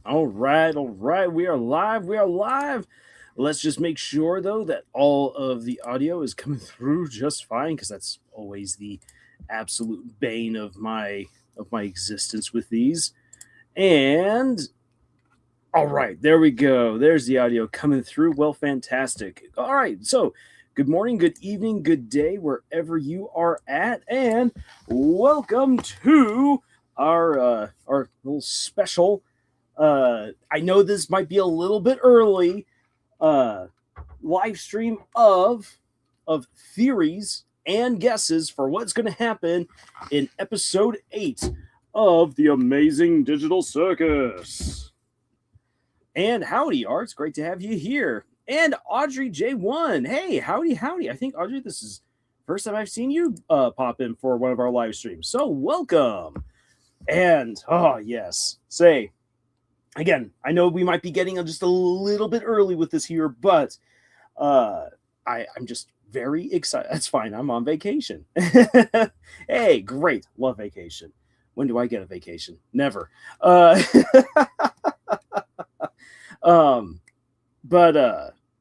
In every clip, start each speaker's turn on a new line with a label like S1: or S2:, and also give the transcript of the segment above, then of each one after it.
S1: All right. We are live. Let's just make sure though that all of the audio is coming through just fine, because that's always the absolute bane of my existence with these. And all right, there we go. There's the audio coming through. Well, fantastic. All right, so good morning, good evening, good day, wherever you are at, and welcome to our little special. I know this might be a little bit early. Uh, Live stream of theories and guesses for what's going to happen in episode 8 of the Amazing Digital Circus. And howdy, Arts. Great to have you here. And Audrey J1. Hey, howdy. I think, Audrey, this is first time I've seen you pop in for one of our live streams. So welcome. And, oh, yes. Say, again, I know we might be getting just a little bit early with this here, but I'm just very excited. That's fine. I'm on vacation. Hey, great. Love vacation. When do I get a vacation? Never.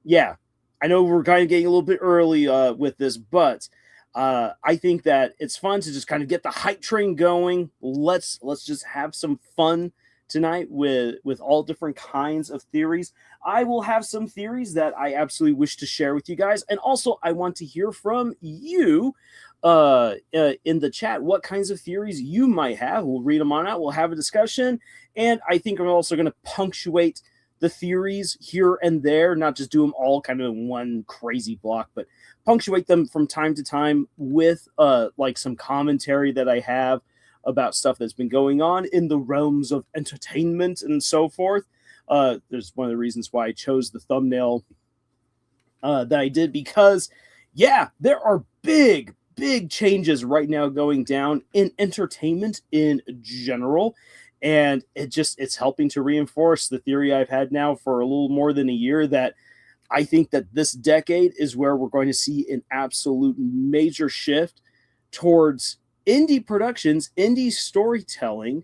S1: Yeah, I know we're kind of getting a little bit early with this, but I think that it's fun to just kind of get the hype train going. Let's just have some fun tonight with all different kinds of theories. I will have some theories that I absolutely wish to share with you guys, and also I want to hear from you in the chat what kinds of theories you might have. We'll read them on out. We'll have a discussion, and I think I'm also going to punctuate the theories here and there, not just do them all kind of in one crazy block, but punctuate them from time to time with like some commentary that I have about stuff that's been going on in the realms of entertainment and so forth. There's one of the reasons why I chose the thumbnail that I did, because, yeah, there are big changes right now going down in entertainment in general. And it's helping to reinforce the theory I've had now for a little more than a year, that I think that this decade is where we're going to see an absolute major shift towards indie productions, indie storytelling,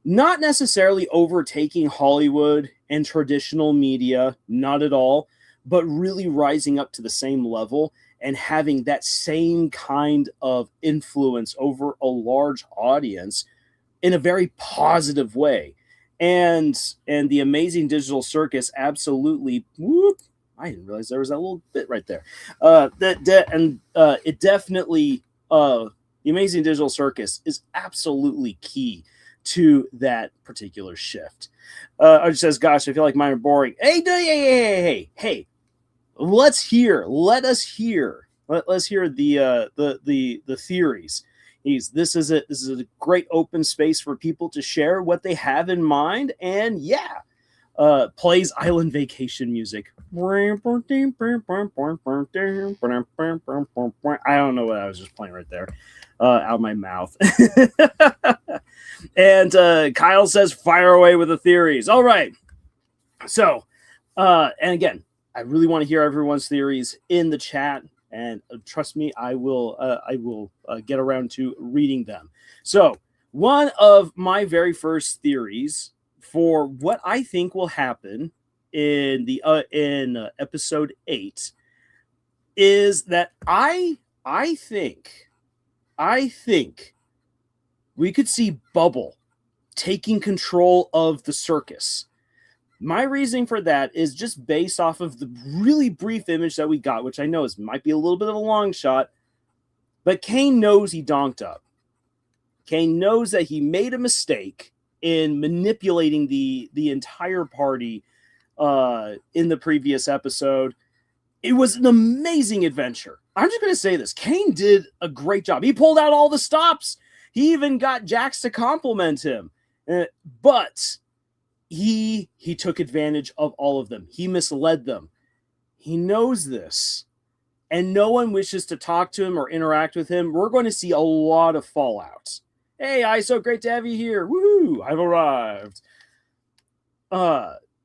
S1: not necessarily overtaking Hollywood and traditional media, not at all, but really rising up to the same level and having that same kind of influence over a large audience in a very positive way. And the Amazing Digital Circus absolutely, whoop, I didn't realize there was that little bit right there. It definitely, the Amazing Digital Circus is absolutely key to that particular shift. It says, gosh, I feel like mine are boring. Hey, let us hear the theories. This is a great open space for people to share what they have in mind, and plays Island Vacation music. I don't know what I was just playing right there, out of my mouth. And Kyle says, "Fire away with the theories." All right. So, and again, I really want to hear everyone's theories in the chat. And trust me, I will get around to reading them. So, one of my very first theories for what I think will happen in episode 8 is that I think we could see Bubble taking control of the circus. My reasoning for that is just based off of the really brief image that we got, which I know might be a little bit of a long shot, but Caine knows he donked up. Caine knows that he made a mistake in manipulating the entire party in the previous episode. It was an amazing adventure. I'm just going to say this. Caine did a great job. He pulled out all the stops. He even got Jax to compliment him. But he took advantage of all of them. He misled them. He knows this. And no one wishes to talk to him or interact with him. We're going to see a lot of fallout. Hey, ISO, great to have you here. Woohoo, I've arrived.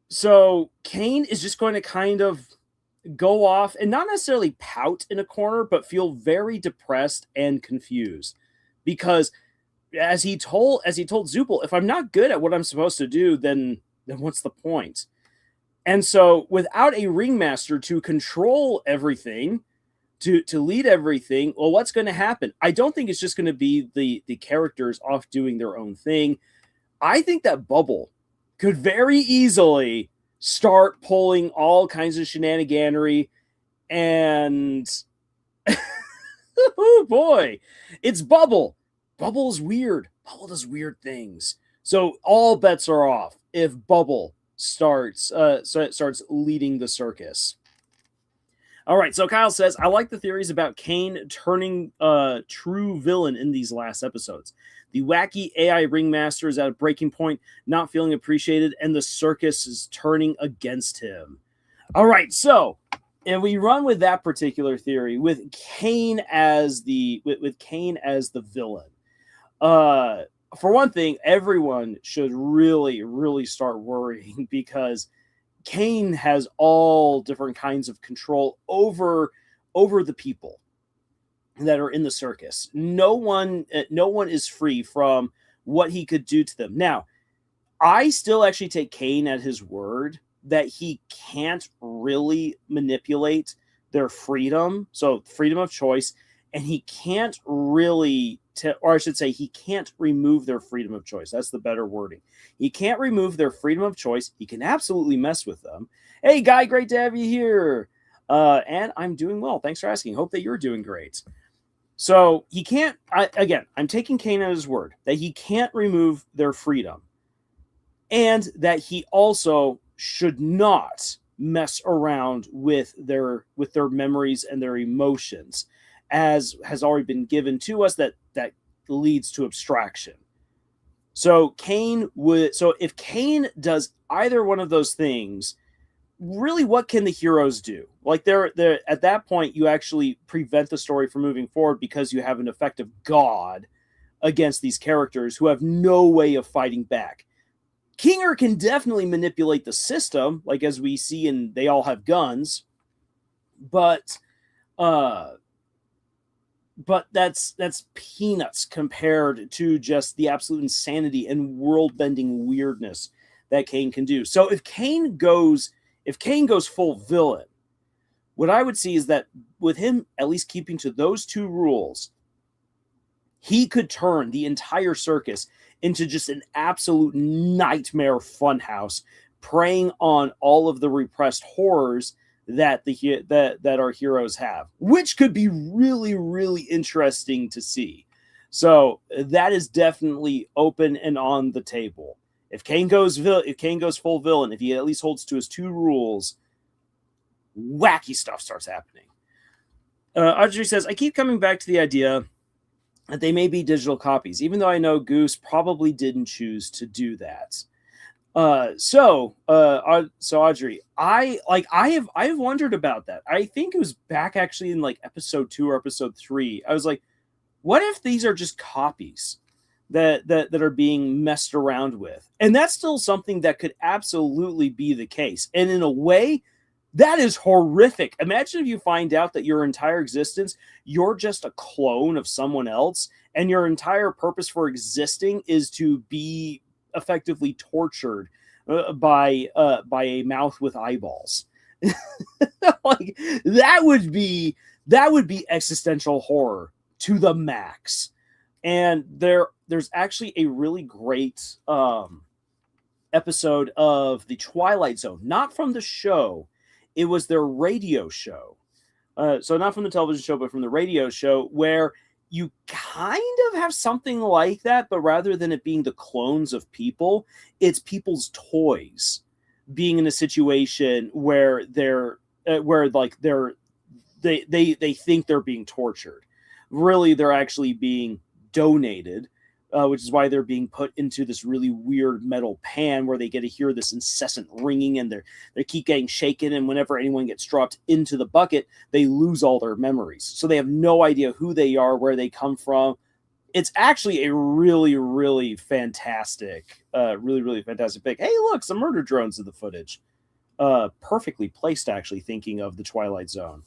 S1: So Caine is just going to kind of go off and not necessarily pout in a corner, but feel very depressed and confused. Because as he told Zupel, if I'm not good at what I'm supposed to do, then what's the point? And so without a ringmaster to control everything, to lead everything, well, what's going to happen? I don't think it's just going to be the characters off doing their own thing. I think that Bubble could very easily start pulling all kinds of shenaniganery, and oh boy, it's Bubble. Bubble's weird. Bubble does weird things. So all bets are off if Bubble starts leading the circus. All right, so Kyle says, I like the theories about Caine turning true villain in these last episodes. The wacky AI ringmaster is at a breaking point, not feeling appreciated, and the circus is turning against him. All right, so if we run with that particular theory, with Caine as the villain, for one thing, everyone should really, really start worrying, because Caine has all different kinds of control over the people that are in the circus. No one is free from what he could do to them. Now, I still actually take Caine at his word that he can't really manipulate their freedom, so freedom of choice, and he can't really, or I should say, he can't remove their freedom of choice. That's the better wording. He can't remove their freedom of choice. He can absolutely mess with them. Hey, Guy, great to have you here. And I'm doing well. Thanks for asking. Hope that you're doing great. So he can't, I'm taking Caine at his word that he can't remove their freedom, and that he also should not mess around with their memories and their emotions, as has already been given to us, that leads to abstraction. So if Caine does either one of those things, really, what can the heroes do? Like, they're at that point, you actually prevent the story from moving forward, because you have an effective god against these characters who have no way of fighting back. Kinger can definitely manipulate the system, like as we see, and they all have guns, but that's peanuts compared to just the absolute insanity and world-bending weirdness that Caine can do. So if Caine goes full villain, what I would see is that with him at least keeping to those two rules, he could turn the entire circus into just an absolute nightmare funhouse, preying on all of the repressed horrors that our heroes have, which could be really, really interesting to see. So that is definitely open and on the table. If Caine goes full villain, if he at least holds to his two rules, wacky stuff starts happening. Audrey says, I keep coming back to the idea that they may be digital copies, even though I know Goose probably didn't choose to do that. So Audrey, I have wondered about that. I think it was back actually in like episode 2 or episode 3. I was like, what if these are just copies that are being messed around with? And that's still something that could absolutely be the case. And in a way, that is horrific. Imagine if you find out that your entire existence, you're just a clone of someone else, and your entire purpose for existing is to be effectively tortured by a mouth with eyeballs. Like, that would be existential horror to the max. And there's actually a really great episode of The Twilight Zone, not from the show. It was their radio show. So not from the television show, but from the radio show, where you kind of have something like that, but rather than it being the clones of people, it's people's toys being in a situation where they think they're being tortured. Really, they're actually being donated, which is why they're being put into this really weird metal pan where they get to hear this incessant ringing, and they keep getting shaken, and whenever anyone gets dropped into the bucket, they lose all their memories. So they have no idea who they are, where they come from. It's actually a really, really fantastic, really fantastic pick. Hey, look, some murder drones in the footage. Perfectly placed, actually, thinking of The Twilight Zone.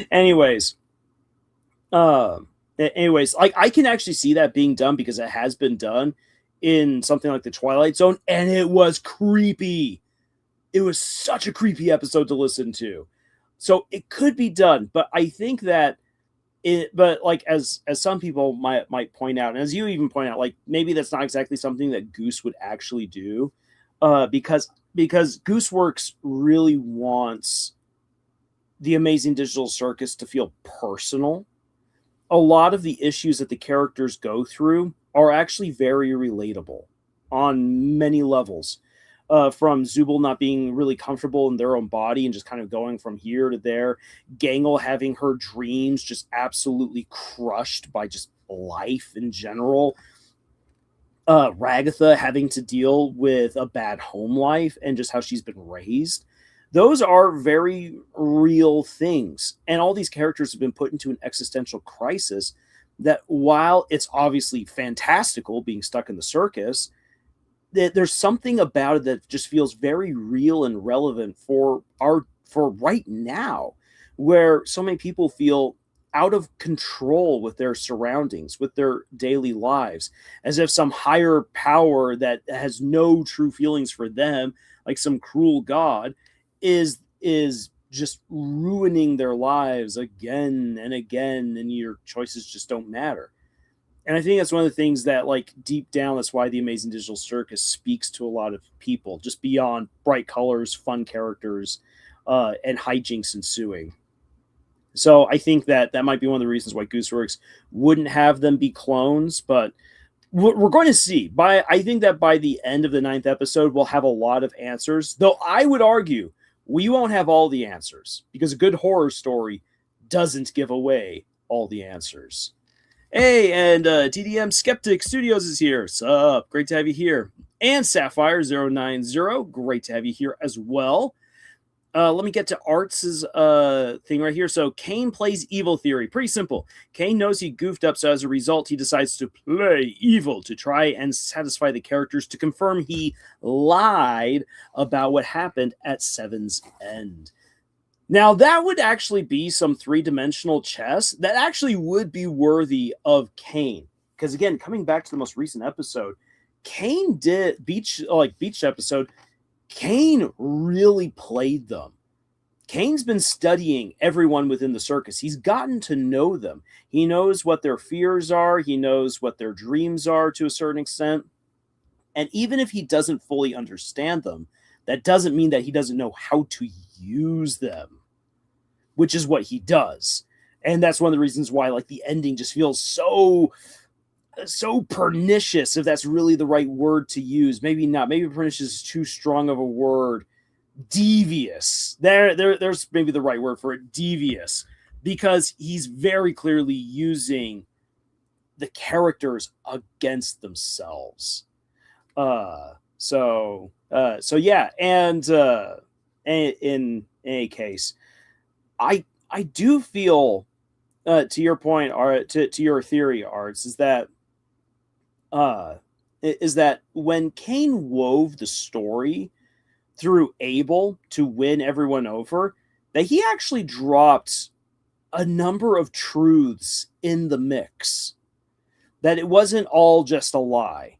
S1: Anyways, Anyways, like I can actually see that being done because it has been done in something like the Twilight Zone, and it was creepy. It was such a creepy episode to listen to. So it could be done, but I think that but like as some people might point out, and as you even point out, like maybe that's not exactly something that Goose would actually do, because Gooseworks really wants the Amazing Digital Circus to feel personal. A lot of the issues that the characters go through are actually very relatable on many levels. From Zubul not being really comfortable in their own body and just kind of going from here to there, Gangle having her dreams just absolutely crushed by just life in general, Ragatha having to deal with a bad home life and just how she's been raised. Those are very real things. And all these characters have been put into an existential crisis that, while it's obviously fantastical being stuck in the circus, there's something about it that just feels very real and relevant for right now, where so many people feel out of control with their surroundings, with their daily lives, as if some higher power that has no true feelings for them, like some cruel god, is just ruining their lives again and again, and your choices just don't matter. And I think that's one of the things that, like, deep down, that's why the Amazing Digital Circus speaks to a lot of people, just beyond bright colors, fun characters, and hijinks ensuing. So I think that might be one of the reasons why Gooseworks wouldn't have them be clones, but we're going to see. I think that by the end of the 9th episode, we'll have a lot of answers, though I would argue we won't have all the answers, because a good horror story doesn't give away all the answers. Hey, and TDM Skeptic Studios is here. Sup? Great to have you here. And Sapphire090, great to have you here as well. Let me get to Art's thing right here. So Caine plays evil theory. Pretty simple. Caine knows he goofed up, so as a result, he decides to play evil to try and satisfy the characters, to confirm he lied about what happened at Seven's End. Now, that would actually be some three-dimensional chess that actually would be worthy of Caine. Because, again, coming back to the most recent episode, Caine did, Beach episode, Caine really played them. Caine's been studying everyone within the circus. He's gotten to know them. He knows what their fears are. He knows what their dreams are to a certain extent. And even if he doesn't fully understand them, that doesn't mean that he doesn't know how to use them, which is what he does. And that's one of the reasons why, like, the ending just feels so pernicious, if that's really the right word to use. Maybe not. Maybe pernicious is too strong of a word. Devious. There's maybe the right word for it. Devious. Because he's very clearly using the characters against themselves. So yeah. And in any case, I do feel, to your point, or to your theory, Arts, is that when Caine wove the story through Abel to win everyone over, that he actually dropped a number of truths in the mix. That it wasn't all just a lie.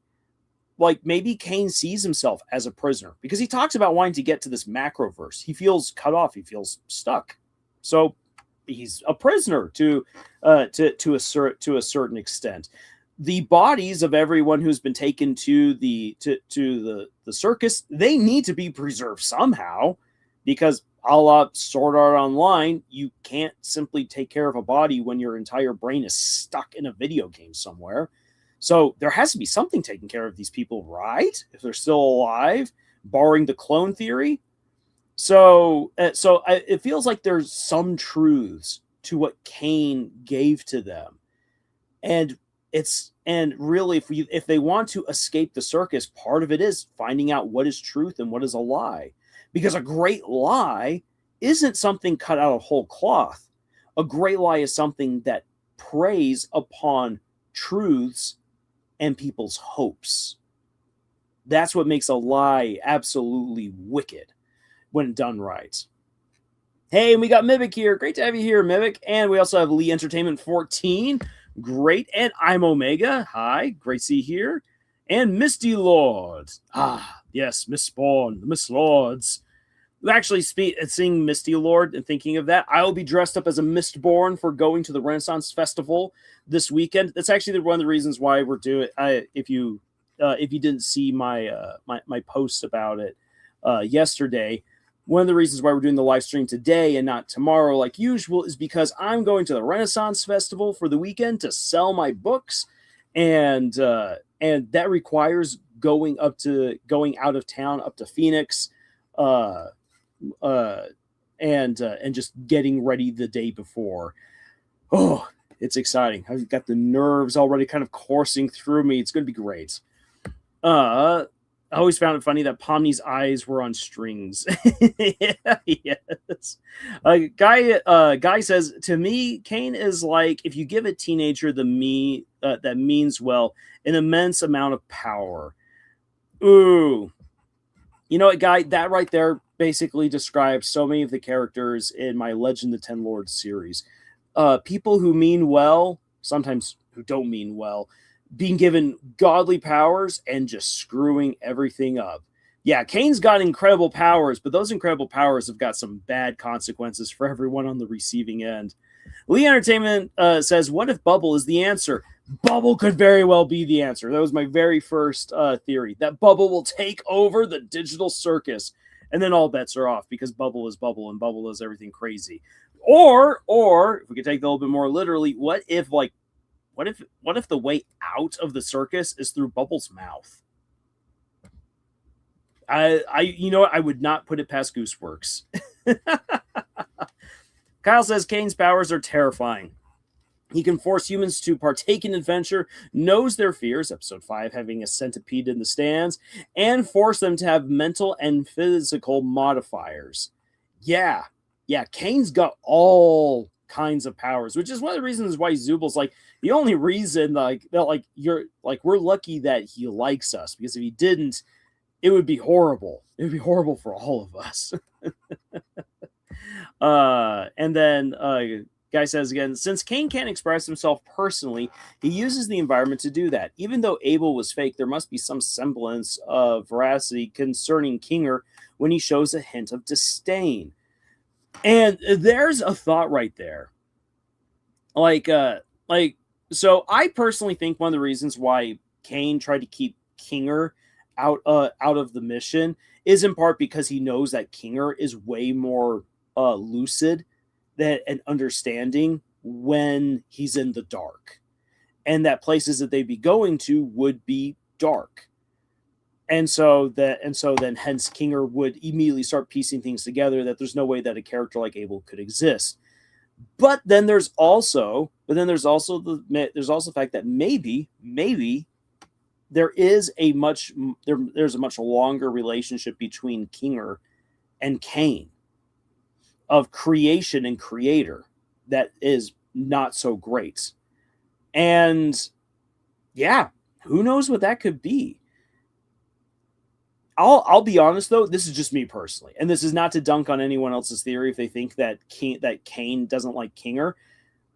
S1: Like, maybe Caine sees himself as a prisoner, because he talks about wanting to get to this macroverse. He feels cut off. He feels stuck. So he's a prisoner to a certain extent. The bodies of everyone who's been taken to the circus, they need to be preserved somehow, because a la Sword Art Online, you can't simply take care of a body when your entire brain is stuck in a video game somewhere. So there has to be something taking care of these people, right? If they're still alive, barring the clone theory. So it feels like there's some truths to what Caine gave to them, and really, if they want to escape the circus, part of it is finding out what is truth and what is a lie, because a great lie isn't something cut out of whole cloth. A great lie is something that preys upon truths and people's hopes. That's what makes a lie absolutely wicked when done right. Hey, and we got Mimic here. Great to have you here, Mimic. And we also have Lee Entertainment 14. Great. And I'm Omega. Hi, great to see you here. And Misty Lord. Ah, yes, Miss Spawn, Miss Lords. Actually, seeing Misty Lord and thinking of that, I will be dressed up as a Mistborn for going to the Renaissance Festival this weekend. That's actually one of the reasons why we're doing it. If you didn't see my post about it yesterday, one of the reasons why we're doing the live stream today and not tomorrow like usual is because I'm going to the Renaissance Festival for the weekend to sell my books, and that requires going out of town up to Phoenix, and just getting ready the day before. Oh, it's exciting. I've got the nerves already kind of coursing through me. It's going to be great. I always found it funny that Pomni's eyes were on strings. Yes. Guy says, to me, Caine is like if you give a teenager that means well an immense amount of power. Ooh. You know what, Guy? That right there basically describes so many of the characters in my Legend of the Ten Lords series. People who mean well, sometimes who don't mean well, being given godly powers and just screwing everything up. Yeah, Caine's got incredible powers, but those incredible powers have got some bad consequences for everyone on the receiving end. Lee Entertainment says, what if Bubble is the answer? Bubble could very well be the answer. That was my very first theory, that Bubble will take over the digital circus, and then all bets are off because Bubble is Bubble and Bubble does everything crazy. Or if we could take that a little bit more literally, what if the way out of the circus is through Bubble's mouth? I would not put it past Gooseworks. Kyle says Caine's powers are terrifying. He can force humans to partake in adventure, knows their fears, episode 5 having a centipede in the stands, and force them to have mental and physical modifiers. Yeah, Caine's got all kinds of powers, which is one of the reasons why Zubal's like the only reason we're lucky that he likes us, because if he didn't, it would be horrible. It would be horrible for all of us. And then Guy says again, since Caine can't express himself personally, he uses the environment to do that. Even though Abel was fake, there must be some semblance of veracity concerning Kinger when he shows a hint of disdain. And there's a thought right there. So I personally think one of the reasons why Caine tried to keep Kinger out of the mission is in part because he knows that Kinger is way more lucid and understanding when he's in the dark, and that places that they'd be going to would be dark. And so then hence Kinger would immediately start piecing things together that there's no way that a character like Abel could exist. But then there's also the fact that maybe there's a much longer relationship between Kinger and Caine of creation and creator that is not so great. And yeah, who knows what that could be. I'll be honest though, this is just me personally, and this is not to dunk on anyone else's theory if they think that Caine doesn't like Kinger.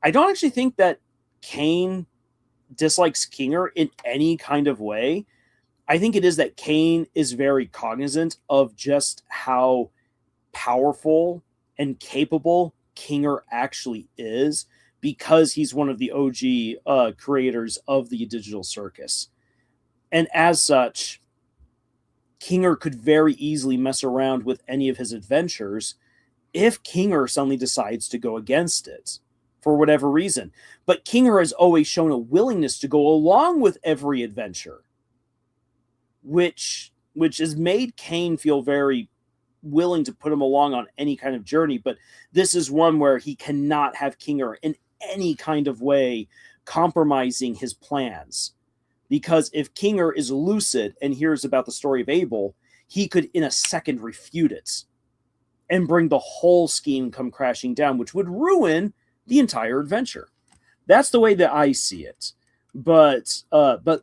S1: I don't actually think that Caine dislikes Kinger in any kind of way. I think it is that Caine is very cognizant of just how powerful and capable Kinger actually is, because he's one of the OG creators of the digital circus. And as such, Kinger could very easily mess around with any of his adventures if Kinger suddenly decides to go against it for whatever reason. But Kinger has always shown a willingness to go along with every adventure, which has made Caine feel very willing to put him along on any kind of journey. But this is one where he cannot have Kinger in any kind of way compromising his plans. Because if Kinger is lucid and hears about the story of Abel, he could in a second refute it and bring the whole scheme come crashing down, which would ruin the entire adventure. That's the way that I see it. But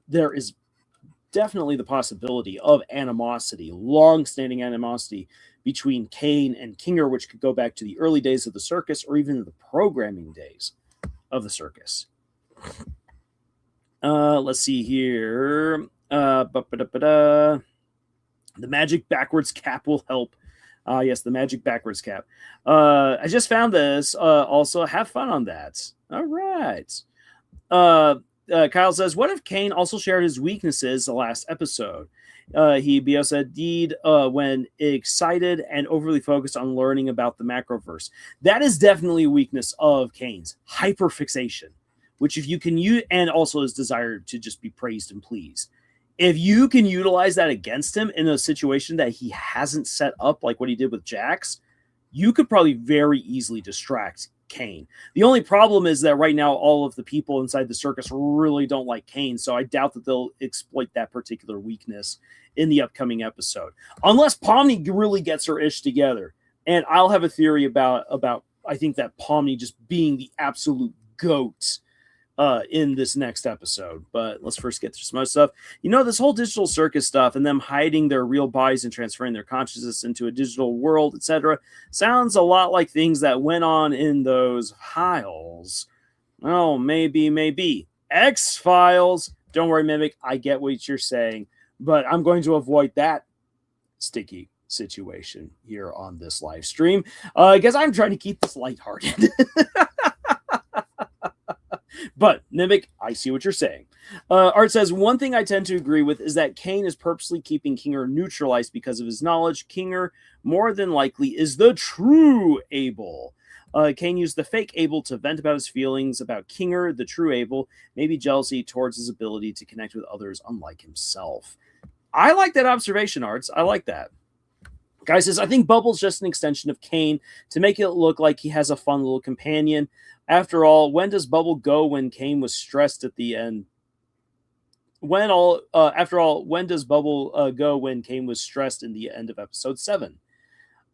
S1: there is definitely the possibility of animosity, long-standing animosity between Caine and Kinger, which could go back to the early days of the circus or even the programming days of the circus. Let's see here. The magic backwards cap will help. Yes, the magic backwards cap. I just found this. Also, have fun on that. All right. Kyle says, what if Caine also shared his weaknesses the last episode? He said, when excited and overly focused on learning about the macroverse. That is definitely a weakness of Caine's, hyperfixation, which if you can use, and also his desire to just be praised and pleased. If you can utilize that against him in a situation that he hasn't set up, like what he did with Jax, you could probably very easily distract Caine. The only problem is that right now all of the people inside the circus really don't like Caine, so I doubt that they'll exploit that particular weakness in the upcoming episode, unless Pomni really gets her ish together. And I'll have a theory about I think that Pomni just being the absolute goat in this next episode. But let's first get through some other stuff. This whole digital circus stuff and them hiding their real bodies and transferring their consciousness into a digital world, etc., sounds a lot like things that went on in those files. Oh, maybe. X-Files. Don't worry, Mimic. I get what you're saying, but I'm going to avoid that sticky situation here on this live stream because I'm trying to keep this lighthearted. But, Mimic, I see what you're saying. Art says, one thing I tend to agree with is that Caine is purposely keeping Kinger neutralized because of his knowledge. Kinger, more than likely, is the true Abel. Caine used the fake Abel to vent about his feelings about Kinger, the true Abel, maybe jealousy towards his ability to connect with others unlike himself. I like that observation, Arts. I like that. Guy says, I think Bubble's just an extension of Caine to make it look like he has a fun little companion. After all, when does Bubble go when Caine was stressed at the end? When does Bubble go when Caine was stressed in the end of episode 7?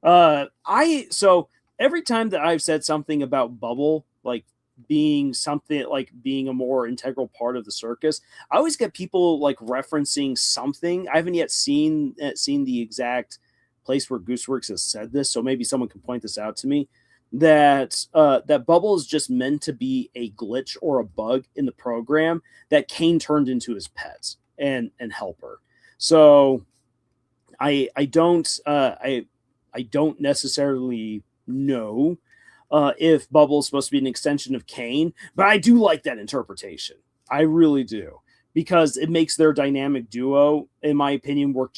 S1: So every time that I've said something about Bubble, like being something like being a more integral part of the circus, I always get people like referencing something. I haven't yet seen the exact place where Gooseworks has said this, so maybe someone can point this out to me. That Bubble is just meant to be a glitch or a bug in the program that Caine turned into his pet and helper. So I don't necessarily know if Bubble is supposed to be an extension of Caine, but I do like that interpretation. I really do, because it makes their dynamic duo, in my opinion, work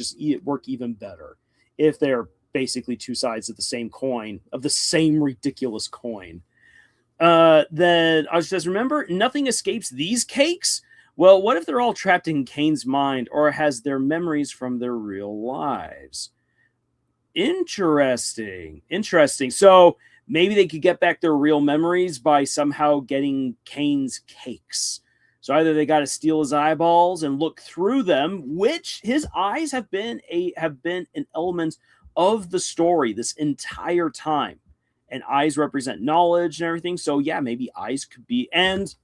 S1: even better if they're basically two sides of the same coin, of the same ridiculous coin. Then I just remember, nothing escapes these cakes. Well, what if they're all trapped in Caine's mind or has their memories from their real lives? Interesting. So maybe they could get back their real memories by somehow getting Caine's cakes. So either they got to steal his eyeballs and look through them, which his eyes have been an element of the story this entire time, and eyes represent knowledge and everything. So yeah, maybe eyes could be, and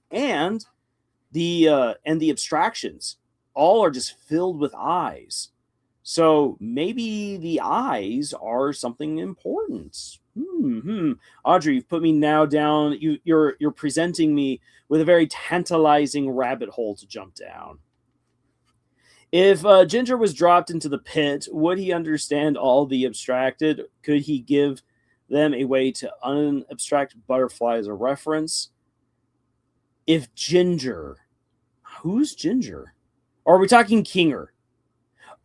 S1: the abstractions all are just filled with eyes. So maybe the eyes are something important. Audrey, you've put me now down. You're presenting me with a very tantalizing rabbit hole to jump down. If Ginger was dropped into the pit, would he understand all the abstracted? Could he give them a way to unabstract Butterfly as a reference? If Ginger... Who's Ginger? Or are we talking Kinger?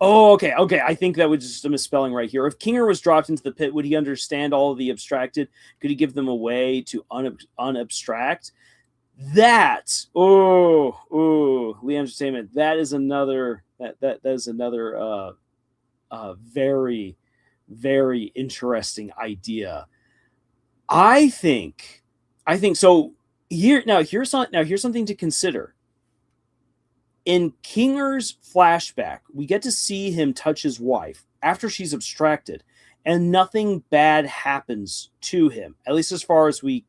S1: Oh, okay. I think that was just a misspelling right here. If Kinger was dropped into the pit, would he understand all of the abstracted? Could he give them a way to unabstract? That, Lee Entertainment, that is another very, very interesting idea. I think so. Here's something to consider. In Kinger's flashback, we get to see him touch his wife after she's abstracted, and nothing bad happens to him, at least as far as we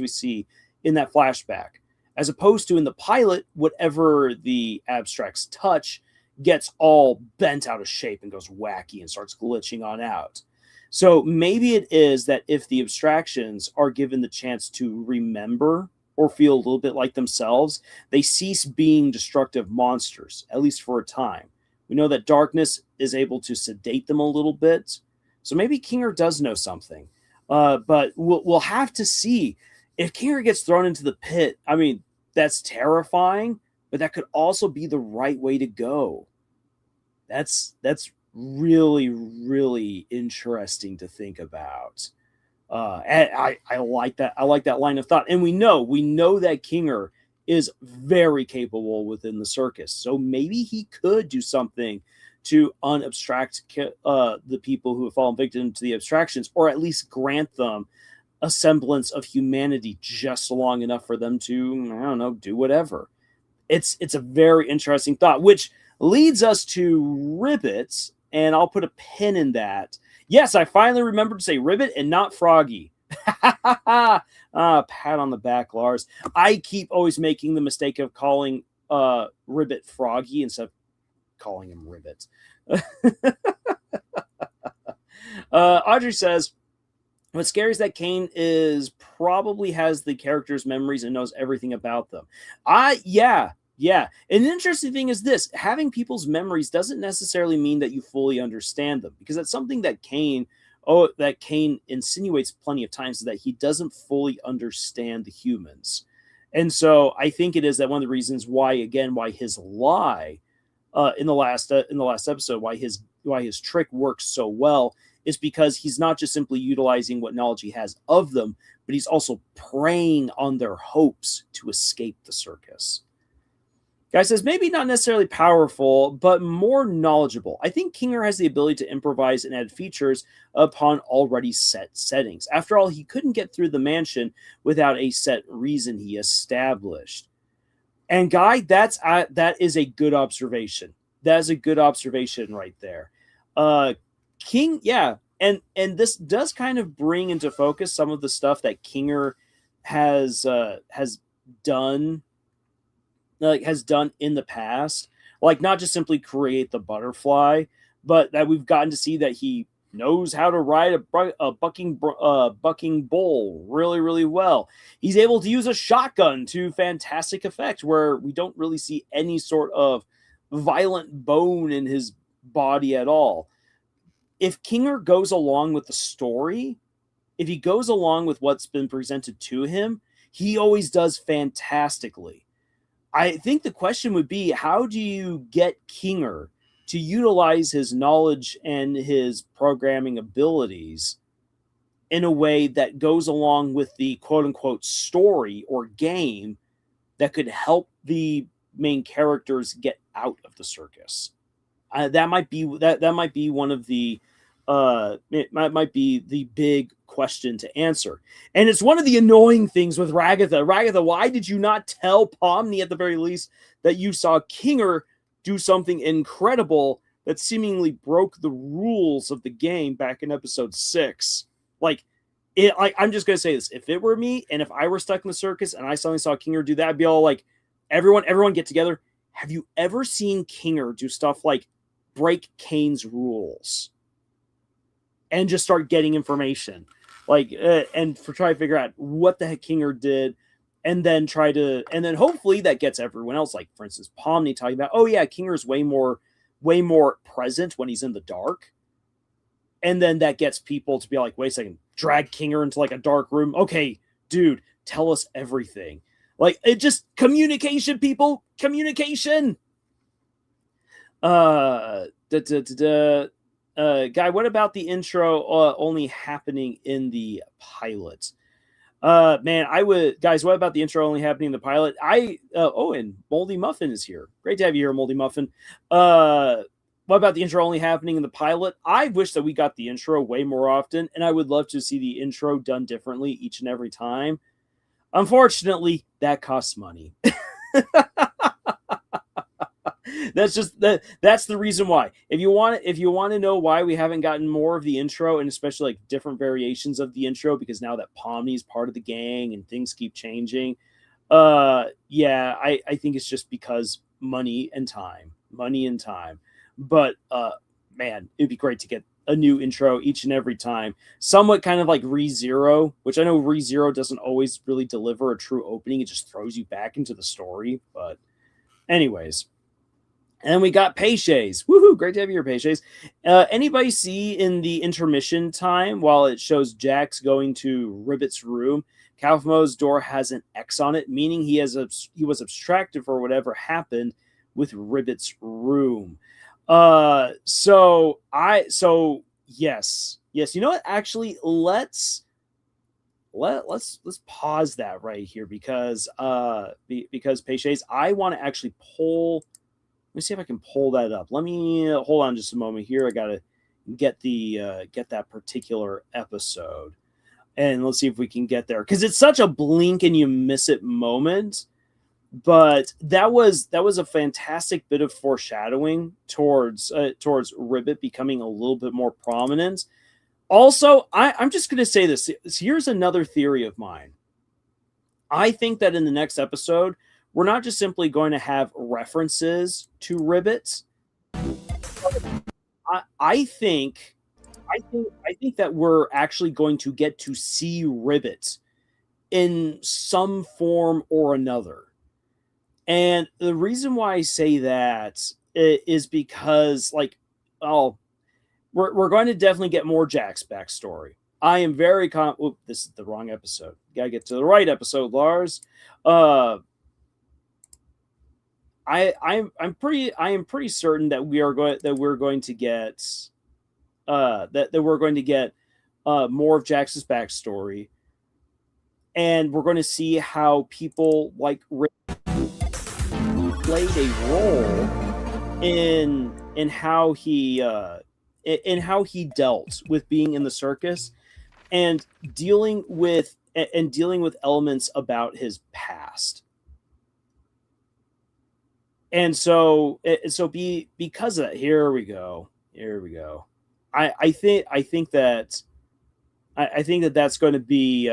S1: see in that flashback, as opposed to in the pilot, whatever the abstracts touch gets all bent out of shape and goes wacky and starts glitching on out. So maybe it is that if the abstractions are given the chance to remember or feel a little bit like themselves, they cease being destructive monsters, at least for a time. We know that darkness is able to sedate them a little bit. So maybe Kinger does know something. But we'll have to see. If Kinger gets thrown into the pit, I mean, that's terrifying, but that could also be the right way to go. That's really, really interesting to think about. And I like that. I like that line of thought. And we know that Kinger is very capable within the circus. So maybe he could do something to unabstract the people who have fallen victim to the abstractions, or at least grant them a semblance of humanity just long enough for them to, I don't know, do whatever. It's a very interesting thought, which leads us to Ribbit, and I'll put a pin in that. Yes, I finally remembered to say Ribbit and not Froggy. Pat on the back, Lars. I keep always making the mistake of calling Ribbit Froggy instead of calling him Ribbit. Audrey says, what's scary is that Caine probably has the character's memories and knows everything about them. Yeah. And the interesting thing is this: having people's memories doesn't necessarily mean that you fully understand them, because that's something that Caine insinuates plenty of times, is that he doesn't fully understand the humans. And so I think it is that one of the reasons why his lie in the last episode, why his trick works so well, is because he's not just simply utilizing what knowledge he has of them, but he's also preying on their hopes to escape the circus. Guy says, maybe not necessarily powerful, but more knowledgeable. I think Kinger has the ability to improvise and add features upon already set settings. After all, he couldn't get through the mansion without a set reason he established. And Guy, that is a good observation. That is a good observation right there. King, yeah, and this does kind of bring into focus some of the stuff that Kinger has done in the past, like not just simply create the butterfly, but that we've gotten to see that he knows how to ride a bucking bull really, really well. He's able to use a shotgun to fantastic effect, where we don't really see any sort of violent bone in his body at all. If Kinger goes along with the story, if he goes along with what's been presented to him, he always does fantastically. I think the question would be, how do you get Kinger to utilize his knowledge and his programming abilities in a way that goes along with the quote-unquote story or game that could help the main characters get out of the circus? That might be one of the it might be the big question to answer. And it's one of the annoying things with Ragatha. Ragatha, why did you not tell Pomni at the very least that you saw Kinger do something incredible that seemingly broke the rules of the game back in episode 6? I'm just gonna say this: if it were me, and if I were stuck in the circus and I suddenly saw Kinger do that, I'd be all like, everyone get together. Have you ever seen Kinger do stuff like break Caine's rules and just start getting information, and try to figure out what the heck Kinger did, and then hopefully that gets everyone else, like for instance Pomni, talking about, oh yeah, Kinger's way more present when he's in the dark, and then that gets people to be like, wait a second, drag Kinger into like a dark room. Okay, dude, tell us everything. It just communication, people, communication. Guy, what about the intro only happening in the pilot? Guys, what about the intro only happening in the pilot? And Moldy Muffin is here. Great to have you here, Moldy Muffin. What about the intro only happening in the pilot? I wish that we got the intro way more often, and I would love to see the intro done differently each and every time. Unfortunately, that costs money. That's the reason why. If you want to know why we haven't gotten more of the intro, and especially like different variations of the intro, because now that Pomni's part of the gang and things keep changing, I think it's just because money and time. But man, it'd be great to get a new intro each and every time. Somewhat kind of like ReZero, which I know ReZero doesn't always really deliver a true opening. It just throws you back into the story. But anyways. And we got Peiche's. Woohoo! Great to have you here, Peiche's. Anybody see in the intermission time, while it shows Jax going to Ribbit's room, Kafumo's door has an X on it, meaning he was abstracted for whatever happened with Ribbit's room. So yes. You know what? Actually, let's pause that right here because Peiche's, I want to actually pull. Let me see if I can pull that up. Let me hold on just a moment here. I gotta get that particular episode, and let's see if we can get there because it's such a blink and you miss it moment. But that was a fantastic bit of foreshadowing towards Ribbit becoming a little bit more prominent. Also, I'm just gonna say this. Here's another theory of mine. I think that in the next episode, we're not just simply going to have references to Ribbit. I think that we're actually going to get to see Ribbit in some form or another. And the reason why I say that is because, we're going to definitely get more Jack's backstory. I am very this is the wrong episode. Gotta get to the right episode, Lars. I am pretty certain that we're going to get more of Jax's backstory, and we're going to see how people like Rick played a role in how he dealt with being in the circus and dealing with elements about his past. And because of that, here we go. I think that that's going to be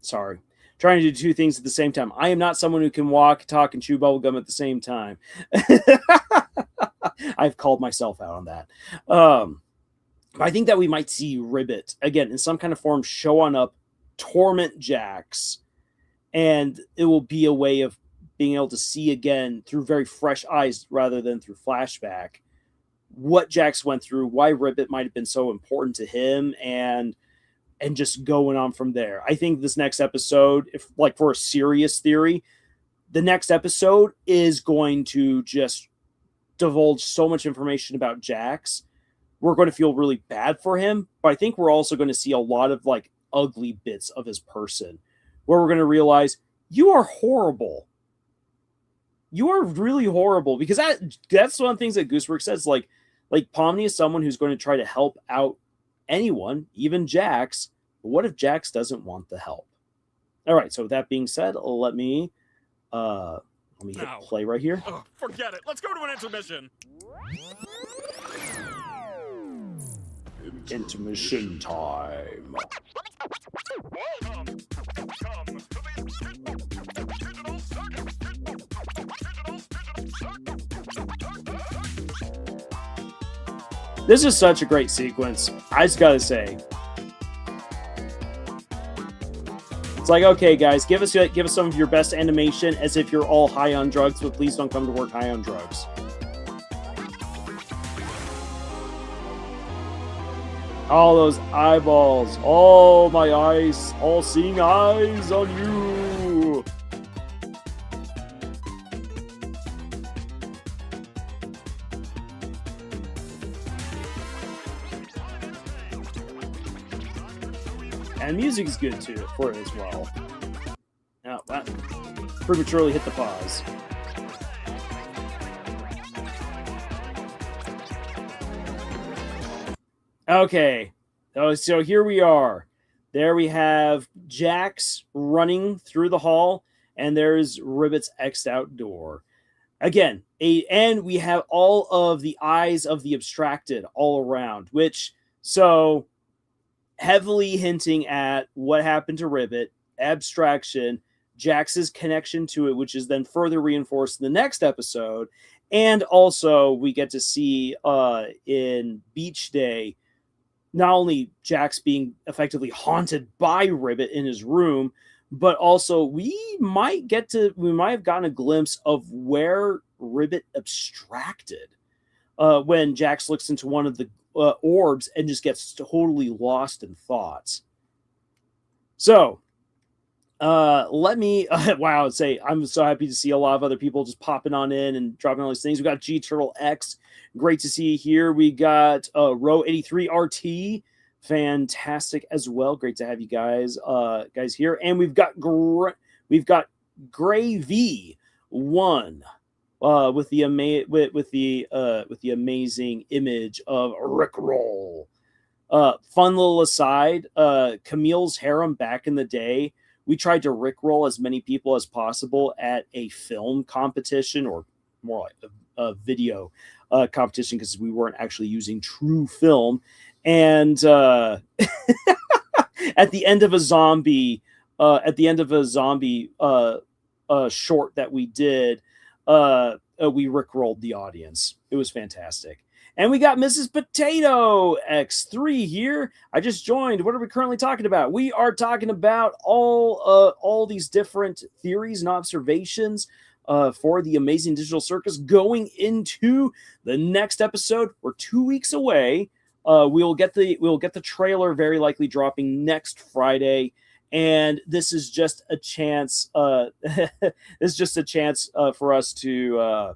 S1: sorry, trying to do two things at the same time. I am not someone who can walk, talk, and chew bubblegum at the same time. I've called myself out on that. I think that we might see Ribbit again in some kind of form showing up, torment Jax, and it will be a way of being able to see again through very fresh eyes rather than through flashback what Jax went through, why Ribbit might have been so important to him, and just going on from there. I think this next episode, if like for a serious theory, the next episode is going to just divulge so much information about Jax. We're going to feel really bad for him, but I think we're also going to see a lot of like ugly bits of his person where we're going to realize you are horrible. You are really horrible, because that's one of the things that Goosework says. Like Pomni is someone who's going to try to help out anyone, even Jax. But what if Jax doesn't want the help? All right. So with that being said, let me hit play right here.
S2: Oh, forget it. Let's go to an intermission.
S1: Intermission time. This is such a great sequence. I just gotta say, it's like, okay, guys, give us some of your best animation as if you're all high on drugs, but please don't come to work high on drugs. All those eyeballs, all my eyes, all seeing eyes on you. And music is good too for it as well. Now that prematurely hit the pause. Okay, so here we are. There we have Jax running through the hall, and there's Ribbit's X'd out door. Again, and we have all of the eyes of the abstracted all around, which, so heavily hinting at what happened to Ribbit, abstraction, Jax's connection to it, which is then further reinforced in the next episode, And also we get to see in Beach Day not only Jax being effectively haunted by Ribbit in his room, but also we might have gotten a glimpse of where Ribbit abstracted when Jax looks into one of the orbs and just gets totally lost in thoughts. So let me I'm so happy to see a lot of other people just popping on in and dropping all these things. We got G Turtle X, great to see you here. We got Row 83 RT, fantastic as well. Great to have you guys here. And we've got Gray V1 with the amazing image of Rickroll. Fun little aside, Camille's Harem back in the day, we tried to rickroll as many people as possible at a film competition, or more like a video competition, because we weren't actually using true film. And at the end of a zombie short that we did, we rickrolled the audience. It was fantastic. And we got Mrs. Potato X3 here. I just joined. What are we currently talking about? We are talking about all these different theories and observations for the Amazing Digital Circus going into the next episode. We're 2 weeks away. We'll get the trailer very likely dropping next Friday. And this is just a chance. This is just a chance for us to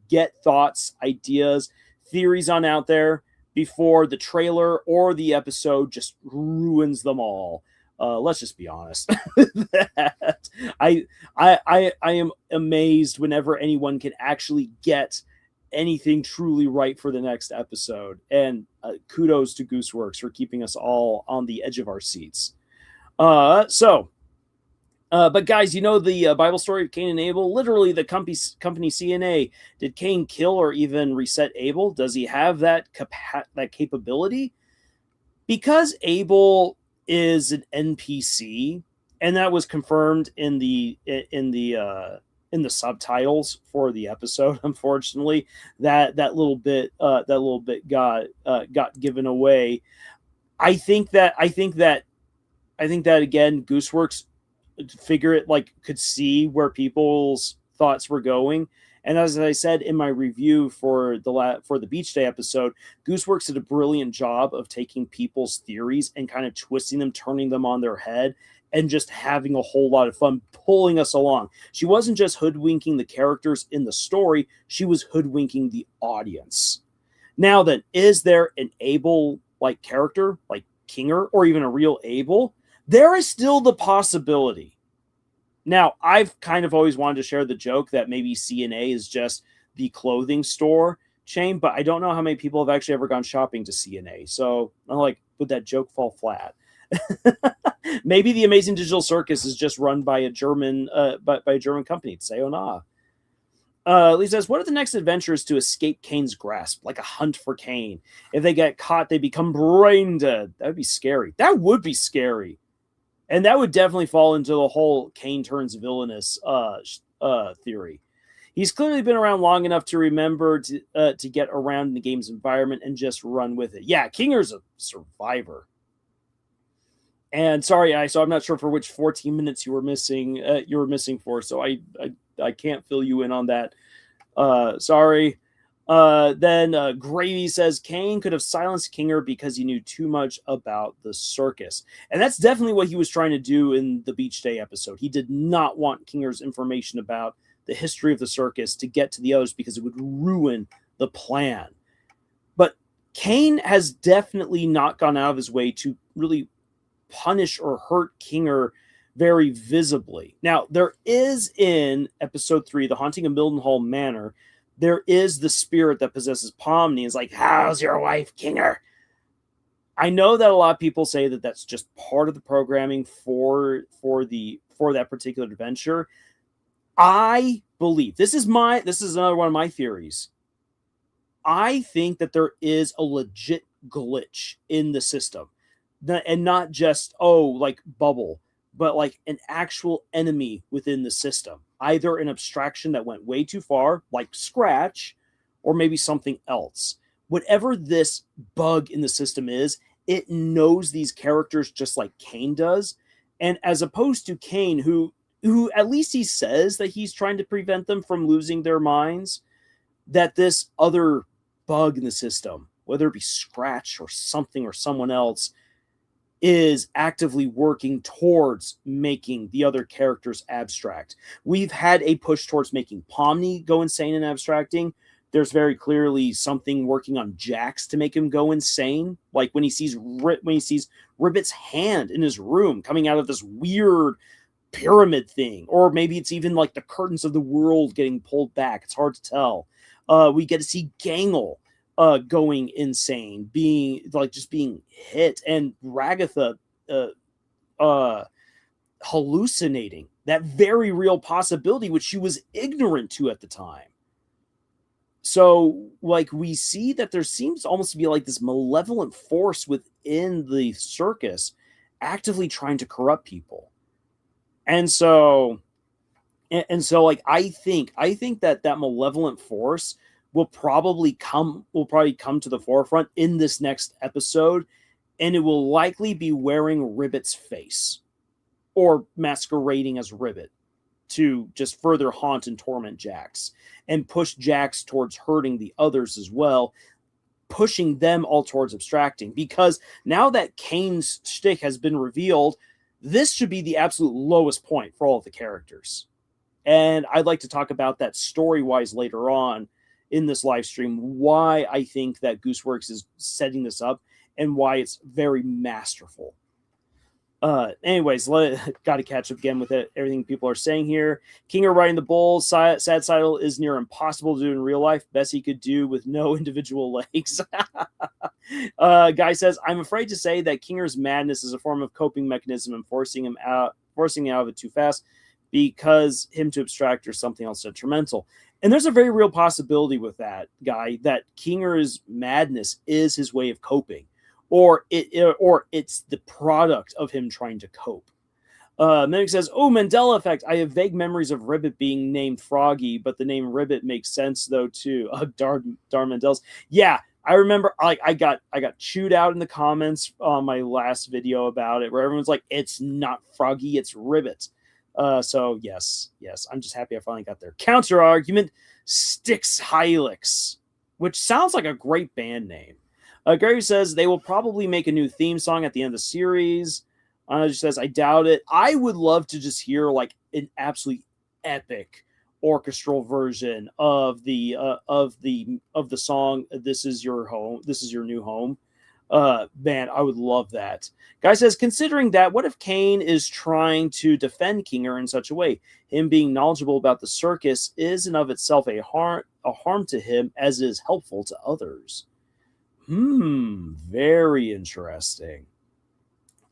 S1: get thoughts, ideas, theories on out there before the trailer or the episode just ruins them all. Let's just be honest. I am amazed whenever anyone can actually get anything truly right for the next episode. And kudos to Gooseworks for keeping us all on the edge of our seats. But guys, you know the Bible story of Cain and Abel? Literally, the company CNA. Did Cain kill or even reset Abel? Does he have that capability? Because Abel is an NPC, and that was confirmed in the subtitles for the episode. Unfortunately, that little bit got given away. I think that again, Gooseworks could see where people's thoughts were going. And as I said in my review for the Beach Day episode, Gooseworks did a brilliant job of taking people's theories and kind of twisting them, turning them on their head, and just having a whole lot of fun pulling us along. She wasn't just hoodwinking the characters in the story, she was hoodwinking the audience. Now then, is there an Abel-like character, like Kinger, or even a real Abel? There is still the possibility. Now, I've kind of always wanted to share the joke that maybe CNA is just the clothing store chain, but I don't know how many people have actually ever gone shopping to CNA. So I'm like, would that joke fall flat? Maybe the Amazing Digital Circus is just run by a German company. Sayonara. Lee says, what are the next adventures to escape Caine's grasp? Like a hunt for Caine. If they get caught, they become brain dead. That would be scary. That would be scary. And that would definitely fall into the whole Caine turns villainous theory. He's clearly been around long enough to remember to get around in the game's environment and just run with it. Yeah, Kinger's a survivor. And sorry, I'm not sure for which 14 minutes you were missing for, so I can't fill you in on that. Sorry. Then Gravy says Caine could have silenced Kinger because he knew too much about the circus. And that's definitely what he was trying to do in the Beach Day episode. He did not want Kinger's information about the history of the circus to get to the others because it would ruin the plan. But Caine has definitely not gone out of his way to really punish or hurt Kinger very visibly. Now, there is in episode 3, The Haunting of Mildenhall Manor, there is the spirit that possesses Pomni. It's like, how's your wife, Kinger? I know that a lot of people say that that's just part of the programming for that particular adventure. I believe this is another one of my theories. I think that there is a legit glitch in the system, and not just like Bubble, but like an actual enemy within the system. either an abstraction that went way too far, like Scratch, or maybe something else. Whatever this bug in the system is, it knows these characters just like Caine does. And as opposed to Caine, who at least he says that he's trying to prevent them from losing their minds, that this other bug in the system, whether it be Scratch or something or someone else, is actively working towards making the other characters abstract. We've had a push towards making Pomni go insane and abstracting. There's very clearly something working on Jax to make him go insane. Like when he sees Ribbit's hand in his room coming out of this weird pyramid thing, or maybe it's even like the curtains of the world getting pulled back. It's hard to tell. We get to see Gangle going insane, being hit, and Ragatha hallucinating, that very real possibility which she was ignorant to at the time. So, like, we see that there seems almost to be like this malevolent force within the circus actively trying to corrupt people. And so like, I think that malevolent force will probably come to the forefront in this next episode, and it will likely be wearing Ribbit's face or masquerading as Ribbit to just further haunt and torment Jax and push Jax towards hurting the others as well, pushing them all towards abstracting. Because now that Caine's shtick has been revealed, this should be the absolute lowest point for all of the characters. And I'd like to talk about that story-wise later on in this live stream, why I think that Gooseworks is setting this up and why it's very masterful. Anyways, got to catch up again with everything people are saying here. Kinger riding the bull, sad Seidel is near impossible to do in real life. Best he could do with no individual legs. Guy says, I'm afraid to say that Kinger's madness is a form of coping mechanism and forcing him out of it too fast, because him to abstract or something else detrimental. And there's a very real possibility with that, Guy, that Kinger's madness is his way of coping. Or it's the product of him trying to cope. Medic says, oh, Mandela effect. I have vague memories of Ribbit being named Froggy, but the name Ribbit makes sense, though, too. Darn Mandels. Yeah, I remember I got chewed out in the comments on my last video about it, where everyone's like, it's not Froggy, it's Ribbit. So, yes, I'm just happy I finally got their counter argument. Styx Helix, which sounds like a great band name. Gary says they will probably make a new theme song at the end of the series. She says, I doubt it. I would love to just hear like an absolutely epic orchestral version of the song "This Is Your Home, This Is Your New Home." Man, I would love that. Guy says, considering that, what if Caine is trying to defend Kinger in such a way? Him being knowledgeable about the circus is in of itself a harm to him, as it is helpful to others. Very interesting.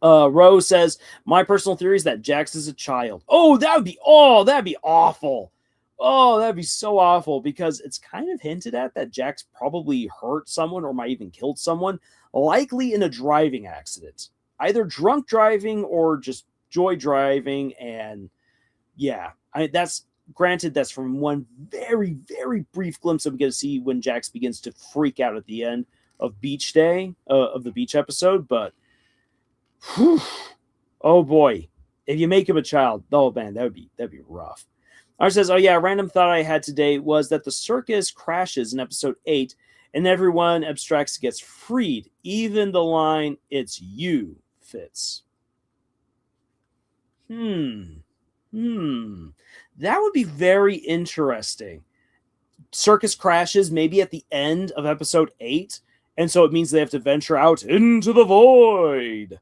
S1: Rose says, my personal theory is that Jax is a child. That'd be awful. That'd be so awful, because it's kind of hinted at that Jax probably hurt someone or might even killed someone, likely in a driving accident. Either drunk driving or just joy driving. And yeah, that's from one very, very brief glimpse I'm going to see when Jax begins to freak out at the end of Beach Day, of the beach episode. But oh boy, if you make him a child, oh man, that'd be rough. Art says, a random thought I had today was that the circus crashes in episode 8 and everyone abstracts gets freed. Even the line, it's you, fits. That would be very interesting. Circus crashes maybe at the end of episode 8, and so it means they have to venture out into the void.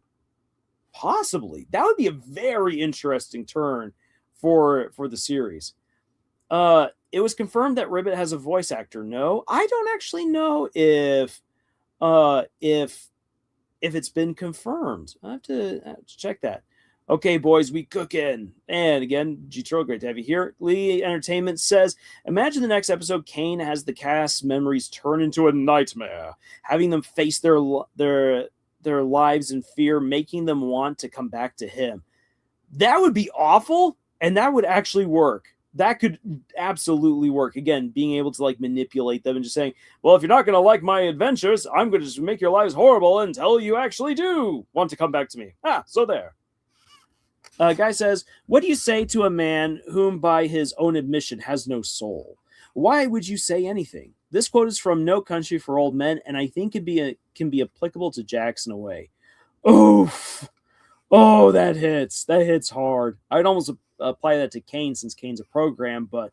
S1: Possibly. That would be a very interesting turn for the series. It was confirmed that Ribbit has a voice actor. No, I don't actually know if it's been confirmed. I have to check that. Okay, boys, we cooking. And again, G-Tro, great to have you here. Lee Entertainment says, imagine the next episode, Caine has the cast's memories turn into a nightmare, having them face their lives in fear, making them want to come back to him. That would be awful, and that would actually work. that could absolutely work. Again, being able to like manipulate them and just saying, well, if you're not going to like my adventures, I'm going to just make your lives horrible until you actually do want to come back to me. So there. Guy says, what do you say to a man whom by his own admission has no soul? Why would you say anything? This quote is from No Country for Old Men, and I think can be applicable to Jax in a way. Oof. Oh, that hits. That hits hard. I'd almost apply that to Caine since Caine's a program, but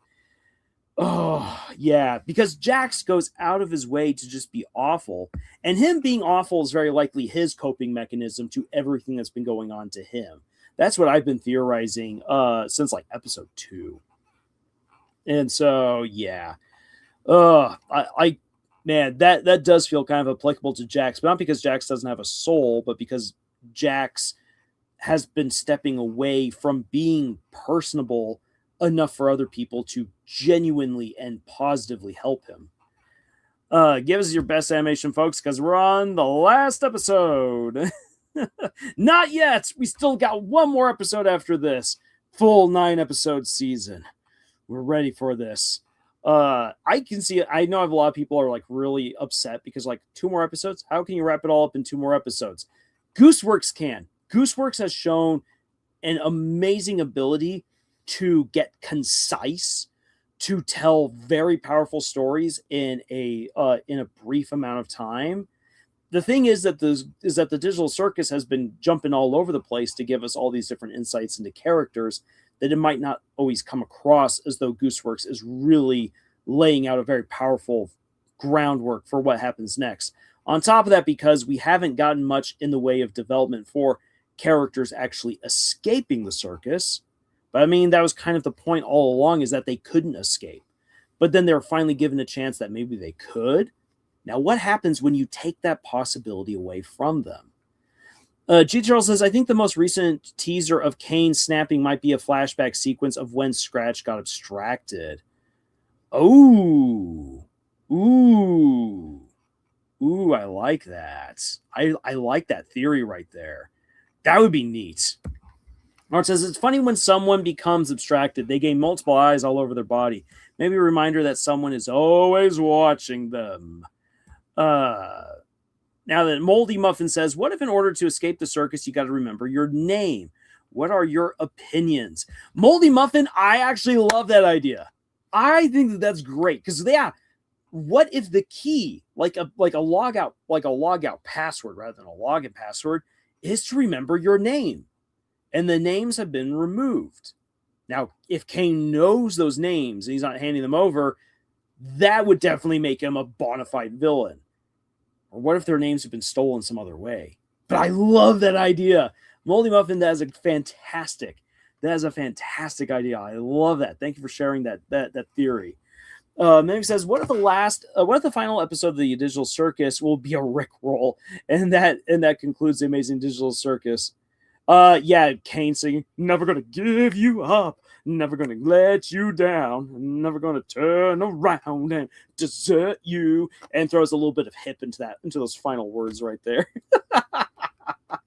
S1: oh, yeah, because Jax goes out of his way to just be awful, and him being awful is very likely his coping mechanism to everything that's been going on to him. That's what I've been theorizing since like episode 2. And so, yeah. Man, that does feel kind of applicable to Jax, but not because Jax doesn't have a soul, but because Jax has been stepping away from being personable enough for other people to genuinely and positively help him. Give us your best animation, folks, because we're on the last episode. Not yet. We still got one more episode after this full 9-episode season. We're ready for this. I can see it. I know a lot of people are like really upset because like 2 more episodes. How can you wrap it all up in 2 more episodes? Gooseworks can. Gooseworks has shown an amazing ability to get concise, to tell very powerful stories in a brief amount of time. The thing is that the Digital Circus has been jumping all over the place to give us all these different insights into characters that it might not always come across as though Gooseworks is really laying out a very powerful groundwork for what happens next. On top of that, because we haven't gotten much in the way of development for characters actually escaping the circus, but I mean, that was kind of the point all along, is that they couldn't escape. But then they were finally given a chance that maybe they could. Now, what happens when you take that possibility away from them? G. Charles says, I think the most recent teaser of Caine snapping might be a flashback sequence of when Scratch got abstracted. Oh. Ooh, I like that. I like that theory right there. That would be neat. Art says, it's funny when someone becomes abstracted. They gain multiple eyes all over their body. Maybe a reminder that someone is always watching them. Now that Moldy Muffin says, what if in order to escape the circus, you got to remember your name? What are your opinions? Moldy Muffin, I actually love that idea. I think that that's great because what if the key, like a logout password rather than a login password, is to remember your name, and the names have been removed. Now, if Caine knows those names and he's not handing them over, that would definitely make him a bona fide villain. Or what if their names have been stolen some other way? But I love that idea. Moldy Muffin, that is a fantastic idea. I love that. Thank you for sharing that theory. Maybe says, what if the final episode of the Digital Circus will be a Rickroll? And that concludes the Amazing Digital Circus. Caine singing, never gonna give you up, never gonna let you down, never gonna turn around and desert you, and throws a little bit of hip into those final words right there.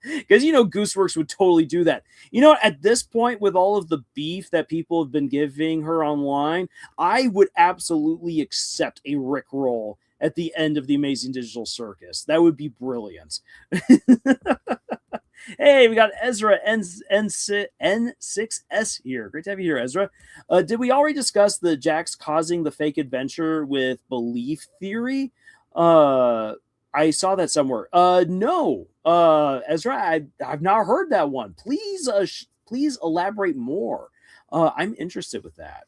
S1: Because Gooseworks would totally do that. At this point, with all of the beef that people have been giving her online, I would absolutely accept a Rickroll at the end of the Amazing Digital Circus. That would be brilliant. Hey, we got Ezra N6S here. Great to have you here, Ezra. Did we already discuss the Jax causing the fake adventure with belief theory? I saw that somewhere. No. Ezra, I've not heard that one. Please elaborate more. I'm interested with that.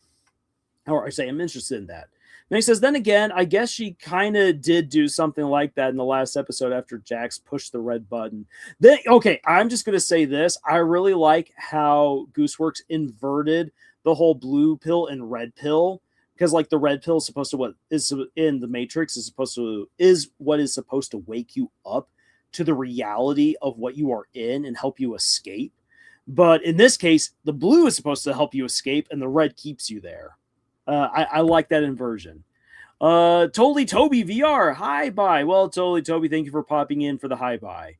S1: Or I say I'm interested in that. And he says, then again, I guess she kind of did do something like that in the last episode after Jax pushed the red button. Okay, I'm just going to say this. I really like how Gooseworks inverted the whole blue pill and red pill. Because like the red pill is supposed to, what is in the Matrix is what is supposed to wake you up to the reality of what you are in and help you escape. But in this case, the blue is supposed to help you escape and the red keeps you there. I like that inversion. Totally Toby VR. Hi, bye. Well, Totally Toby, thank you for popping in for the hi, bye.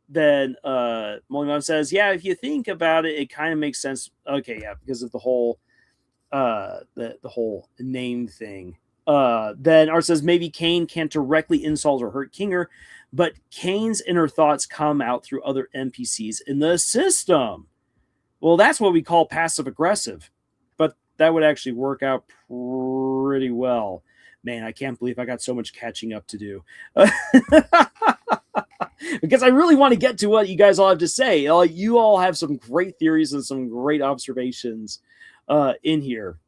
S1: then Molly Mom says, yeah, if you think about it, it kind of makes sense. Okay, yeah, because of the whole the whole name thing. Then Art says maybe Caine can't directly insult or hurt Kinger, but Caine's inner thoughts come out through other NPCs in the system. Well, that's what we call passive aggressive, but that would actually work out pretty well. Man, I can't believe I got so much catching up to do. Because I really want to get to what you guys all have to say. You all have some great theories and some great observations in here.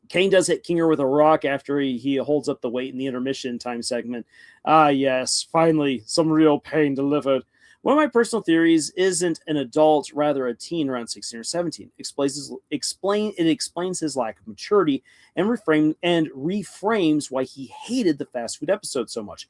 S1: Caine does hit Kinger with a rock after he holds up the weight in the intermission time segment. Ah, yes, finally, some real pain delivered. One of my personal theories isn't an adult, rather a teen around 16 or 17. It explains his lack of maturity and reframes why he hated the fast food episode so much.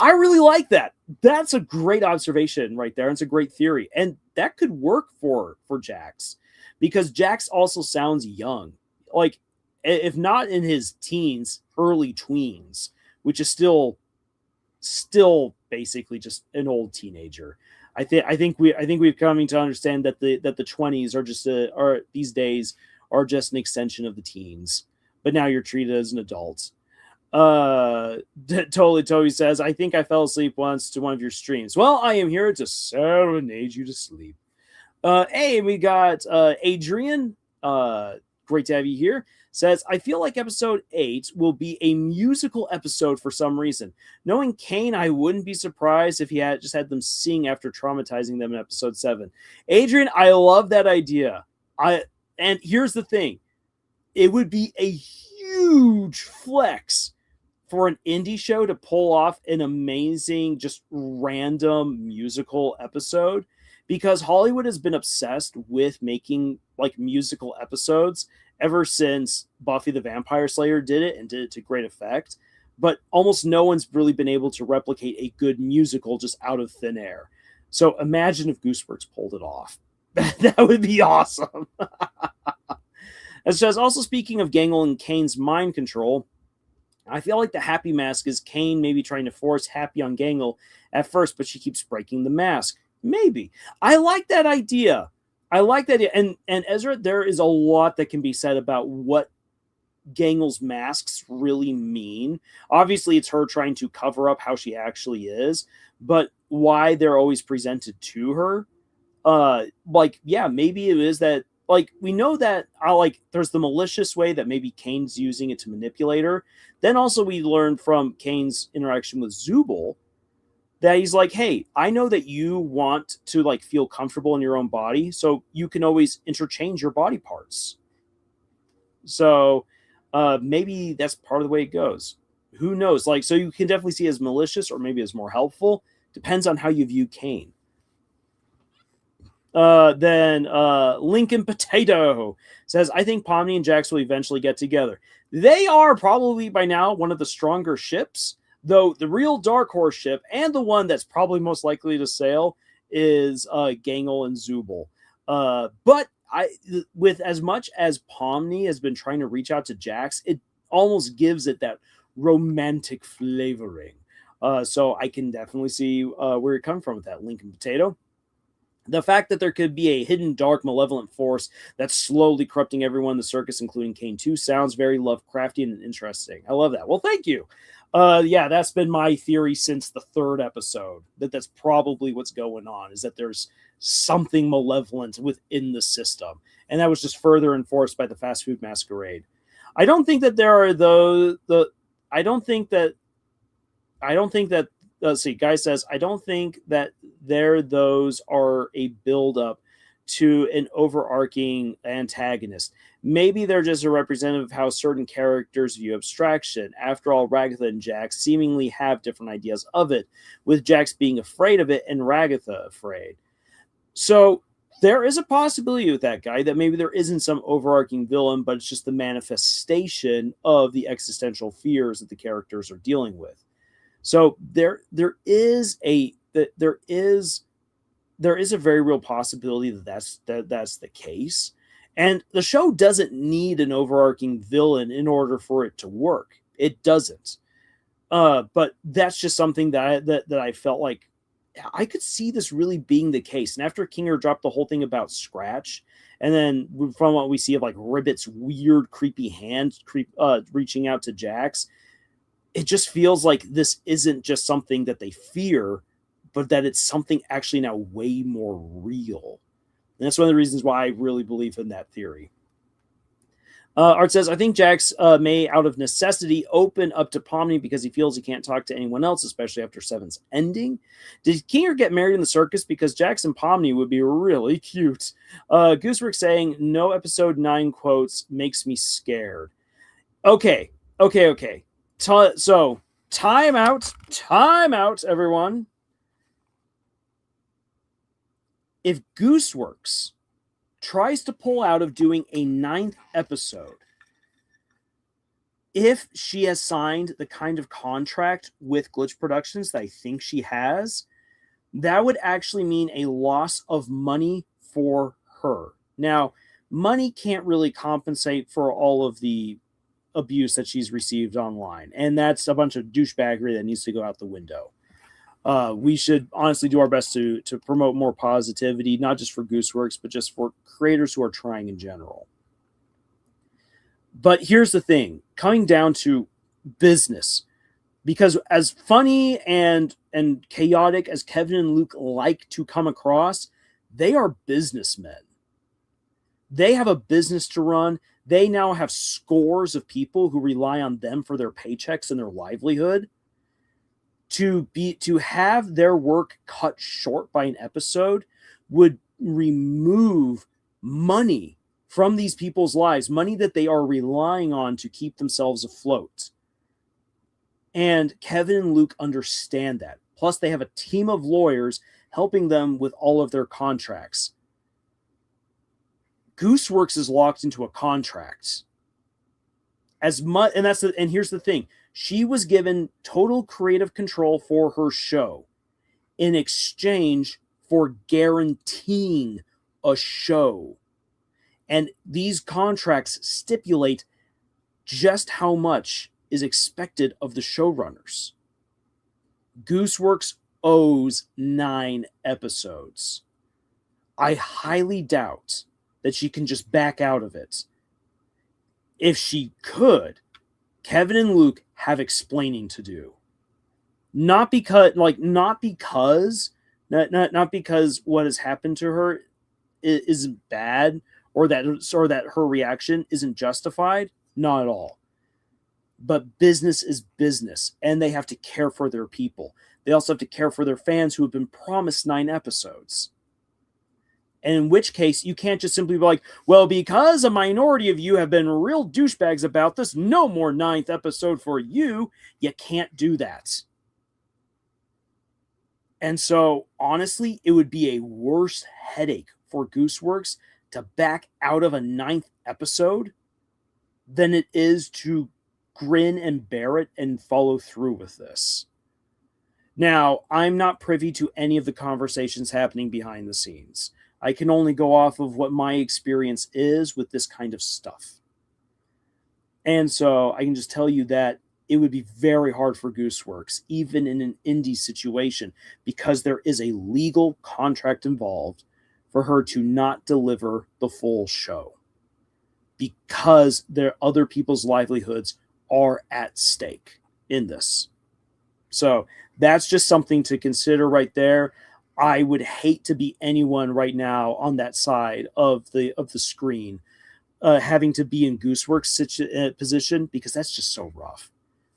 S1: I really like that. That's a great observation right there. It's a great theory. And that could work for Jax, because Jax also sounds young. Like, if not in his teens, early tweens, which is still basically just an old teenager. I think we've coming to understand that the 20s are just are these days are just an extension of the teens. But now you're treated as an adult. Totally Toby says, I think I fell asleep once to one of your streams. Well, I am here to serenade you to sleep. Hey, we got Adrian. Great to have you here. Says, I feel like episode 8 will be a musical episode for some reason. Knowing Caine, I wouldn't be surprised if he had them sing after traumatizing them in episode 7. Adrian, I love that idea. And here's the thing. It would be a huge flex for an indie show to pull off an amazing, just random musical episode, because Hollywood has been obsessed with making like musical episodes ever since Buffy the Vampire Slayer did it, and did it to great effect. But almost no one's really been able to replicate a good musical just out of thin air. So imagine if Gooseworks pulled it off. That would be awesome. As says, also speaking of Gangle and Caine's mind control, I feel like the Happy Mask is Caine maybe trying to force Happy on Gangle at first, but she keeps breaking the mask. Maybe. I like that idea. And Ezra, there is a lot that can be said about what Gangle's masks really mean. Obviously, it's her trying to cover up how she actually is, but why they're always presented to her. Maybe it is that, like, we know that there's the malicious way that maybe Caine's using it to manipulate her. Then also we learned from Caine's interaction with Zubul that he's like, hey, I know that you want to like feel comfortable in your own body, so you can always interchange your body parts. So maybe that's part of the way it goes. Who knows? Like, so you can definitely see it as malicious or maybe as more helpful. Depends on how you view Caine. Then Lincoln Potato says, I think Pomni and Jax will eventually get together. They are probably by now one of the stronger ships, though the real Dark Horse ship and the one that's probably most likely to sail is Gangle and Zubul. But with as much as Pomni has been trying to reach out to Jax, it almost gives it that romantic flavoring. So I can definitely see where you're coming from with that, Lincoln Potato. The fact that there could be a hidden, dark, malevolent force that's slowly corrupting everyone in the circus, including Caine too, sounds very Lovecraftian and interesting. I love that. Well, thank you. Yeah, that's been my theory since the 3rd episode, that's probably what's going on, is that there's something malevolent within the system. And that was just further enforced by the fast food masquerade. I don't think that there are let's see, Guy says, I don't think that those are a build-up to an overarching antagonist. Maybe they're just a representative of how certain characters view abstraction. After all, Ragatha and Jax seemingly have different ideas of it, with Jax being afraid of it and Ragatha afraid. So there is a possibility with that Guy that maybe there isn't some overarching villain, but it's just the manifestation of the existential fears that the characters are dealing with. So there is a very real possibility that's the case, and the show doesn't need an overarching villain in order for it to work. It doesn't. But that's just something that I felt like I could see this really being the case. And after Kinger dropped the whole thing about Scratch, and then from what we see of like Ribbit's weird, creepy hand reaching out to Jax, it just feels like this isn't just something that they fear, but that it's something actually now way more real. And that's one of the reasons why I really believe in that theory. Art says, I think Jax may, out of necessity, open up to Pomni because he feels he can't talk to anyone else, especially after Seven's ending. Did Kinger get married in the circus? Because Jax and Pomni would be really cute. Goosework saying, no episode 9 quotes makes me scared. Okay. So, time out, everyone. If Gooseworks tries to pull out of doing a 9th episode, if she has signed the kind of contract with Glitch Productions that I think she has, that would actually mean a loss of money for her. Now, money can't really compensate for all of the abuse that she's received online, and that's a bunch of douchebaggery that needs to go out the window. We should honestly do our best to promote more positivity, not just for Gooseworks, but just for creators who are trying in general. But here's the thing, coming down to business, because as funny and chaotic as Kevin and Luke like to come across, they are businessmen. They have a business to run. They now have scores of people who rely on them for their paychecks and their livelihood. To have their work cut short by an episode would remove money from these people's lives, money that they are relying on to keep themselves afloat. And Kevin and Luke understand that. Plus, they have a team of lawyers helping them with all of their contracts. Gooseworks is locked into a contract. And here's the thing. She was given total creative control for her show in exchange for guaranteeing a show. And these contracts stipulate just how much is expected of the showrunners. Gooseworks owes 9 episodes. I highly doubt that she can just back out of it. If she could, Kevin and Luke have explaining to do. Not because what has happened to her isn't bad, or that her reaction isn't justified. Not at all. But business is business, and they have to care for their people. They also have to care for their fans who have been promised 9 episodes. And in which case, you can't just simply be like, well, because a minority of you have been real douchebags about this, no more 9th episode for you. You can't do that. And so, honestly, it would be a worse headache for Gooseworks to back out of a 9th episode than it is to grin and bear it and follow through with this. Now, I'm not privy to any of the conversations happening behind the scenes. I can only go off of what my experience is with this kind of stuff. And so I can just tell you that it would be very hard for Gooseworks, even in an indie situation, because there is a legal contract involved for her to not deliver the full show. Because other people's livelihoods are at stake in this. So that's just something to consider right there. I would hate to be anyone right now on that side of the screen, having to be in Gooseworks' position, because that's just so rough.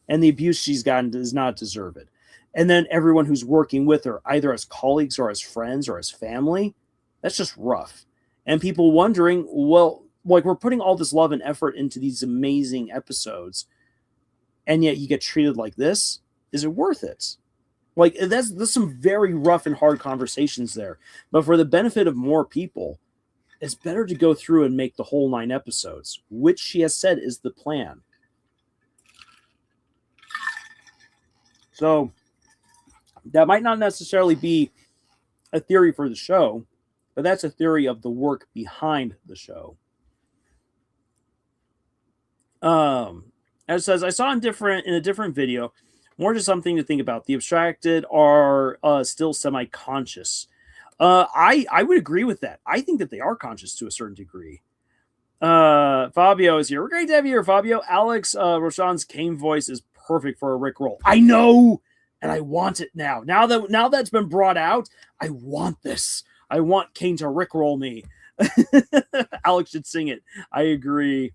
S1: And the abuse she's gotten does not deserve it. And then everyone who's working with her, either as colleagues or as friends or as family, that's just rough. And people wondering, well, like, we're putting all this love and effort into these amazing episodes, and yet you get treated like this? Is it worth it? Like, there's some very rough and hard conversations there. But for the benefit of more people, it's better to go through and make the whole 9 episodes, which she has said is the plan. So that might not necessarily be a theory for the show, but that's a theory of the work behind the show. As it says, I saw in a different video, more just something to think about. The abstracted are still semi-conscious. I would agree with that. I think that they are conscious to a certain degree. Fabio is here. We're great to have you here, Fabio. Alex Roshan's Caine voice is perfect for a Rickroll. I know, and I want it now. Now that's been brought out, I want this. I want Caine to Rickroll me. Alex should sing it. I agree.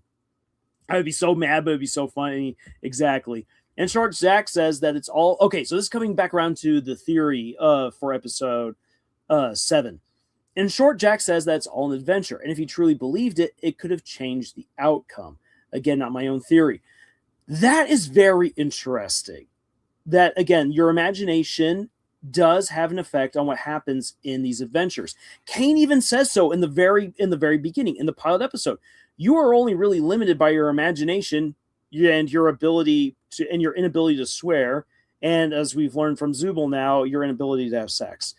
S1: I would be so mad, but it'd be so funny. Exactly. And Short Zach says that it's all okay. So this is coming back around to the theory for episode 7. In short, Jack says that it's all an adventure, and if he truly believed it, it could have changed the outcome. Again, not my own theory. That is very interesting. That, again, your imagination does have an effect on what happens in these adventures. Caine even says so in the very beginning, in the pilot episode. You are only really limited by your imagination and your ability to, and your inability to swear. And as we've learned from Zubul now, your inability to have sex.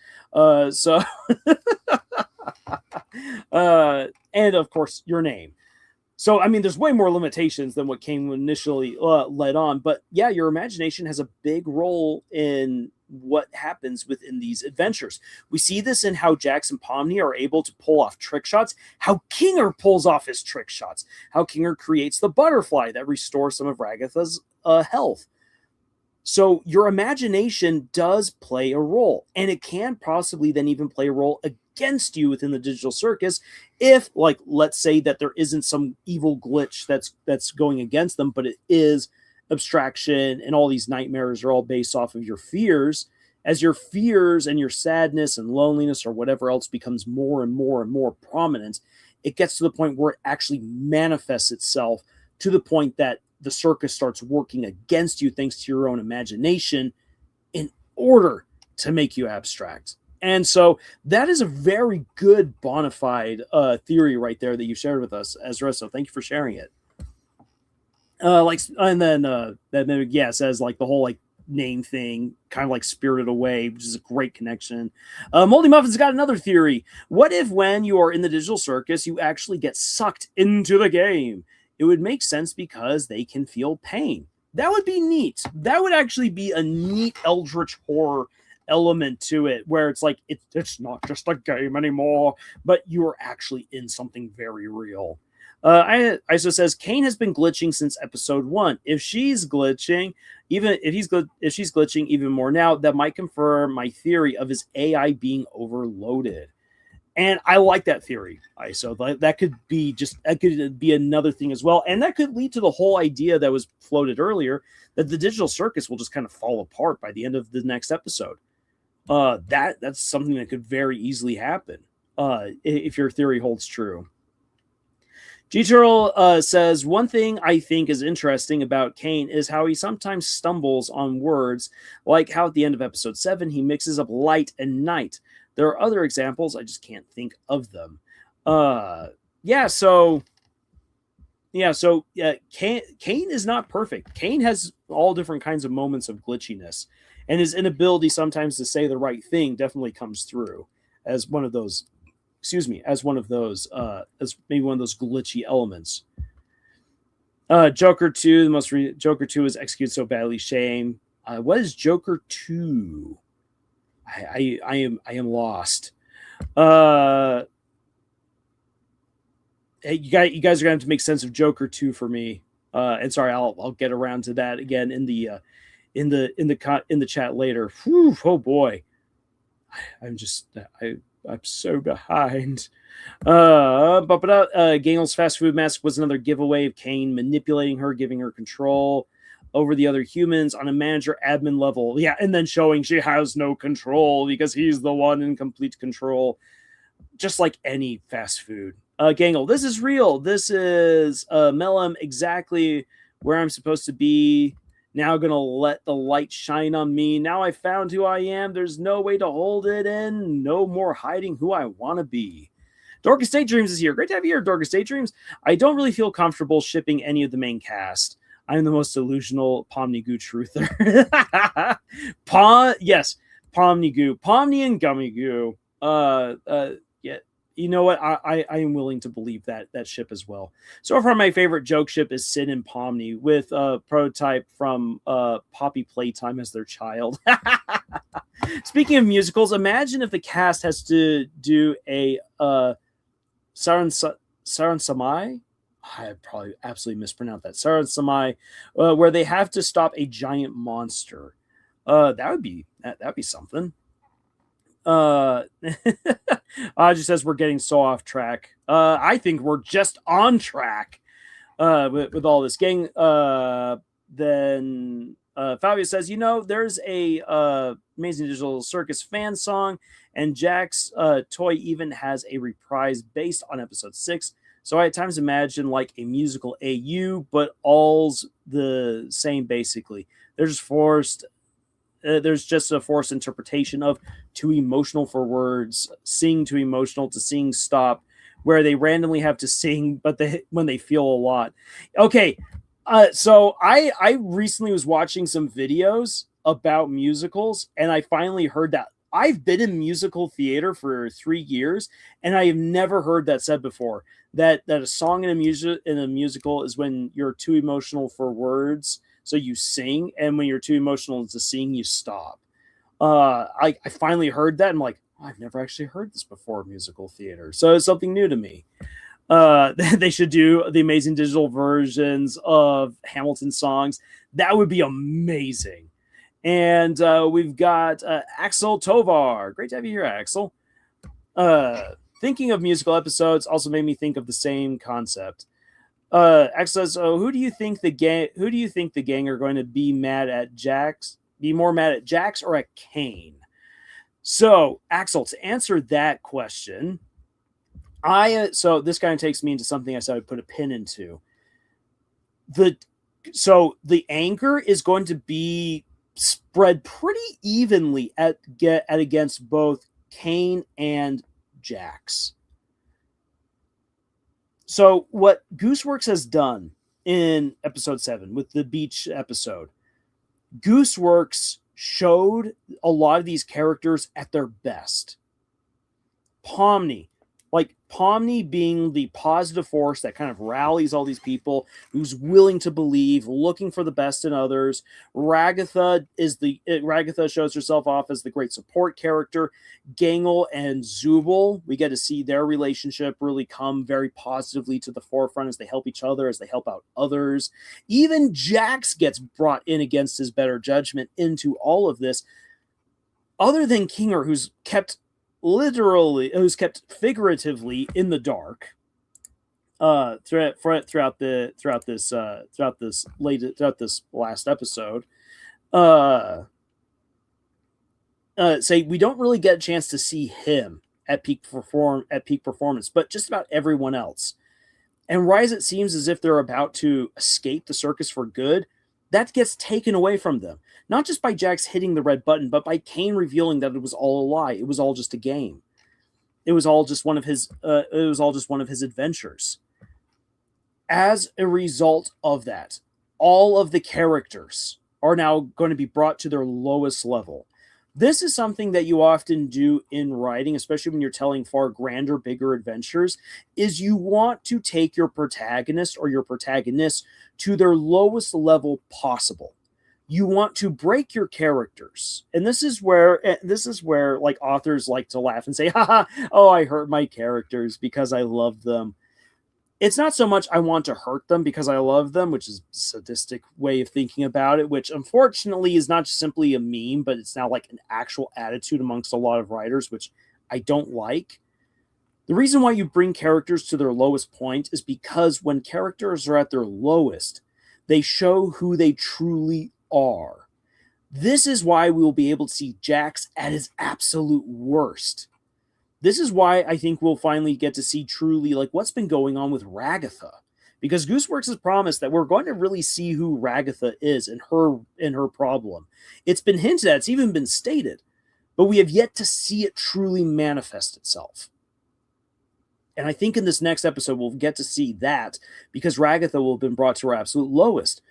S1: And of course, your name. So, I mean, there's way more limitations than what Caine initially led on. But yeah, your imagination has a big role in what happens within these adventures. We see this in how Jax and Pomni are able to pull off trick shots, how Kinger pulls off his trick shots, how Kinger creates the butterfly that restores some of Ragatha's health. So your imagination does play a role, and it can possibly then even play a role against you within the digital circus if, like, let's say that there isn't some evil glitch that's going against them, but it is abstraction, and all these nightmares are all based off of your fears. As your fears and your sadness and loneliness or whatever else becomes more and more and more prominent, it gets to the point where it actually manifests itself to the point that the circus starts working against you thanks to your own imagination in order to make you abstract. And so that is a very good bona fide theory right there that you shared with us, Ezra. So thank you for sharing it. That says like the whole like name thing, kind of like Spirited Away, which is a great connection. Moldy Muffin's got another theory. What if when you are in the digital circus, you actually get sucked into the game? It would make sense because they can feel pain. That would be neat. That would actually be a neat eldritch horror element to it, where it's like it's not just a game anymore, but you are actually in something very real. ISO says Caine has been glitching since episode 1. If she's glitching, if she's glitching even more now, that might confirm my theory of his AI being overloaded. And I like that theory, ISO. That could be another thing as well. And that could lead to the whole idea that was floated earlier that the digital circus will just kind of fall apart by the end of the next episode. That's something that could very easily happen if your theory holds true. G-Turl says, one thing I think is interesting about Caine is how he sometimes stumbles on words, like how at the end of episode 7, he mixes up light and night. There are other examples, I just can't think of them. Caine is not perfect. Caine has all different kinds of moments of glitchiness, and his inability sometimes to say the right thing definitely comes through as one of those as maybe one of those glitchy elements. Joker 2, Joker 2 is executed so badly. Shame. What is Joker 2? I am lost. Hey, you guys are gonna have to make sense of Joker 2 for me. And sorry, I'll get around to that again in the chat later. Whew, oh boy, I'm so behind. Gangel's fast food mask was another giveaway of Caine manipulating her, giving her control over the other humans on a manager admin level. Yeah, and then showing she has no control because he's the one in complete control. Just like any fast food. Gangle, this is real. This is Melem, exactly where I'm supposed to be. Now gonna let the light shine on me. Now I found who I am. There's no way to hold it in. No more hiding who I want to be. Dorcas Daydreams is here. Great to have you here, Dorcas Daydreams. I don't really feel comfortable shipping any of the main cast. I'm the most delusional Pomni-Goo truther. Yes, Pomni-Goo. Pomni and Gummy Goo. you know what? I am willing to believe that ship as well. So far, my favorite joke ship is Sid and Pomni with a prototype from Poppy Playtime as their child. Speaking of musicals, imagine if the cast has to do a Saran Samai. I probably absolutely mispronounced that. Saran Samai, where they have to stop a giant monster. That'd be something. Just says we're getting so off track. I think we're just on track with all this gang. Then Fabio says, there's a Amazing Digital Circus fan song, and Jack's toy even has a reprise based on episode 6. So I at times imagine like a musical AU, but all's the same basically. There's just a forced interpretation of too emotional for words, sing too emotional to sing stop, where they randomly have to sing, but when they feel a lot. Okay, so I recently was watching some videos about musicals, and I finally heard that. I've been in musical theater for 3 years, and I have never heard that said before. That a song in a musical is when you're too emotional for words, so you sing, and when you're too emotional to sing, you stop. I finally heard that. I'm like, I've never actually heard this before in musical theater, so it's something new to me. They should do the Amazing Digital versions of Hamilton songs. That would be amazing. And we've got Axel Tovar. Great to have you here, Axel. Thinking of musical episodes also made me think of the same concept. Axel says, who do you think the gang are going to be mad at Jax? Be more mad at Jax or at Caine? So, Axel, to answer that question, so this kind of takes me into something I said I'd put a pin into. So the anger is going to be spread pretty evenly at against both Caine and Jax. So what Gooseworks has done in episode 7 with the beach episode, Gooseworks showed a lot of these characters at their best. Pomni being the positive force that kind of rallies all these people, who's willing to believe, looking for the best in others. Ragatha shows herself off as the great support character. Gangle and Zubul, we get to see their relationship really come very positively to the forefront as they help each other, as they help out others. Even Jax gets brought in against his better judgment into all of this. Other than Kinger, who's kept figuratively in the dark throughout this last episode. Say we don't really get a chance to see him at peak performance, but just about everyone else. And right as it seems as if they're about to escape the circus for good, that gets taken away from them. Not just by Jax hitting the red button, but by Caine revealing that it was all a lie. It was all just a game. It was all just one of his adventures. As a result of that, all of the characters are now going to be brought to their lowest level. This is something that you often do in writing, especially when you're telling far grander, bigger adventures, is you want to take your protagonist or your protagonists to their lowest level possible. You want to break your characters. And this is where like authors like to laugh and say, haha, oh, I hurt my characters because I love them. It's not so much I want to hurt them because I love them, which is a sadistic way of thinking about it, which unfortunately is not just simply a meme, but it's now like an actual attitude amongst a lot of writers, which I don't like. The reason why you bring characters to their lowest point is because when characters are at their lowest, they show who they truly are. This is why we will be able to see Jax at his absolute worst. This is why I think we'll finally get to see truly like what's been going on with Ragatha, because Gooseworks has promised that we're going to really see who Ragatha is and her problem. It's been hinted at, it's even been stated, but we have yet to see it truly manifest itself. And I think in this next episode we'll get to see that, because Ragatha will have been brought to her absolute lowest.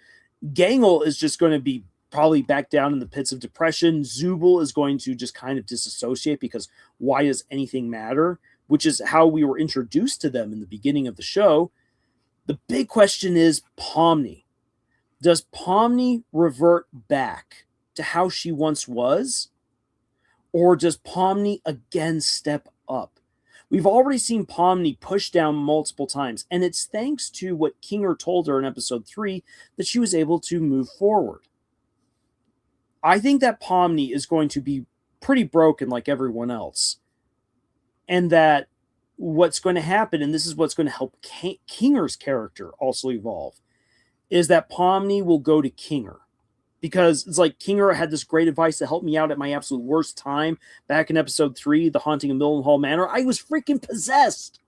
S1: Gangle is just going to be probably back down in the pits of depression. Zubul is going to just kind of disassociate because why does anything matter? which is how we were introduced to them in the beginning of the show. The big question is Pomni. Does Pomni revert back to how she once was? Or does Pomni again step up? We've already seen Pomni push down multiple times, and it's thanks to what Kinger told her in episode 3 that she was able to move forward. I think that Pomni is going to be pretty broken like everyone else. And that what's going to happen, and this is what's going to help Kinger's character also evolve, is that Pomni will go to Kinger. Because it's like Kinger had this great advice to help me out at my absolute worst time back in episode 3, The Haunting of Millenhall Manor. I was freaking possessed.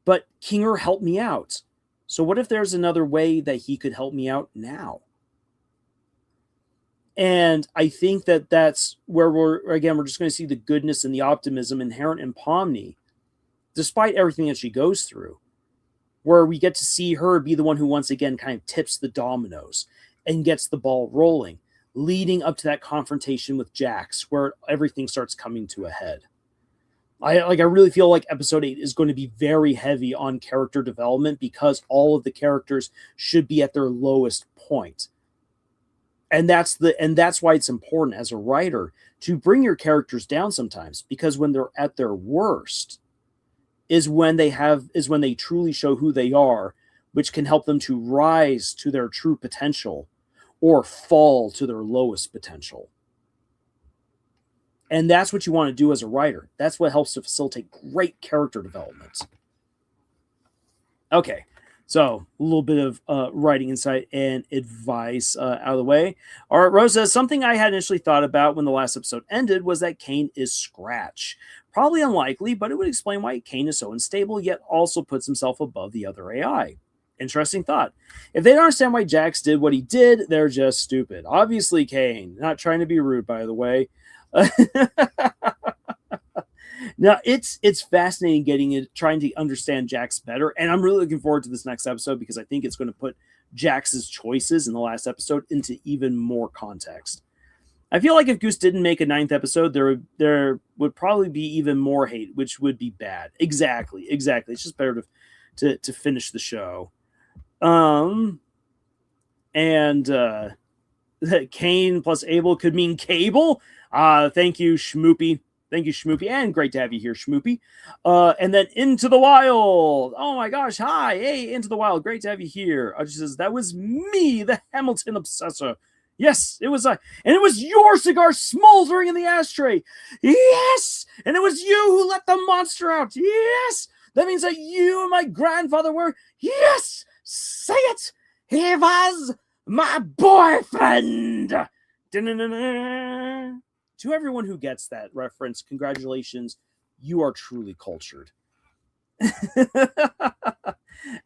S1: But Kinger helped me out. So what if there's another way that he could help me out now? And I think that that's where we're just going to see the goodness and the optimism inherent in Pomni, despite everything that she goes through, where we get to see her be the one who once again kind of tips the dominoes and gets the ball rolling, leading up to that confrontation with Jax, where everything starts coming to a head. I really feel like episode 8 is going to be very heavy on character development because all of the characters should be at their lowest point. And that's why it's important as a writer to bring your characters down sometimes, because when they're at their worst is when they truly show who they are, which can help them to rise to their true potential or fall to their lowest potential. And that's what you want to do as a writer. That's what helps to facilitate great character development. Okay. So, a little bit of writing insight and advice out of the way. All right, Rose says, something I had initially thought about when the last episode ended was that Caine is Scratch. Probably unlikely, but it would explain why Caine is so unstable, yet also puts himself above the other AI. Interesting thought. If they don't understand why Jax did what he did, they're just stupid. Obviously, Caine. Not trying to be rude, by the way. Now, it's fascinating trying to understand Jax better, and I'm really looking forward to this next episode because I think it's going to put Jax's choices in the last episode into even more context. I feel like if Goose didn't make a 9th episode, there would probably be even more hate, which would be bad. Exactly. It's just better to finish the show. And Caine plus Abel could mean Cable. Thank you, Schmoopy. Thank you, Schmoopy, and great to have you here, Schmoopy. And then Into the Wild. Oh my gosh, hi, hey, Into the Wild, great to have you here. She says, that was me, the Hamilton obsessor. Yes, it was and it was your cigar smoldering in the ashtray. Yes, and it was you who let the monster out. Yes, that means that you and my grandfather were, yes, say it, he was my boyfriend. Da-na-na-na. To everyone who gets that reference, congratulations. You are truly cultured.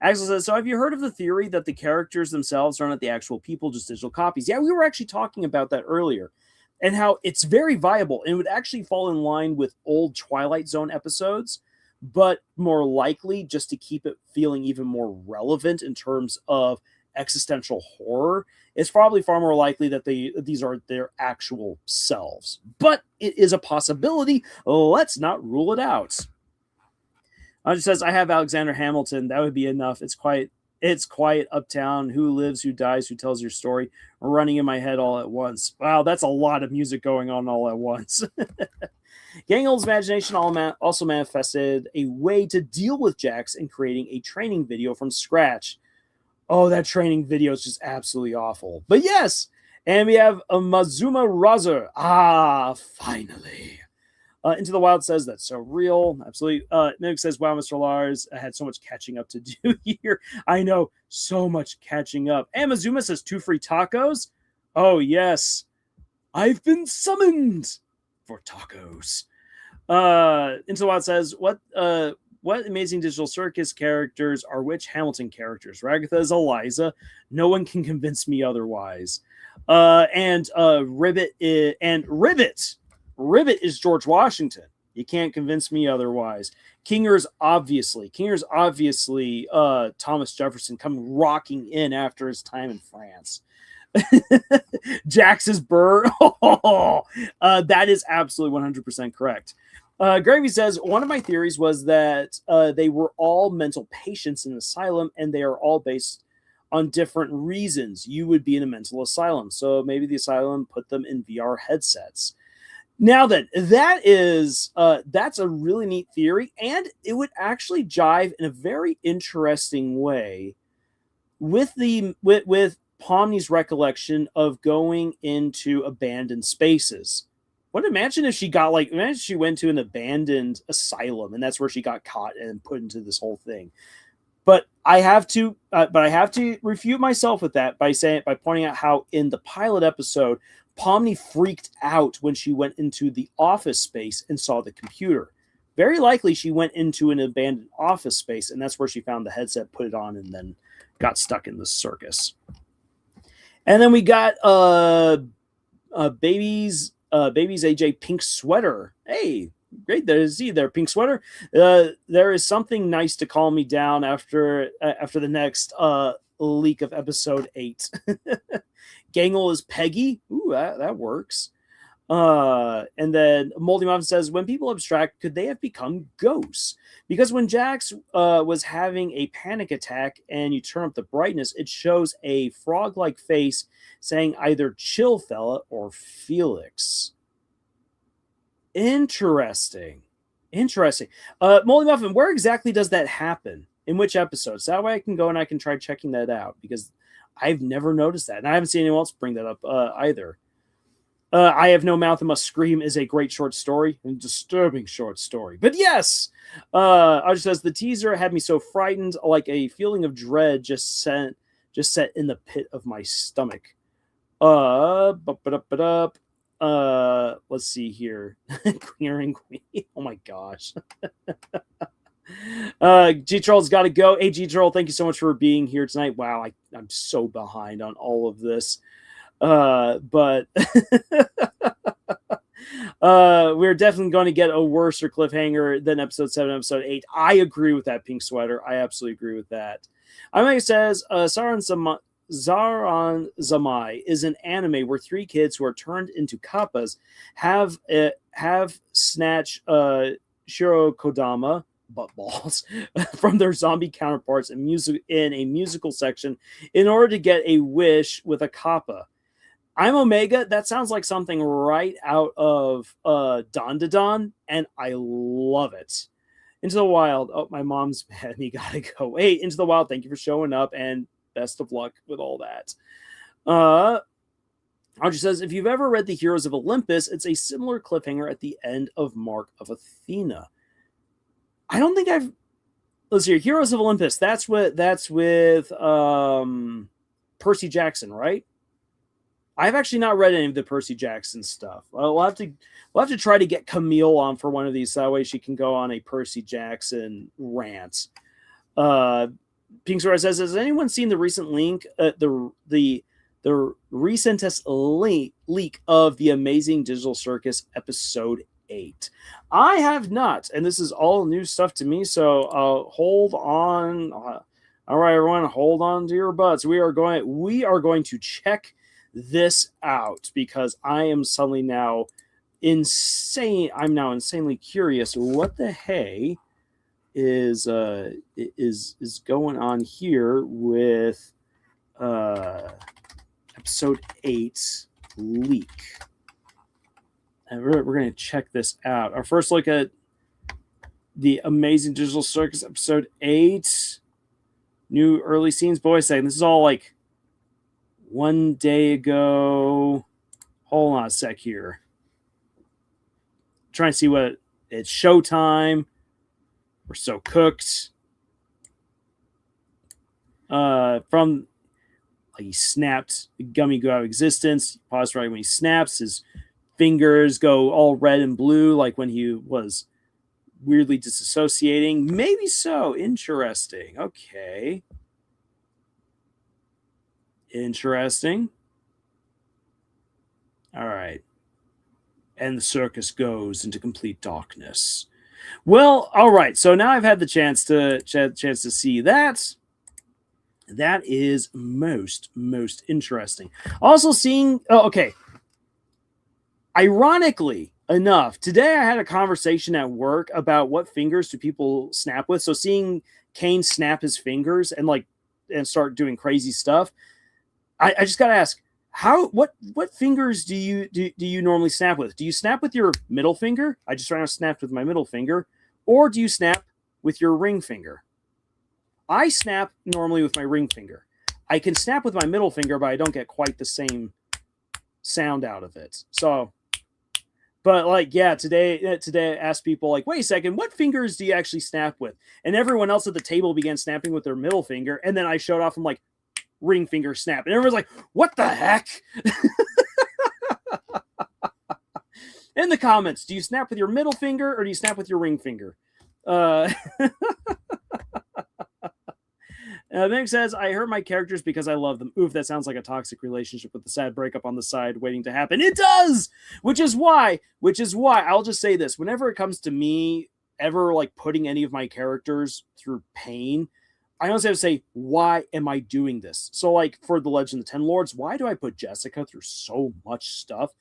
S1: Axel says, so have you heard of the theory that the characters themselves are not the actual people, just digital copies? Yeah, we were actually talking about that earlier, and how it's very viable and would actually fall in line with old Twilight Zone episodes, but more likely just to keep it feeling even more relevant in terms of existential horror. It's probably far more likely that these are their actual selves. But it is a possibility. Let's not rule it out. It says, I have Alexander Hamilton. That would be enough. It's quiet uptown. Who lives, who dies, who tells your story, running in my head all at once. Wow, that's a lot of music going on all at once. Gangel's imagination also manifested a way to deal with Jax in creating a training video from scratch. Oh, that training video is just absolutely awful. But yes, and we have a Mazuma Razer. Finally. Into the Wild says, that's so real. Absolutely. Nick says, wow, Mr. Lars, I had so much catching up to do here. I know, so much catching up. And Mazuma says, 2 free tacos. Oh, yes. I've been summoned for tacos. Into the Wild says, what amazing digital circus characters are which Hamilton characters? Ragatha is Eliza. No one can convince me otherwise. Ribbit is George Washington. You can't convince me otherwise. Kinger's obviously Thomas Jefferson coming rocking in after his time in France. Jax's Burr. That is absolutely 100% correct. Gravy says, one of my theories was that they were all mental patients in an asylum, and they are all based on different reasons. You would be in a mental asylum, so maybe the asylum put them in VR headsets. Now then, that's a really neat theory, and it would actually jive in a very interesting way with Pomni's recollection of going into abandoned spaces. What imagine if she went to an abandoned asylum and that's where she got caught and put into this whole thing. But I have to refute myself with that by pointing out how in the pilot episode, Pomni freaked out when she went into the office space and saw the computer. Very likely she went into an abandoned office space, and that's where she found the headset, put it on, and then got stuck in the circus. And then we got Baby's AJ pink sweater. Hey, great to see there, pink sweater. There is something nice to calm me down after the next leak of episode 8. Gangle is Peggy. Ooh, that works. And then Moldy Muffin says, when people abstract, could they have become ghosts? Because when Jax was having a panic attack and you turn up the brightness, it shows a frog-like face saying either chill fella or Felix. Interesting. Moldy Muffin, where exactly does that happen? In which episodes? So that way I can go and I can try checking that out, because I've never noticed that. And I haven't seen anyone else bring that up either. I Have No Mouth and Must Scream is a great short story, and disturbing short story. But yes, Audrey says, the teaser had me so frightened, like a feeling of dread just set in the pit of my stomach. Let's see here. Queering Queen. Oh my gosh. G-Troll's got to go. Hey, G-Troll, thank you so much for being here tonight. Wow, I'm so behind on all of this. But we're definitely going to get a worse cliffhanger than episode 7, episode 8. I agree with that, pink sweater. I absolutely agree with that. Imai says, Zaran Zamai is an anime where 3 kids who are turned into kappas have snatched Shiro Kodama butt balls from their zombie counterparts in a musical section in order to get a wish with a kappa. I'm Omega. That sounds like something right out of Don to Don, and I love it. Into the Wild. Oh, my mom's mad. You gotta go. Hey, Into the Wild, thank you for showing up, and best of luck with all that. Audrey says, if you've ever read The Heroes of Olympus, it's a similar cliffhanger at the end of Mark of Athena. I don't think I've... Let's see, Heroes of Olympus. That's with Percy Jackson, right? I've actually not read any of the Percy Jackson stuff. We'll have to try to get Camille on for one of these, so that way she can go on a Percy Jackson rant. Pink Sword says, has anyone seen the recent link, the recentest leak of the Amazing Digital Circus episode 8? I have not, and this is all new stuff to me, so hold on. All right, everyone, hold on to your butts. We are going to check this out, because I am suddenly now insane. I'm now insanely curious what the hey is going on here with episode 8 leak. And we're going to check this out. Our first look at the Amazing Digital Circus episode 8. New early scenes. Boy, saying this is all like one day ago. Hold on a sec here. Trying to see what it's showtime. We're so cooked. From like he snapped, the gummy go out of existence. Pause right when he snaps, his fingers go all red and blue, like when he was weirdly disassociating. Maybe so. Interesting. Okay. Interesting. All right. And the circus goes into complete darkness. Well, all right. So now I've had the chance to see that. That is most interesting. Also seeing. Oh, okay. Ironically, enough. Today I had a conversation at work about what fingers do people snap with. So seeing Caine snap his fingers and start doing crazy stuff, I just gotta ask, what fingers do you normally snap with? Do you snap with your middle finger? I just right now snapped with my middle finger. Or do you snap with your ring finger? I snap normally with my ring finger. I can snap with my middle finger, but I don't get quite the same sound out of it. So, but today I asked people wait a second, what fingers do you actually snap with? And everyone else at the table began snapping with their middle finger, and then I showed off I'm ring finger snap, and everyone's like, what the heck? In the comments, do you snap with your middle finger or do you snap with your ring finger? Meg says, I hurt my characters because I love them. Oof, that sounds like a toxic relationship with the sad breakup on the side waiting to happen. It does! Which is why, I'll just say this. Whenever it comes to me ever putting any of my characters through pain, I always have to say, why am I doing this? So for the Legend of the Ten Lords, why do I put Jessica through so much stuff?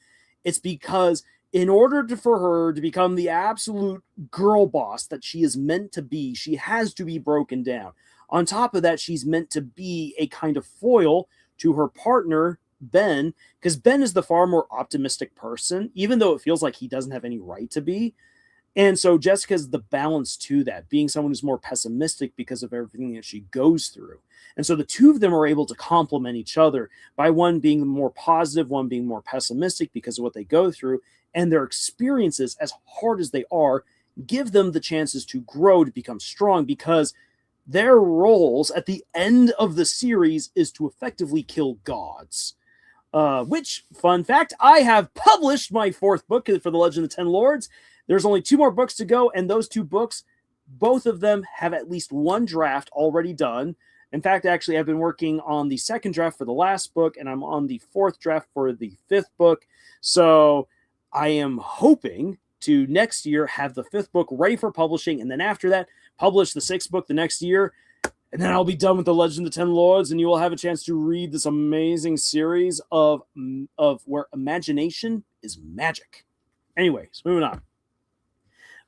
S1: It's because in order for her to become the absolute girl boss that she is meant to be, she has to be broken down. On top of that, she's meant to be a kind of foil to her partner, Ben, because Ben is the far more optimistic person, even though it feels like he doesn't have any right to be. And so Jessica's the balance to that, being someone who's more pessimistic because of everything that she goes through. And so the two of them are able to complement each other by one being more positive, one being more pessimistic because of what they go through. And their experiences, as hard as they are, give them the chances to grow, to become strong, because their roles at the end of the series is to effectively kill gods. Which, fun fact, I have published my 4th book for The Legend of the Ten Lords. There's only 2 more books to go, and those 2 books, both of them have at least one draft already done. In fact, actually, I've been working on the 2nd draft for the last book, and I'm on the 4th draft for the 5th book. So I am hoping to next year have the 5th book ready for publishing, and then after that, publish the 6th book the next year, and then I'll be done with The Legend of the Ten Lords, and you will have a chance to read this amazing series of where imagination is magic. Anyways, moving on.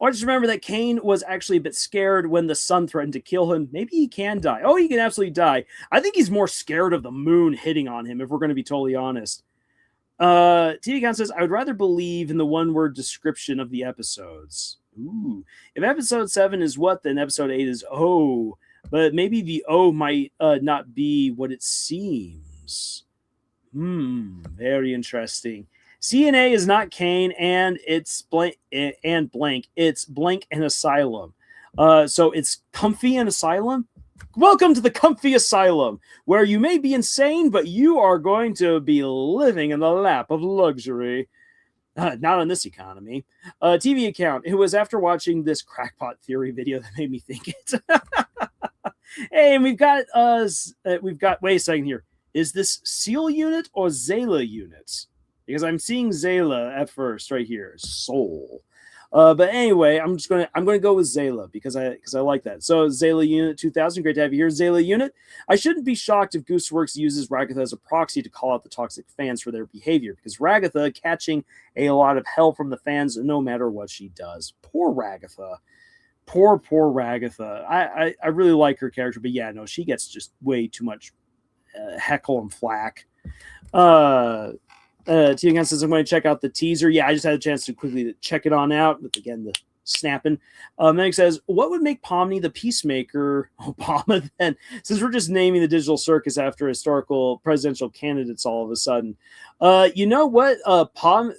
S1: I just remember that Caine was actually a bit scared when the sun threatened to kill him. Maybe he can die. Oh, he can absolutely die. I think he's more scared of the moon hitting on him, if we're going to be totally honest. TV Count says, I would rather believe in the one-word description of the episodes. Ooh. If episode 7 is what, then episode 8 is oh. But maybe the O might not be what it seems. Very interesting. CNA is not Caine, and it's blank. It's blank and asylum. So it's comfy and asylum. Welcome to the comfy asylum, where you may be insane, but you are going to be living in the lap of luxury. Not in this economy. TV account. It was after watching this crackpot theory video that made me think it. Hey, and we've got wait a second here. Is this Seal unit or Zayla unit? Because I'm seeing Zayla at first right here. Soul. But anyway, I'm gonna go with Zayla because I like that. So Zayla Unit 2000, great to have you here, Zayla Unit. I shouldn't be shocked if Gooseworks uses Ragatha as a proxy to call out the toxic fans for their behavior, because Ragatha catching a lot of hell from the fans no matter what she does. Poor Ragatha. Poor Ragatha. I really like her character, but yeah, no, she gets just way too much heckle and flack. T says, I'm going to check out the teaser. Yeah, I just had a chance to quickly check it on out. But again, the snapping. Meg says, what would make Pomni the peacemaker? Obama then, since we're just naming the digital circus after historical presidential candidates all of a sudden. You know what? Pomni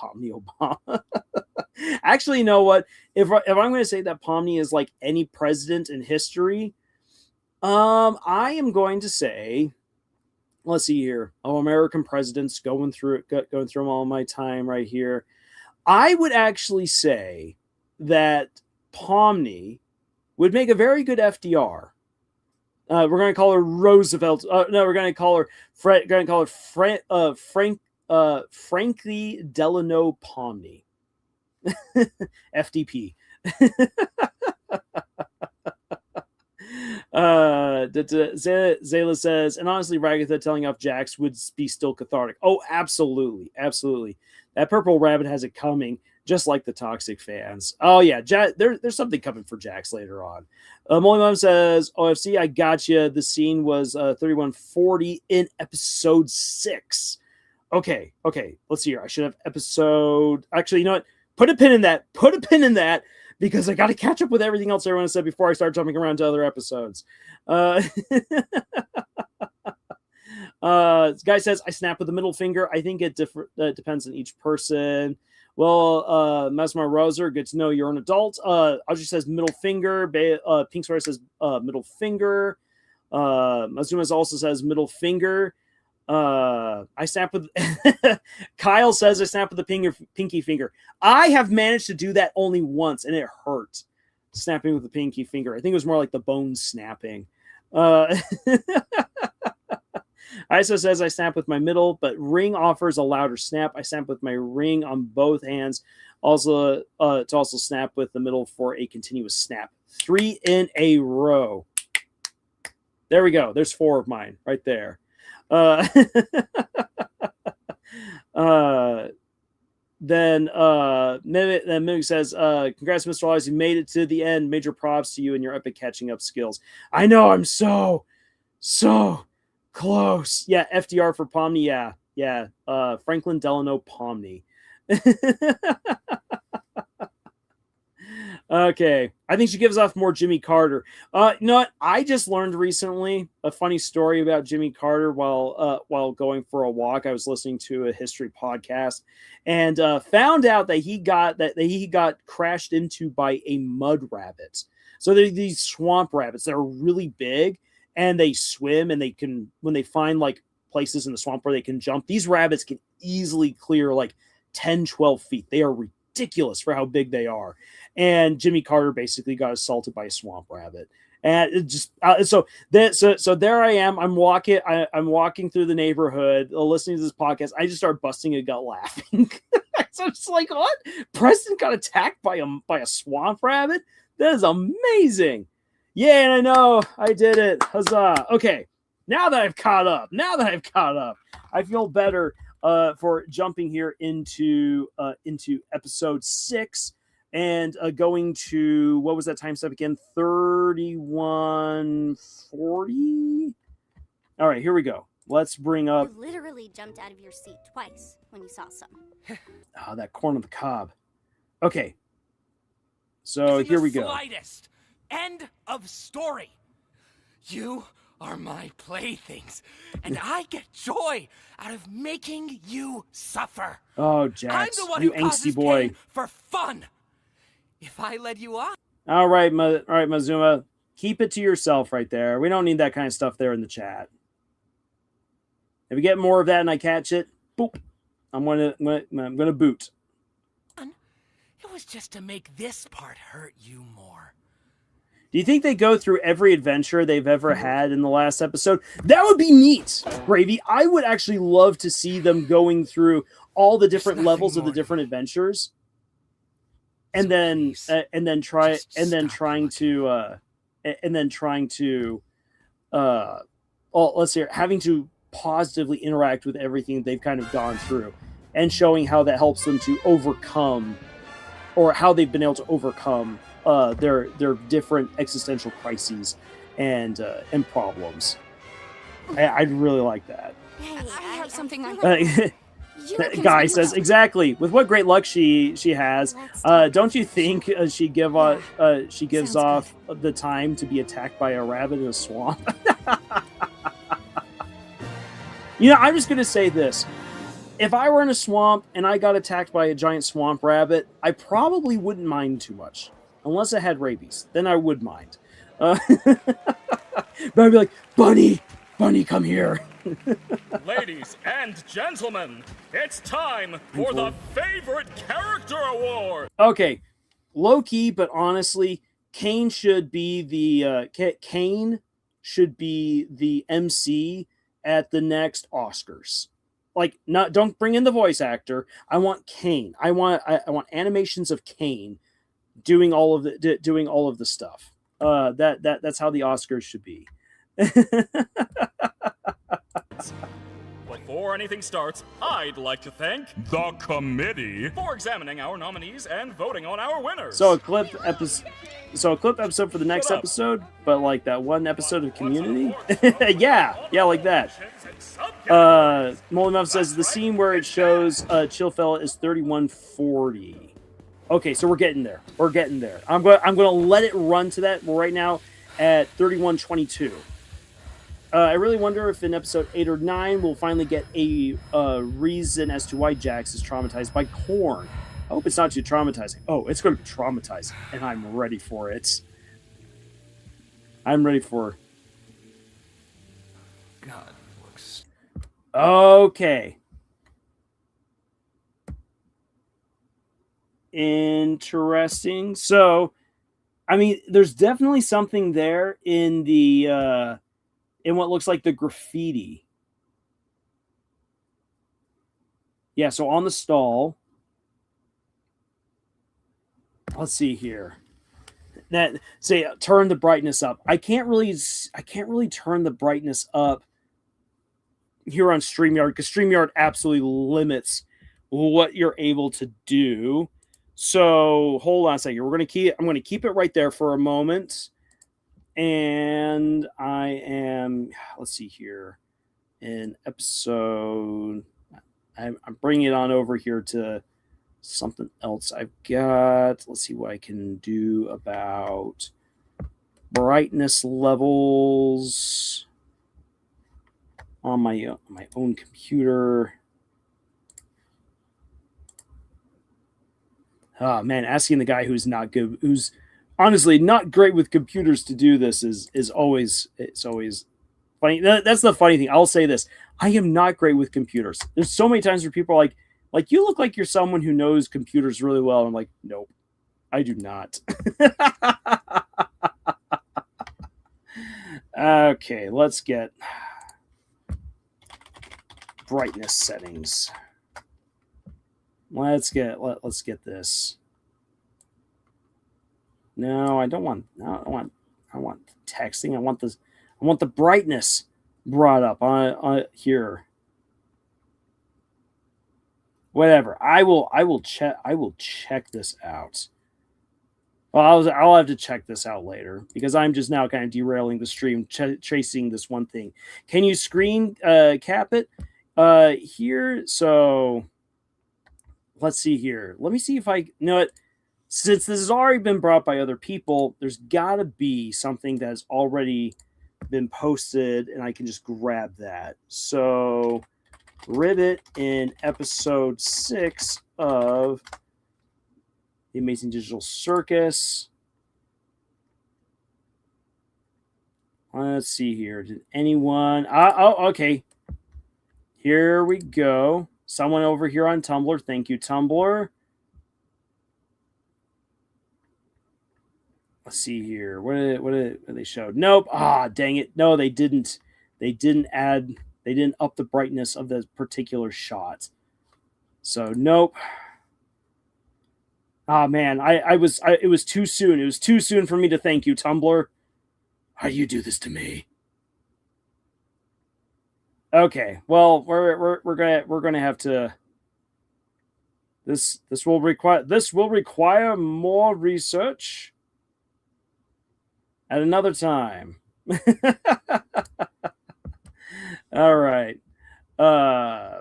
S1: Obama. Actually, you know what? If I'm going to say that Pomni is like any president in history, I am going to say, let's see here. American presidents, going through them all my time right here. I would actually say that Pomni would make a very good FDR. We're going to call her Roosevelt. No, we're going to call her Frankie Delano Pomni. FDP. Zayla says, and honestly, Ragatha telling off Jax would be still cathartic. Oh, absolutely. That purple rabbit has it coming. just like the toxic fans. Oh yeah, there's something coming for Jax later on. Molly Mom says, OFC, I got you. The scene was 3140 in episode 6. Okay, let's see here. I should have episode. Actually, you know what? Put a pin in that because I got to catch up with everything else everyone said before I start jumping around to other episodes. Guy says, I snap with the middle finger. I think it depends on each person. Well, Mesmer Roser, good to know you're an adult. Audrey says middle finger. Pink Sweater says middle finger. Mazuma also says middle finger. I snap with Kyle says I snap with the pinky finger. I have managed to do that only once and it hurt. Snapping with the pinky finger. I think it was more like the bone snapping. ISO says I snap with my middle, but ring offers a louder snap. I snap with my ring on both hands. Also, to also snap with the middle for a continuous snap. 3 in a row. There we go. There's 4 of mine right there. Then Mimic says, congrats, Mr. Lars. You made it to the end. Major props to you and your epic catching up skills. I know, I'm so close. Yeah, FDR for Pomni. Yeah. Franklin Delano Pomni. Okay. I think she gives off more Jimmy Carter. You know what? I just learned recently a funny story about Jimmy Carter while going for a walk. I was listening to a history podcast and found out that he got crashed into by a mud rabbit. So they're these swamp rabbits that are really big and they swim and they can, when they find like places in the swamp where they can jump, these rabbits can easily clear like 10, 12 feet. They are ridiculous for how big they are. And Jimmy Carter basically got assaulted by a swamp rabbit. And it just so there I am. I'm walking through the neighborhood, listening to this podcast. I just start busting a gut laughing. So it's like, what? Preston got attacked by a swamp rabbit? That is amazing. Yeah, and I know I did it. Huzzah. Okay, now that I've caught up, I feel better for jumping here into episode 6 and going to, what was that time step again? 3140. All right, here we go. Let's bring up.
S3: You literally jumped out of your seat twice when you saw some.
S1: That corn on the cob. Okay, so here we go.
S4: Slightest. End of story. You are my playthings, and I get joy out of making you suffer.
S1: Oh, Jax,
S4: I'm the one
S1: you
S4: who causes
S1: angsty boy.
S4: pain for fun. If I led you on.
S1: All right, Mazuma, keep it to yourself right there. We don't need that kind of stuff there in the chat. If we get more of that and I catch it, boop, I'm gonna boot.
S4: It was just to make this part hurt you more.
S1: Do you think they go through every adventure they've ever had in the last episode? That would be neat, Gravy. I would actually love to see them going through all the different levels of the different adventures, and then trying to let's see, having to positively interact with everything they've kind of gone through, and showing how that helps them to overcome, or how they've been able to overcome their different existential crises and problems. I'd really like that.
S3: Hey, I have something on
S1: Guy says exactly. With what great luck she has, don't you think she gives off the time to be attacked by a rabbit in a swamp? You know, I'm just gonna say this. If I were in a swamp and I got attacked by a giant swamp rabbit, I probably wouldn't mind too much. Unless it had rabies, then I would mind. But I'd be like, Bunny, come here.
S2: Ladies and gentlemen, it's time for the Favorite Character Award.
S1: Okay, low key, but honestly, Caine should be the MC at the next Oscars. Like, don't bring in the voice actor. I want Caine. I want animations of Caine doing all of the stuff. That's how the Oscars should be.
S2: Before anything starts, I'd like to thank the committee for examining our nominees and voting on our winners.
S1: So a clip episode for the next episode, but like that one episode of Community. yeah, like that. Malevolent says the scene where it shows Chill Fella is 3140. Okay, so we're getting there. I'm gonna let it run to that right now at 3122. I really wonder if in episode 8 or 9 we'll finally get a reason as to why Jax is traumatized by corn. I hope it's not too traumatizing. Oh, it's going to be traumatizing, and I'm ready for it. I'm ready for...
S4: God, looks...
S1: Okay. Interesting. So, I mean, there's definitely something there in the... in what looks like the graffiti. Yeah, so on the stall. Let's see here. That say turn the brightness up. I can't really turn the brightness up here on StreamYard because StreamYard absolutely limits what you're able to do. So hold on a second. I'm gonna keep it right there for a moment. And let's see here, in episode, I'm bringing it on over here to something else I've got. Let's see what I can do about brightness levels on my own computer. Oh man, asking the guy who's honestly not great with computers to do this is always funny. That's the funny thing. I'll say this. I am not great with computers. There's so many times where people are like you look like you're someone who knows computers really well. I'm like, nope, I do not. Okay, let's get brightness settings. Let's get this. No, I don't want. No, I want texting. I want the brightness brought up on here. Whatever. I will check this out. Well, I'll have to check this out later because I'm just now kind of derailing the stream, chasing this one thing. Can you screen cap it here? So let's see here. Let me see if I know it. Since this has already been brought by other people, there's got to be something that has already been posted, and I can just grab that. So, Ribbit in episode 6 of The Amazing Digital Circus. Let's see here. Did anyone... Oh, okay. Here we go. Someone over here on Tumblr. Thank you, Tumblr. Let's see here. What did they show? Nope. Ah, dang it. No, they didn't. They didn't up the brightness of the particular shot. So nope. Ah, man. It was too soon. It was too soon for me to thank you, Tumblr. How do you do this to me? Okay. Well, we're gonna have to. This will require more research. At another time. All right. I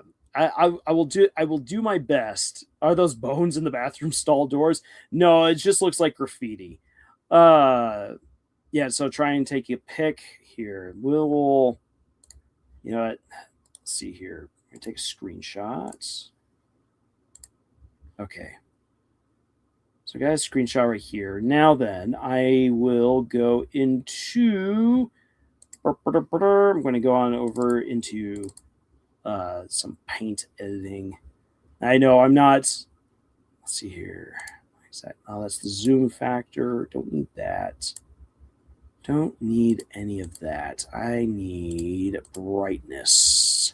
S1: will do my best. Are those bones in the bathroom stall doors? No, it just looks like graffiti. Yeah, so try and take a pic here. We'll you know what? Let's see here. I'm gonna take a screenshot. Okay. So I got a screenshot right here. Now then, I will go into... I'm going to go on over into some paint editing. I know I'm not... Let's see here. What is that? Oh, that's the zoom factor. Don't need that. Don't need any of that. I need brightness.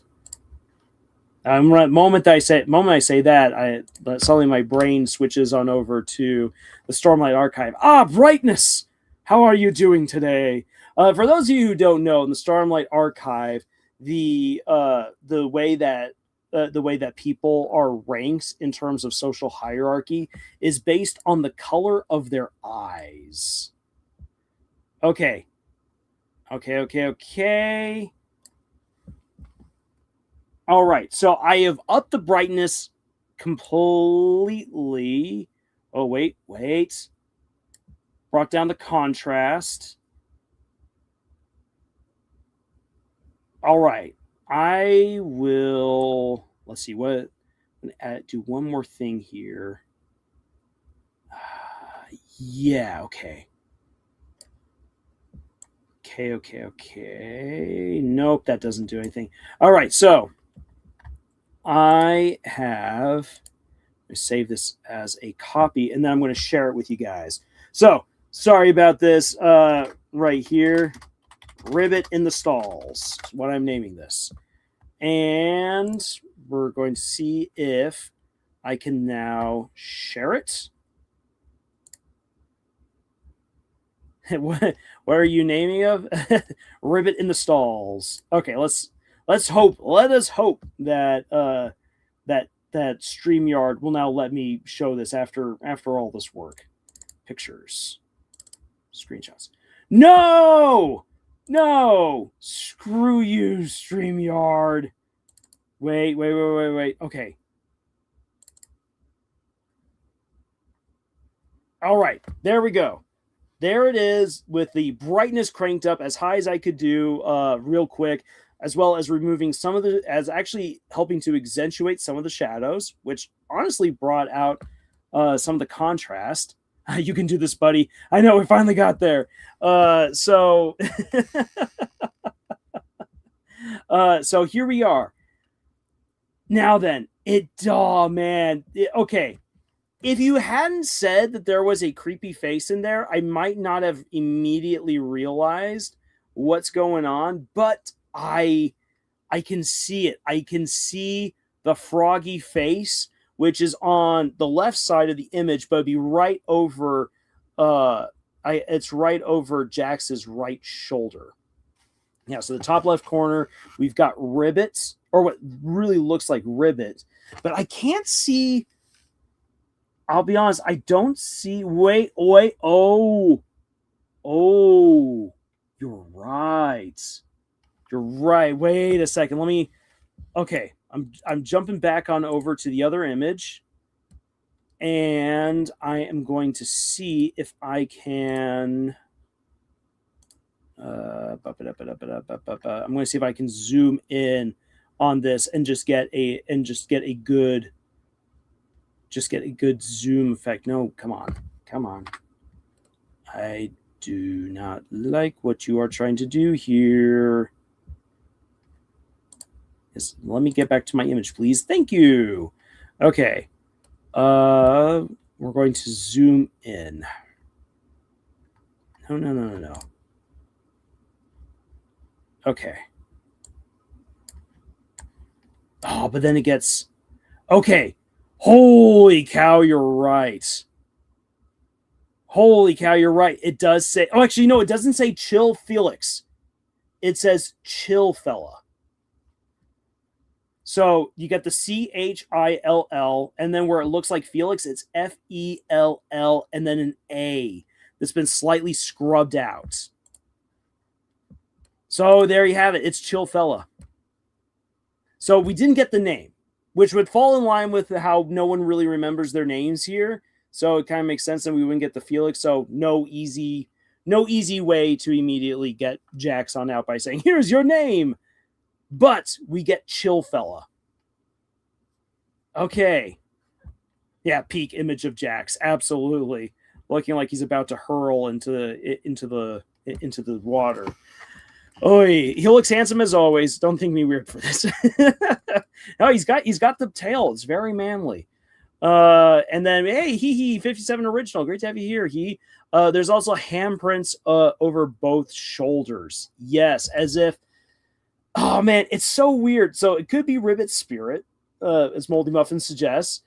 S1: The moment I say that, suddenly my brain switches on over to the Stormlight Archive. Ah, brightness! How are you doing today? For those of you who don't know, in the Stormlight Archive, the way that people are ranked in terms of social hierarchy is based on the color of their eyes. Okay. All right, so I have upped the brightness completely. Oh, wait. Brought down the contrast. All right, I will, let's see, what, I'm going to do one more thing here. Yeah, okay. Nope, that doesn't do anything. All right, so I have, let me save this as a copy, and then I'm going to share it with you guys. So, sorry about this right here. Ribbit in the stalls is what I'm naming this. And we're going to see if I can now share it. What are you naming of? Ribbit in the stalls. Okay, let's hope. Let us hope that that StreamYard will now let me show this after all this work. Pictures. Screenshots. No! Screw you, StreamYard. Wait. Okay. All right, there we go. There it is with the brightness cranked up as high as I could do real quick, as well as removing some of as actually helping to accentuate some of the shadows, which honestly brought out some of the contrast. You can do this, buddy. I know, we finally got there. So here we are. Now then, okay. If you hadn't said that there was a creepy face in there, I might not have immediately realized what's going on, but I can see it. I can see the froggy face, which is on the left side of the image, but it'd be right over it's right over Jax's right shoulder. Yeah, so the top left corner, we've got Ribbit, or what really looks like Ribbit, but I can't see. I'll be honest, I don't see. Wait. Oh, you're right. Wait a second. Okay, I'm jumping back on over to the other image, and I am going to see if I can. I'm going to see if I can zoom in on this and just get a good zoom effect. No, come on. I do not like what you are trying to do here. Yes, let me get back to my image, please. Thank you. Okay. We're going to zoom in. No. Okay. Oh, but then it gets... Okay. Holy cow, you're right. It does say... Oh, actually, no, it doesn't say chill Felix. It says chill fella. So you get the CHILL, and then where it looks like Felix, it's FELL, and then an A that's been slightly scrubbed out. So there you have it. It's chill fella. So we didn't get the name, which would fall in line with how no one really remembers their names here. So it kind of makes sense that we wouldn't get the Felix. So no easy way to immediately get Jax on out by saying, here's your name. But we get chill fella. Okay. Yeah, peak image of Jax. Absolutely. Looking like he's about to hurl into the water. Oh, he looks handsome as always. Don't think me weird for this. No, he's got the tail. It's very manly. And then hey, 57 original. Great to have you here. There's also handprints over both shoulders. Yes, as if. Oh man, it's so weird. So it could be Ribbit's spirit, as Moldy Muffin suggests.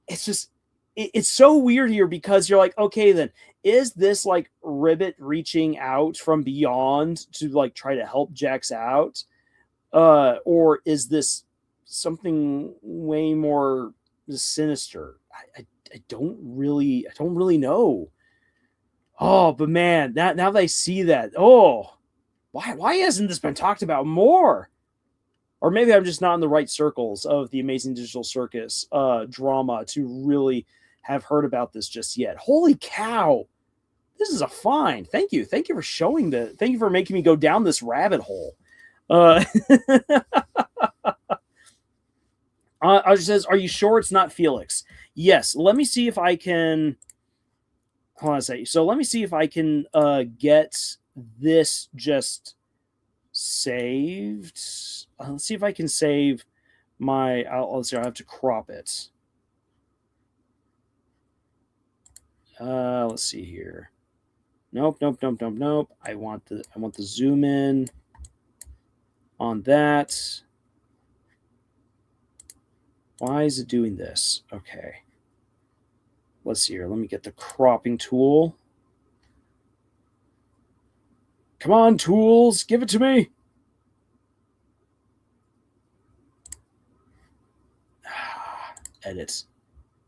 S1: It's just it's so weird here because you're like, okay, then is this like Ribbit reaching out from beyond to like try to help Jax out? or is this something way more sinister? I don't really know. Oh, but man, now that I see that, why hasn't this been talked about more? Or maybe I'm just not in the right circles of the Amazing Digital Circus drama to really have heard about this just yet. Holy cow. This is a find. Thank you. Thank you for showing that. Thank you for making me go down this rabbit hole. It says, are you sure it's not Felix? Yes. Let me see if I can. Hold on a second. So let me see if I can get this just saved. Let's see if I can save my. Let's see. I have to crop it. Let's see here. Nope. I want the zoom in on that. Why is it doing this? Okay. Let's see here. Let me get the cropping tool. Come on, tools. Give it to me. Edit.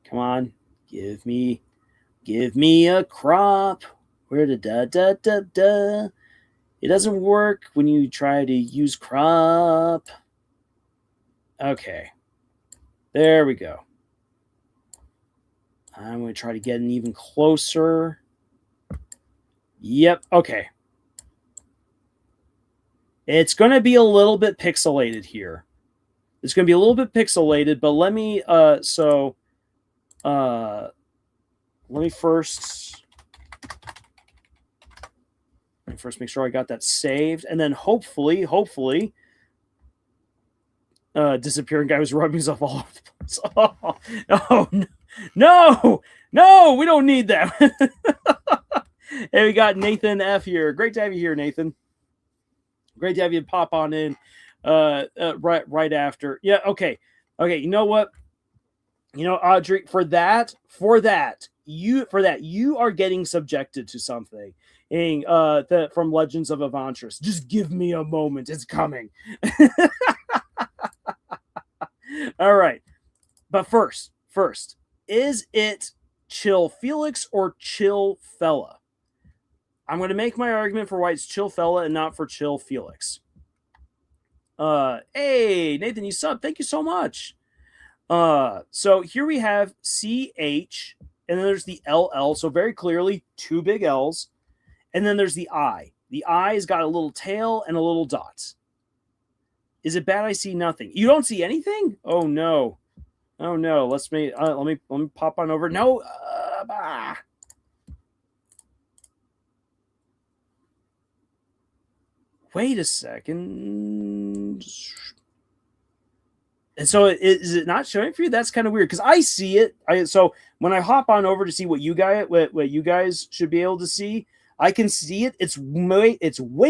S1: Come on. Give me a crop. Where the da. It doesn't work when you try to use crop. Okay. There we go. I'm going to try to get an even closer. Yep. Okay. It's going to be a little bit pixelated here. It's going to be a little bit pixelated, but let me first make sure I got that saved, and then hopefully disappearing guy was rubbing himself all over the place. Oh no, we don't need that. Hey, we got Nathan F here. Great to have you here, Nathan. Great to have you pop on in right after. Yeah, okay. You know what? You know, Audrey, for that, you are getting subjected to something. From Legends of Avantris. Just give me a moment. It's coming. All right. But first, is it Chill Felix or Chill Fella? I'm going to make my argument for why it's Chill Fella and not for Chill Felix. Hey, Nathan, you sub. Thank you so much. So here we have CH, and then there's the LL. So very clearly, two big L's. And then there's the I. The I's got a little tail and a little dot. Is it bad I see nothing? You don't see anything? Oh no. Let me pop on over. No. Wait a second. And so is it not showing for you? That's kind of weird because I see it. So when I hop on over to see what you guys should be able to see, I can see it. It's way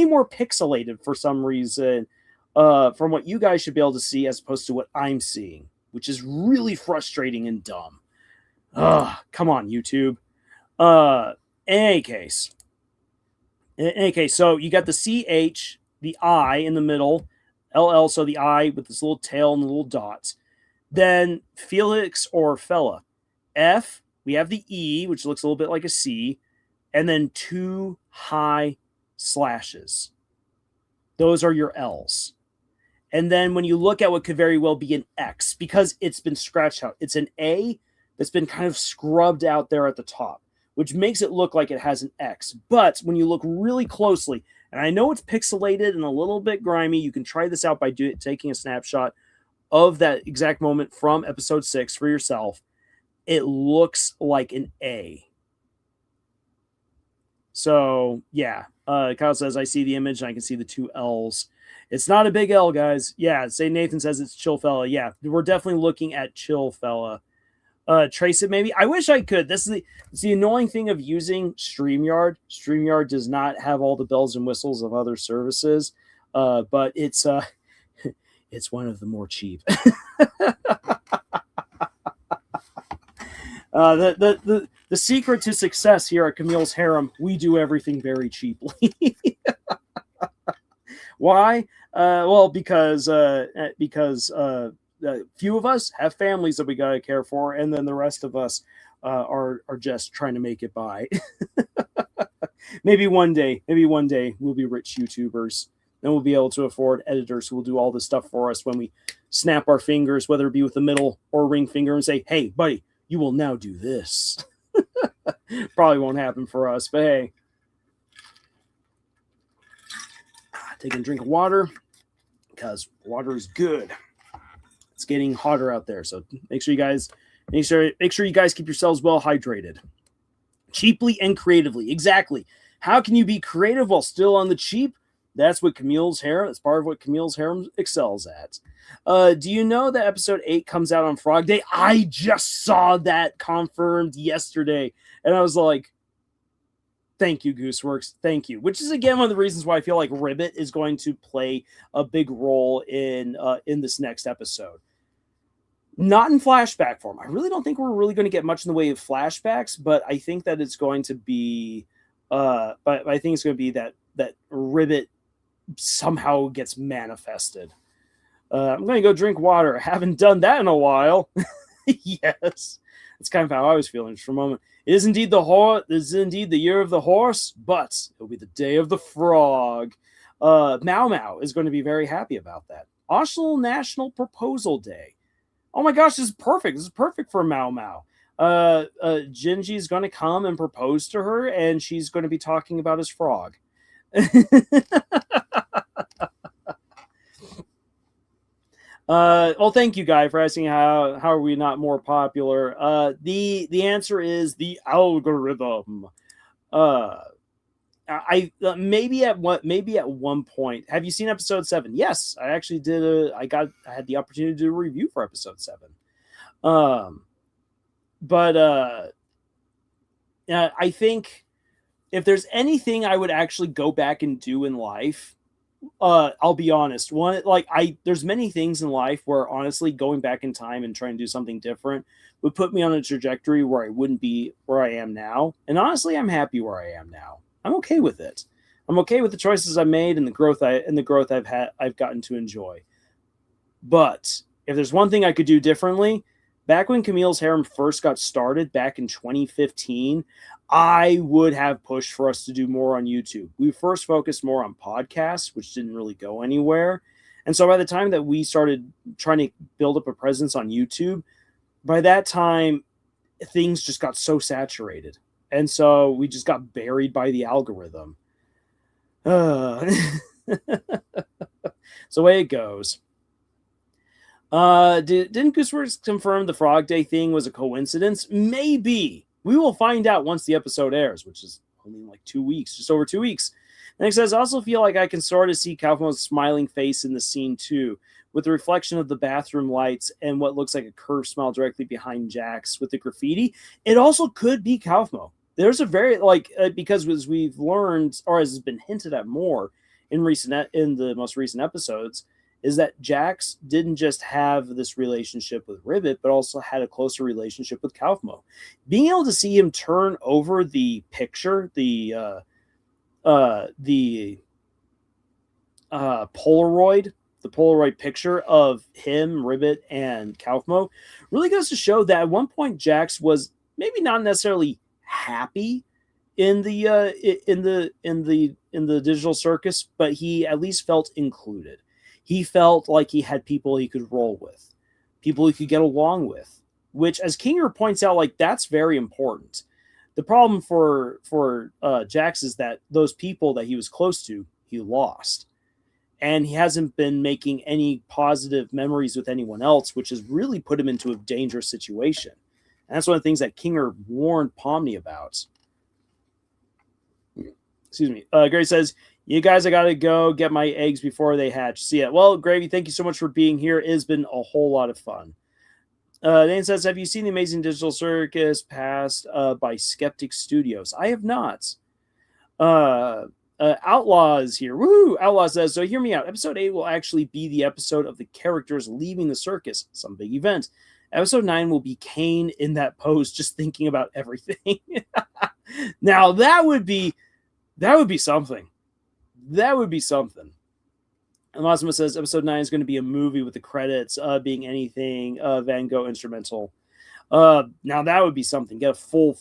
S1: more pixelated for some reason from what you guys should be able to see as opposed to what I'm seeing, which is really frustrating and dumb. Come on, YouTube. In any case, so you got the CH, the I in the middle, LL, so the I with this little tail and the little dots. Then Felix or Fella. F, we have the E, which looks a little bit like a C. And then two high slashes. Those are your L's. And then when you look at what could very well be an X, because it's been scratched out, it's an A that's been kind of scrubbed out there at the top, which makes it look like it has an X. But when you look really closely, and I know it's pixelated and a little bit grimy, you can try this out by taking a snapshot of that exact moment from episode 6 for yourself. It looks like an A. So, yeah. Kyle says, I see the image and I can see the two L's. It's not a big L, guys. Yeah, say Nathan says it's Chill Fella. Yeah, we're definitely looking at Chill Fella. Trace it, maybe? I wish I could. It's the annoying thing of using StreamYard. StreamYard does not have all the bells and whistles of other services, but it's one of the more cheap. The secret to success here at Camille's Harem, we do everything very cheaply. Why? Well, because few of us have families that we gotta care for, and then the rest of us are just trying to make it by. Maybe one day we'll be rich YouTubers. Then we'll be able to afford editors who will do all this stuff for us when we snap our fingers, whether it be with the middle or ring finger, and say, "Hey, buddy, you will now do this." Probably won't happen for us, but hey. Take a drink of water because water is good. It's getting hotter out there, so make sure you guys keep yourselves well hydrated. Cheaply and creatively. Exactly. How can you be creative while still on the cheap? That's what Camille's Harem. That's part of what Camille's Harem excels at. Do you know that episode 8 comes out on Frog Day? I just saw that confirmed yesterday, and I was like, thank you, Gooseworks. Thank you. Which is, again, one of the reasons why I feel like Ribbit is going to play a big role in this next episode. Not in flashback form. I really don't think we're really going to get much in the way of flashbacks, but I think that it's going to be that Ribbit somehow gets manifested. I'm going to go drink water. I haven't done that in a while. Yes. That's kind of how I was feeling for a moment. It is indeed the year of the horse, but it'll be the day of the frog. Mau Mau is going to be very happy about that. Oslo National Proposal Day. Oh my gosh, this is perfect. This is perfect for Mau Mau. Gingy is going to come and propose to her, and she's going to be talking about his frog. Well, thank you, Guy, for asking how are we not more popular. The answer is the algorithm. Maybe at one point. Have you seen episode 7? Yes, I actually did. I had the opportunity to do a review for episode 7. I think if there's anything I would actually go back and do in life, I'll be honest. There's many things in life where honestly going back in time and trying to do something different would put me on a trajectory where I wouldn't be where I am now. And honestly, I'm happy where I am now. I'm okay with it. I'm okay with the choices I made and the growth I've gotten to enjoy. But if there's one thing I could do differently, back when Camille's Harem first got started back in 2015, I would have pushed for us to do more on YouTube. We first focused more on podcasts, which didn't really go anywhere. And so by the time that we started trying to build up a presence on YouTube, by that time, things just got so saturated. And so we just got buried by the algorithm. It's the way it goes. Didn't Gooseworks confirm the Frog Day thing was a coincidence? Maybe. We will find out once the episode airs, which is only like 2 weeks, just over 2 weeks. And it says, I also feel like I can sort of see Kaufman's smiling face in the scene too, with the reflection of the bathroom lights and what looks like a curved smile directly behind Jax with the graffiti. It also could be Kaufman. There's a very, because as we've learned, or as has been hinted at more in the most recent episodes, is that Jax didn't just have this relationship with Ribbit, but also had a closer relationship with Kaufman. Being able to see him turn over the picture, the Polaroid picture of him, Ribbit, and Kaufman, really goes to show that at one point Jax was maybe not necessarily happy in the digital circus, but he at least felt included. He felt like he had people he could roll with, people he could get along with, which, as Kinger points out, that's very important. The problem for Jax is that those people that he was close to, he lost. And he hasn't been making any positive memories with anyone else, which has really put him into a dangerous situation. And that's one of the things that Kinger warned Pomni about. Excuse me. Gray says, you guys, I got to go get my eggs before they hatch. See ya. Well, Gravy, thank you so much for being here. It has been a whole lot of fun. Dane says, have you seen the Amazing Digital Circus passed by Skeptic Studios? I have not. Outlaw is here. Woo! Outlaw says, so hear me out. Episode 8 will actually be the episode of the characters leaving the circus, some big event. Episode 9 will be Caine in that pose, just thinking about everything. Now, that would be something. That would be something. And Lasma says episode 9 is going to be a movie with the credits being anything Van Gogh instrumental. Now that would be something. Get a full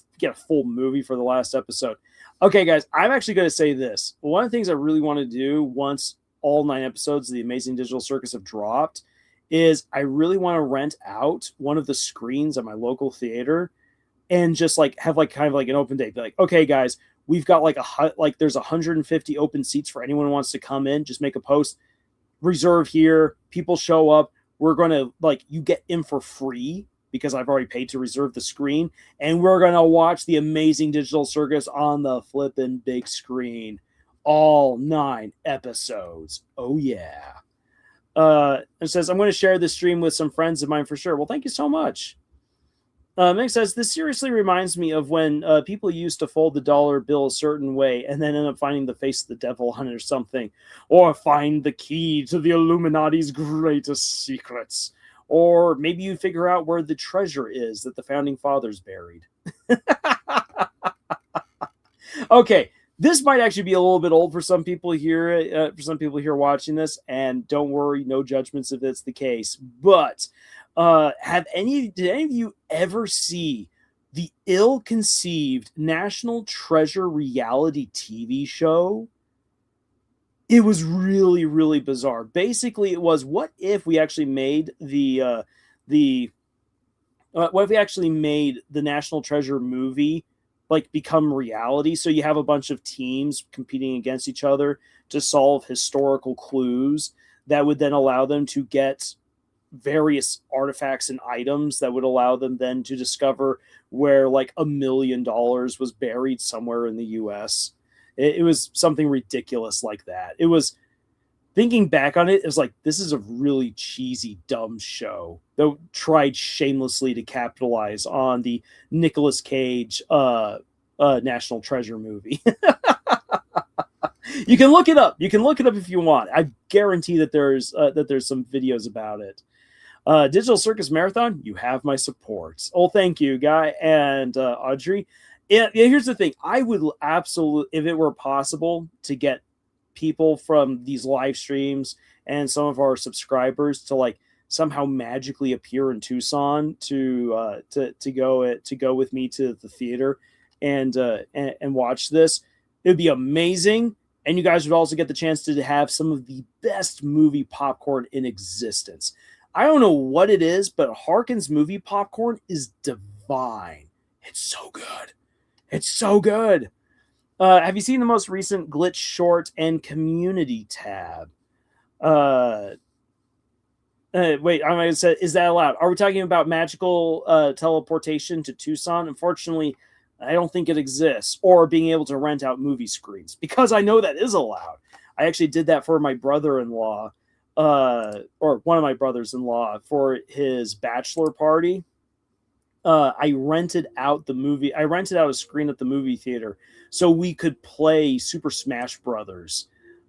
S1: movie for the last episode. Okay, guys, I'm actually going to say this. One of the things I really want to do once all 9 episodes of the Amazing Digital Circus have dropped is I really want to rent out one of the screens at my local theater and just like have like kind of like an open day. Be like, okay, guys, we've got like there's 150 open seats for anyone who wants to come in. Just make a post, reserve here. People show up. We're going to like, you get in for free because I've already paid to reserve the screen. And we're going to watch the Amazing Digital Circus on the flippin' big screen. All 9 episodes. Oh, yeah. It says, I'm going to share this stream with some friends of mine for sure. Well, thank you so much. Mick says, this seriously reminds me of when people used to fold the dollar bill a certain way and then end up finding the face of the devil on it or something. Or find the key to the Illuminati's greatest secrets. Or maybe you figure out where the treasure is that the founding fathers buried. Okay. This might actually be a little bit old for some people here, watching this, and don't worry, no judgments if it's the case. But did any of you ever see the ill-conceived National Treasure reality TV show? It was really, really bizarre. Basically, it was, what if we actually made the National Treasure movie like become reality? So you have a bunch of teams competing against each other to solve historical clues that would then allow them to get various artifacts and items that would allow them then to discover where like $1 million was buried somewhere in the US. It was something ridiculous like that. It was, thinking back on it, it was like, this is a really cheesy, dumb show that tried shamelessly to capitalize on the Nicolas Cage National Treasure movie. You can look it up. You can look it up if you want. I guarantee that there's some videos about it. Digital Circus Marathon, you have my support. Oh, thank you, Guy and Audrey. Yeah, here's the thing. I would absolutely, if it were possible, to get people from these live streams and some of our subscribers to like somehow magically appear in Tucson to go with me to the theater and watch this. It would be amazing. And you guys would also get the chance to have some of the best movie popcorn in existence. I don't know what it is, but Harken's movie popcorn is divine. It's so good. It's so good. Have you seen the most recent Glitch short and community tab? Wait, I'm going to say, is that allowed? Are we talking about magical teleportation to Tucson? Unfortunately, I don't think it exists. Or being able to rent out movie screens, because I know that is allowed. I actually did that for my brother-in-law, or one of my brothers-in-law, for his bachelor party. I rented out a screen at the movie theater so we could play Super Smash Brothers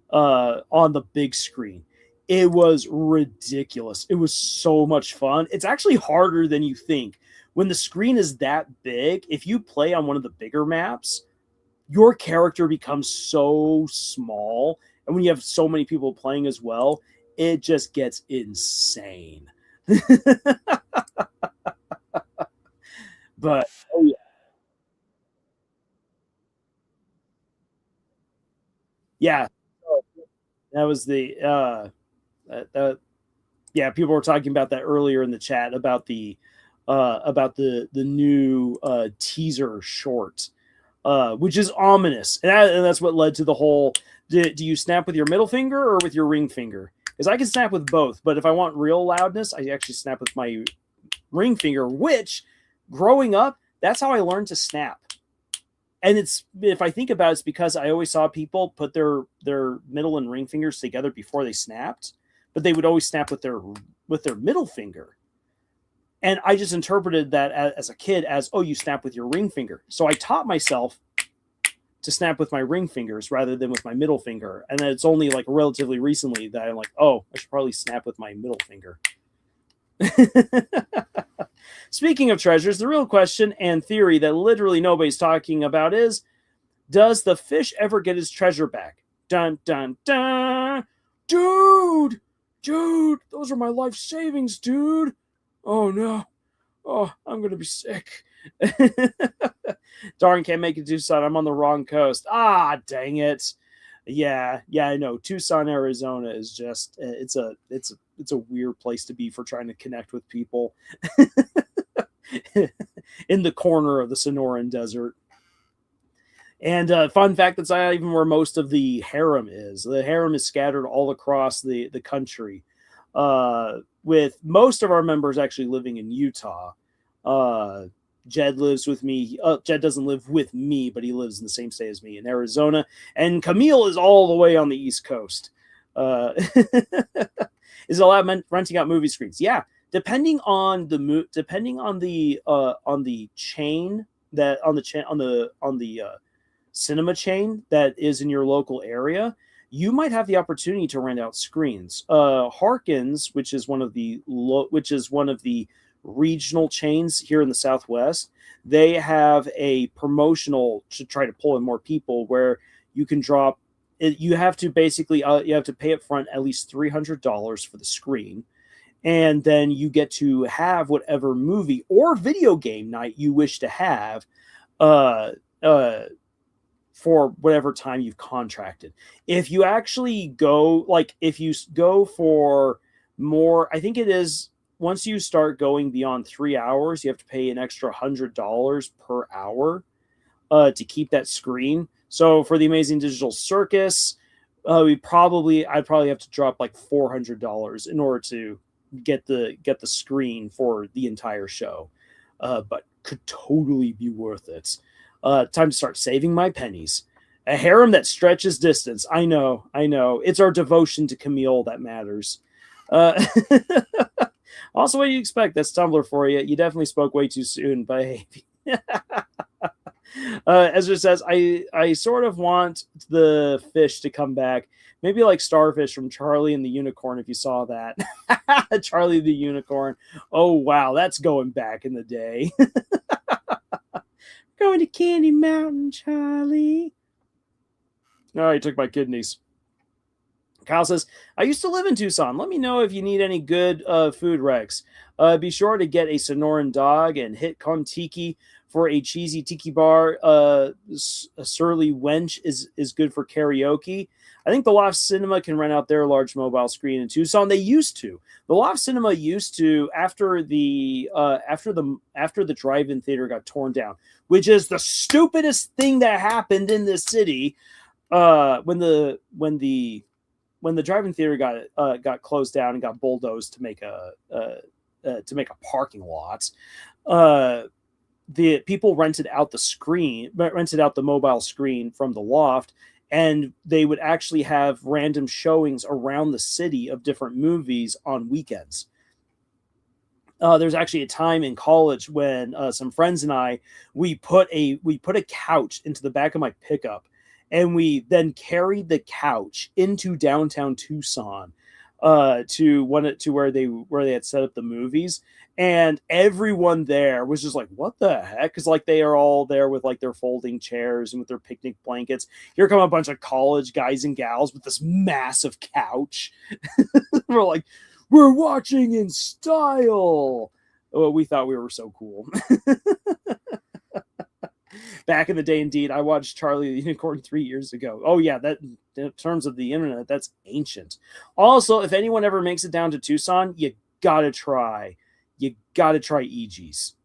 S1: on the big screen. It was ridiculous. It was so much fun. It's actually harder than you think. When the screen is that big, if you play on one of the bigger maps, your character becomes so small. And when you have so many people playing as well, it just gets insane. But, oh yeah. Yeah. That was the, yeah, people were talking about that earlier in the chat about the new teaser short, which is ominous. And that's what led to the whole, do you snap with your middle finger or with your ring finger? Because I can snap with both, but if I want real loudness, I actually snap with my ring finger, which, growing up, that's how I learned to snap. And it's, if I think about it, it's because I always saw people put their middle and ring fingers together before they snapped, but they would always snap with their middle finger. And I just interpreted that as a kid as, oh, you snap with your ring finger. So I taught myself to snap with my ring fingers rather than with my middle finger. And then it's only like relatively recently that I'm like, oh, I should probably snap with my middle finger. Speaking of treasures, the real question and theory that literally nobody's talking about is, does the fish ever get his treasure back? Dun, dun, dun. dude, those are my life savings, dude. Oh no. Oh, I'm gonna be sick. Darn, can't make it to Tucson. I'm on the wrong coast. Ah, dang it. Yeah, I know. Tucson, Arizona is just it's a weird place to be for trying to connect with people in the corner of the Sonoran Desert. And fun fact, that's not even where most of the harem is. The harem is scattered all across the country, with most of our members actually living in Utah. Jed lives with me. Jed doesn't live with me, but he lives in the same state as me in Arizona. And Camille is all the way on the East Coast. Is allowed renting out movie screens. Yeah, depending on the chain that on the cinema chain that is in your local area, you might have the opportunity to rent out screens. Harkins, which is one of the regional chains here in the Southwest, they have a promotional to try to pull in more people where you can drop it. You have to basically you have to pay up front at least $300 for the screen, and then you get to have whatever movie or video game night you wish to have for whatever time you've contracted. If you actually go, if you go for more, I think it is, once you start going beyond 3 hours, you have to pay an extra $100 per hour to keep that screen. So for the Amazing Digital Circus, I'd probably have to drop like $400 in order to get the screen for the entire show, but could totally be worth it. Time to start saving my pennies. A harem that stretches distance. I know. It's our devotion to Camille that matters. Also, what do you expect? That's Tumblr for you. You definitely spoke way too soon, but hey. Ezra says, I sort of want the fish to come back. Maybe like Starfish from Charlie and the Unicorn, if you saw that. Charlie the Unicorn. Oh, wow. That's going back in the day. Going to Candy Mountain, Charlie. Oh, he took my kidneys. Kyle says, I used to live in Tucson. Let me know if you need any good food recs. Be sure to get a Sonoran dog and hit Kontiki for a cheesy tiki bar. A surly wench is good for karaoke. I think the Loft Cinema can rent out their large mobile screen in Tucson. They used to. The Loft Cinema used to, after the drive-in theater got torn down, which is the stupidest thing that happened in this city. When the drive-in theater got closed down and got bulldozed to make a parking lot, the people rented out the mobile screen from the Loft, and they would actually have random showings around the city of different movies on weekends. There's actually a time in college when some friends and I we put a couch into the back of my pickup, and we then carried the couch into downtown Tucson to where they had set up the movies, and everyone there was just like, what the heck? Because like they are all there with like their folding chairs and with their picnic blankets. Here come a bunch of college guys and gals with this massive couch. We're like, we're watching in style. Oh, we thought we were so cool. Back in the day, indeed, I watched Charlie the Unicorn 3 years ago. Oh yeah, that in terms of the internet, that's ancient. Also, if anyone ever makes it down to Tucson, you gotta try EG's.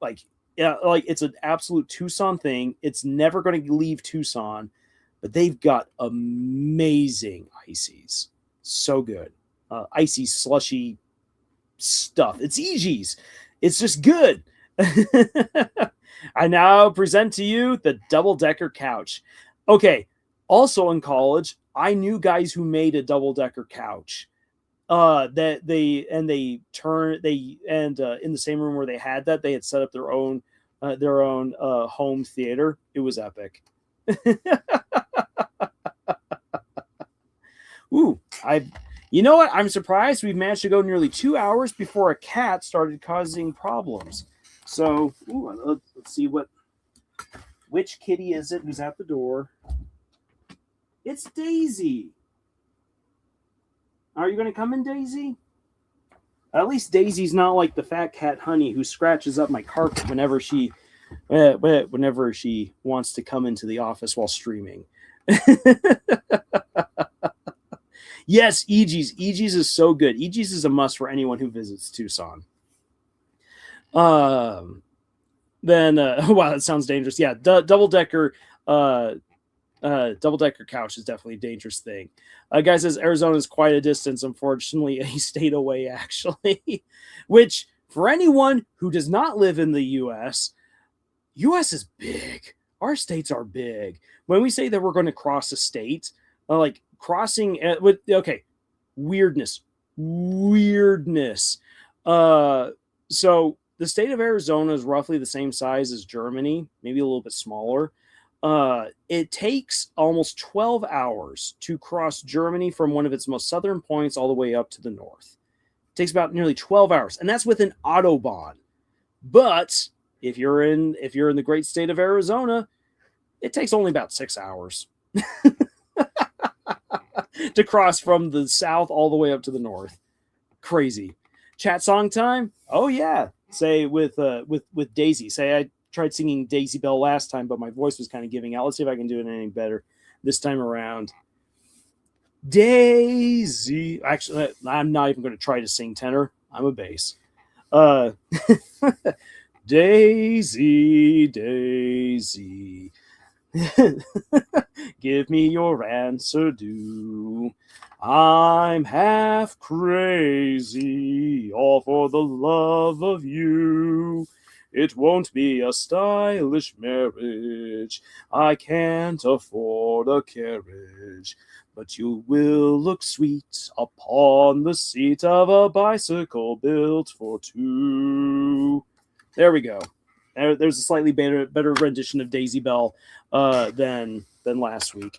S1: Like it's an absolute Tucson thing. It's never going to leave Tucson, but they've got amazing ices. So good. Icy, slushy stuff. It's EG's. It's just good. I now present to you the double-decker couch. Okay, also in college, I knew guys who made a double-decker couch. In the same room where they had that, they had set up their own home theater. It was epic. Ooh, you know what? I'm surprised we've managed to go nearly 2 hours before a cat started causing problems. So, let's see which kitty is it who's at the door? It's Daisy. Are you going to come in, Daisy? At least Daisy's not like the fat cat Honey who scratches up my carpet whenever she wants to come into the office while streaming. Yes, EG's. EG's is so good. EG's is a must for anyone who visits Tucson. Wow, that sounds dangerous. Yeah, double-decker couch is definitely a dangerous thing. Guy says Arizona is quite a distance, unfortunately, a state away, actually. Which, for anyone who does not live in the U.S. is big. Our states are big. When we say that we're going to cross a state, like crossing with weirdness. So the state of Arizona is roughly the same size as Germany, maybe a little bit smaller. It takes almost 12 hours to cross Germany from one of its most southern points all the way up to the north. It takes about nearly 12 hours, and that's with an Autobahn. But if you're in the great state of Arizona, it takes only about 6 hours to cross from the south all the way up to the north. Crazy. Chat song time? Oh yeah. Say with Daisy. Say I tried singing Daisy Bell last time, but my voice was kind of giving out. Let's see if I can do it any better this time around. Daisy. Actually, I'm not even going to try to sing tenor. I'm a bass. Daisy, Daisy. Give me your answer, do. I'm half crazy, all for the love of you. It won't be a stylish marriage. I can't afford a carriage, but you will look sweet upon the seat of a bicycle built for two. There we go. There's a slightly better rendition of Daisy Bell than last week.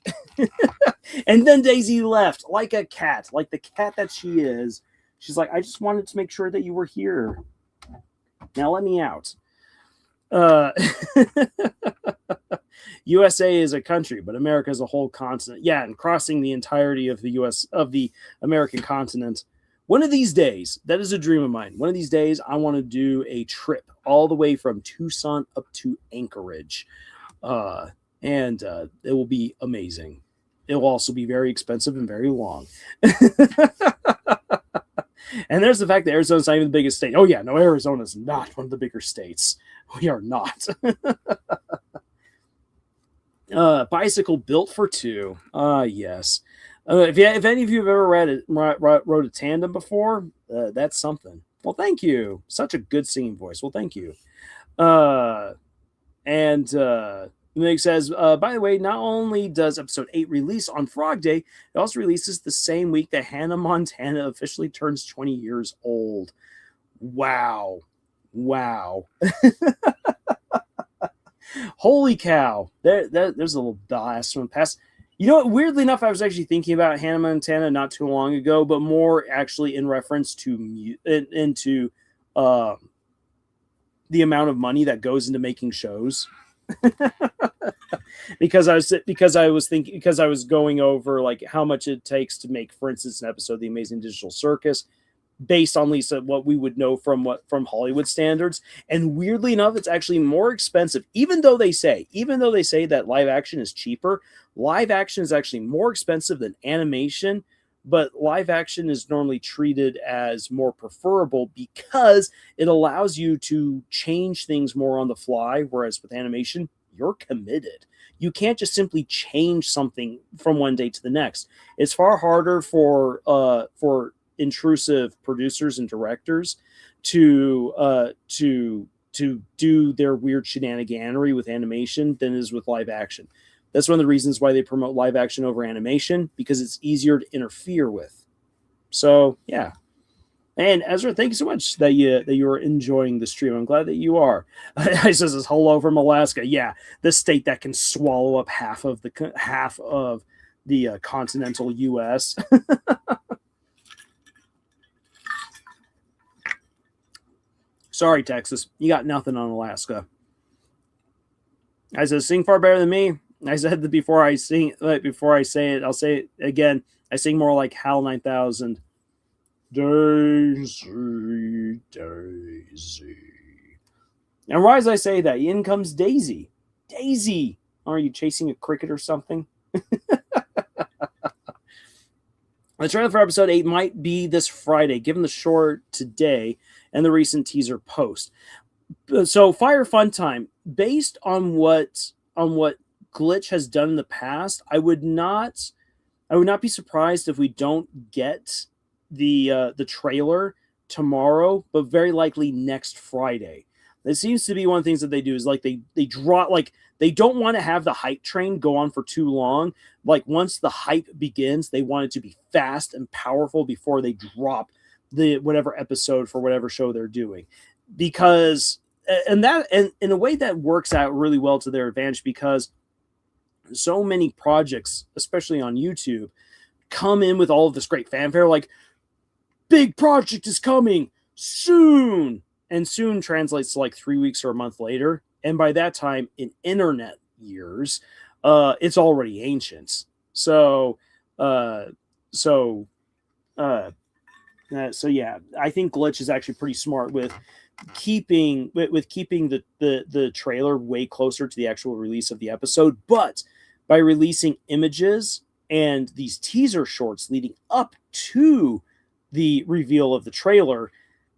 S1: And then Daisy left like a cat, like the cat that she is. She's like, I just wanted to make sure that you were here. Now let me out. USA is a country, but America is a whole continent. Yeah, and crossing the entirety of the American continent. One of these days, that is a dream of mine. One of these days, I want to do a trip all the way from Tucson up to Anchorage. And it will be amazing. It will also be very expensive and very long. And there's the fact that Arizona's not even the biggest state. Oh, yeah, no, Arizona's not one of the bigger states. We are not. Bicycle built for two. Yes. If any of you have ever rode a tandem before, that's something. Well, thank you. Such a good singing voice. Well, thank you. Nick says, by the way, not only does episode 8 release on Frog Day, it also releases the same week that Hannah Montana officially turns 20 years old. Wow. Holy cow. There's a little blast from the past. You know what? Weirdly enough, I was actually thinking about Hannah Montana not too long ago, but more actually in reference to the amount of money that goes into making shows. because I was going over like how much it takes to make, for instance, an episode of The Amazing Digital Circus, based on Lisa what we would know from Hollywood standards. And weirdly enough, it's actually more expensive, even though they say that live action is cheaper. Live action is actually more expensive than animation, but live action is normally treated as more preferable because it allows you to change things more on the fly, whereas with animation, you're committed. You can't just simply change something from one day to the next. It's far harder for intrusive producers and directors to do their weird shenaniganery with animation than it is with live action. That's one of the reasons why they promote live action over animation, because it's easier to interfere with. So yeah. And Ezra, thank you so much that you are enjoying the stream. I'm glad that you are. I says hello from Alaska. Yeah, the state that can swallow up half of the continental U.S. Sorry, Texas, you got nothing on Alaska. I said, sing far better than me. I said that before I say it, I'll say it again. I sing more like HAL 9000 Daisy, Daisy. And right as I say that, in comes Daisy. Daisy! Are you chasing a cricket or something? The trailer for episode 8 might be this Friday, given the short today and the recent teaser post. So, Fire Fun Time, based on what Glitch has done in the past, I would not be surprised if we don't get the trailer tomorrow, but very likely next Friday. It seems to be one of the things that they do is like they draw, like they don't want to have the hype train go on for too long. Like once the hype begins, they want it to be fast and powerful before they drop the whatever episode for whatever show they're doing. Because and in a way that works out really well to their advantage, because so many projects, especially on YouTube, come in with all of this great fanfare, like big project is coming soon. And soon translates to like 3 weeks or a month later. And by that time, in internet years, it's already ancient. So yeah, I think Glitch is actually pretty smart with keeping the trailer way closer to the actual release of the episode. But by releasing images and these teaser shorts leading up to the reveal of the trailer,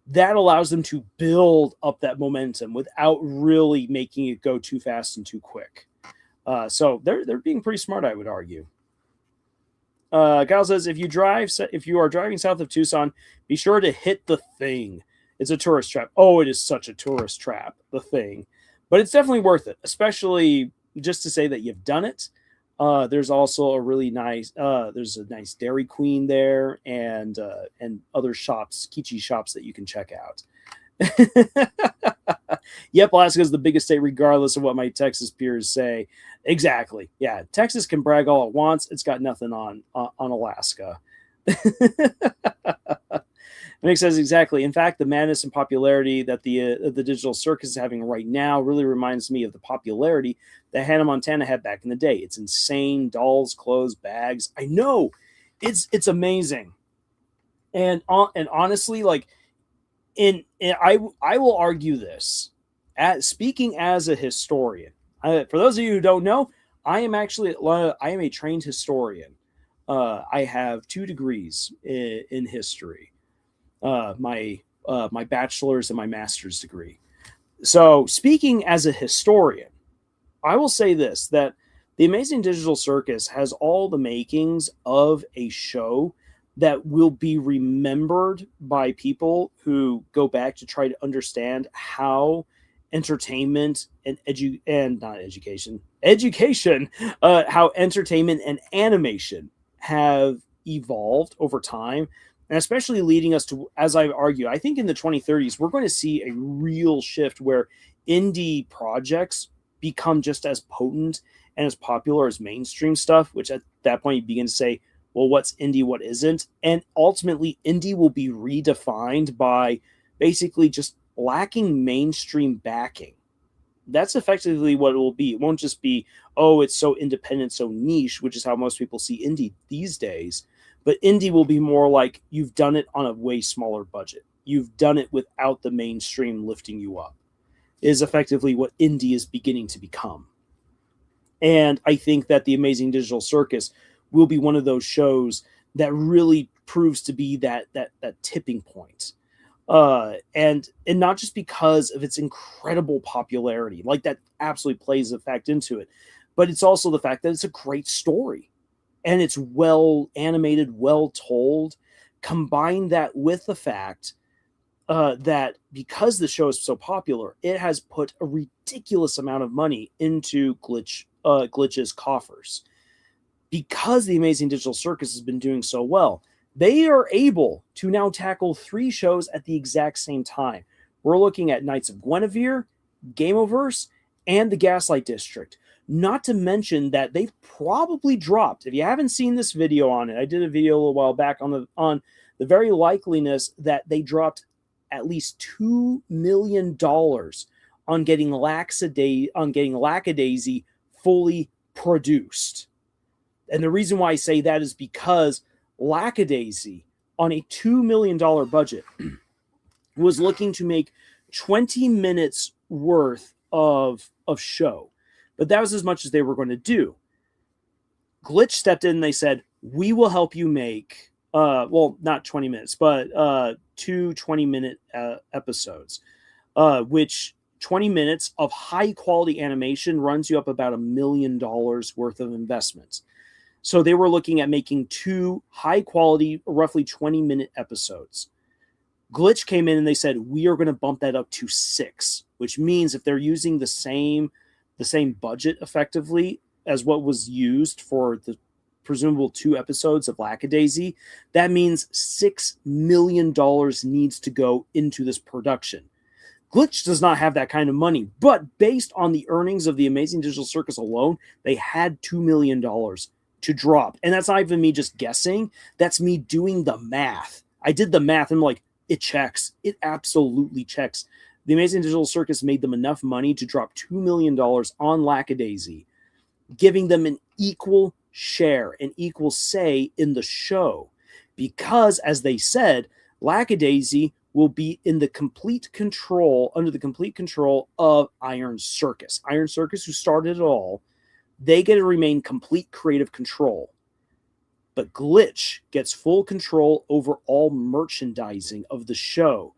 S1: that allows them to build up that momentum without really making it go too fast and too quick. So they're being pretty smart, I would argue. Kyle says, if you are driving south of Tucson, be sure to hit the Thing. It's a tourist trap. Oh, it is such a tourist trap, the Thing. But it's definitely worth it, especially just to say that you've done it. There's also a really nice, there's a nice Dairy Queen there and other shops, Kichi shops that you can check out. Yep, Alaska is the biggest state regardless of what my Texas peers say. Exactly. Yeah, Texas can brag all it wants. It's got nothing on Alaska. Nick says exactly. In fact, the madness and popularity that the digital circus is having right now really reminds me of the popularity that Hannah Montana had back in the day. It's insane. Dolls, clothes, bags. I know, it's amazing. And honestly, like, I will argue this. Speaking as a historian, for those of you who don't know, I am a trained historian. I have 2 degrees in history. My bachelor's and my master's degree. So speaking as a historian, I will say this, that the Amazing Digital Circus has all the makings of a show that will be remembered by people who go back to try to understand how entertainment and how entertainment and animation have evolved over time. And especially leading us to, as I argue, I think in the 2030s, we're going to see a real shift where indie projects become just as potent and as popular as mainstream stuff, which at that point you begin to say, well, what's indie, what isn't? And ultimately, indie will be redefined by basically just lacking mainstream backing. That's effectively what it will be. It won't just be, oh, it's so independent, so niche, which is how most people see indie these days. But indie will be more like you've done it on a way smaller budget. You've done it without the mainstream lifting you up, is effectively what indie is beginning to become. And I think that the Amazing Digital Circus will be one of those shows that really proves to be that tipping point. And not just because of its incredible popularity, like that absolutely plays a fact into it, but it's also the fact that it's a great story. And it's well animated, well told. Combine that with the fact that because the show is so popular, it has put a ridiculous amount of money into Glitch's coffers. Because the Amazing Digital Circus has been doing so well, they are able to now tackle 3 shows at the exact same time. We're looking at Knights of Guinevere, Gameoverse, and the Gaslight District. Not to mention that they've probably dropped, if you haven't seen this video on it, I did a video a little while back on the very likeliness that they dropped at least $2 million on getting Lackadaisy fully produced. And the reason why I say that is because Lackadaisy on a $2 million budget, was looking to make 20 minutes worth of show. But that was as much as they were going to do. Glitch stepped in and they said, we will help you make, well, not 20 minutes, but 2 20-minute episodes, which 20 minutes of high-quality animation runs you up about $1 million worth of investments. So they were looking at making 2 high-quality, roughly 20-minute episodes. Glitch came in and they said, we are going to bump that up to 6, which means if they're using the same budget effectively as what was used for the presumable 2 episodes of Lackadaisy, that means $6 million needs to go into this production. Glitch does not have that kind of money, but based on the earnings of the Amazing Digital Circus alone, they had $2 million to drop. And that's not even me just guessing. That's me doing the math. I did the math and I'm like, it checks. It absolutely checks. The Amazing Digital Circus made them enough money to drop $2 million on Lackadaisy, giving them an equal share, an equal say in the show. Because, as they said, Lackadaisy will be in the complete control, under the complete control of Iron Circus. Iron Circus, who started it all, they get to remain complete creative control. But Glitch gets full control over all merchandising of the show.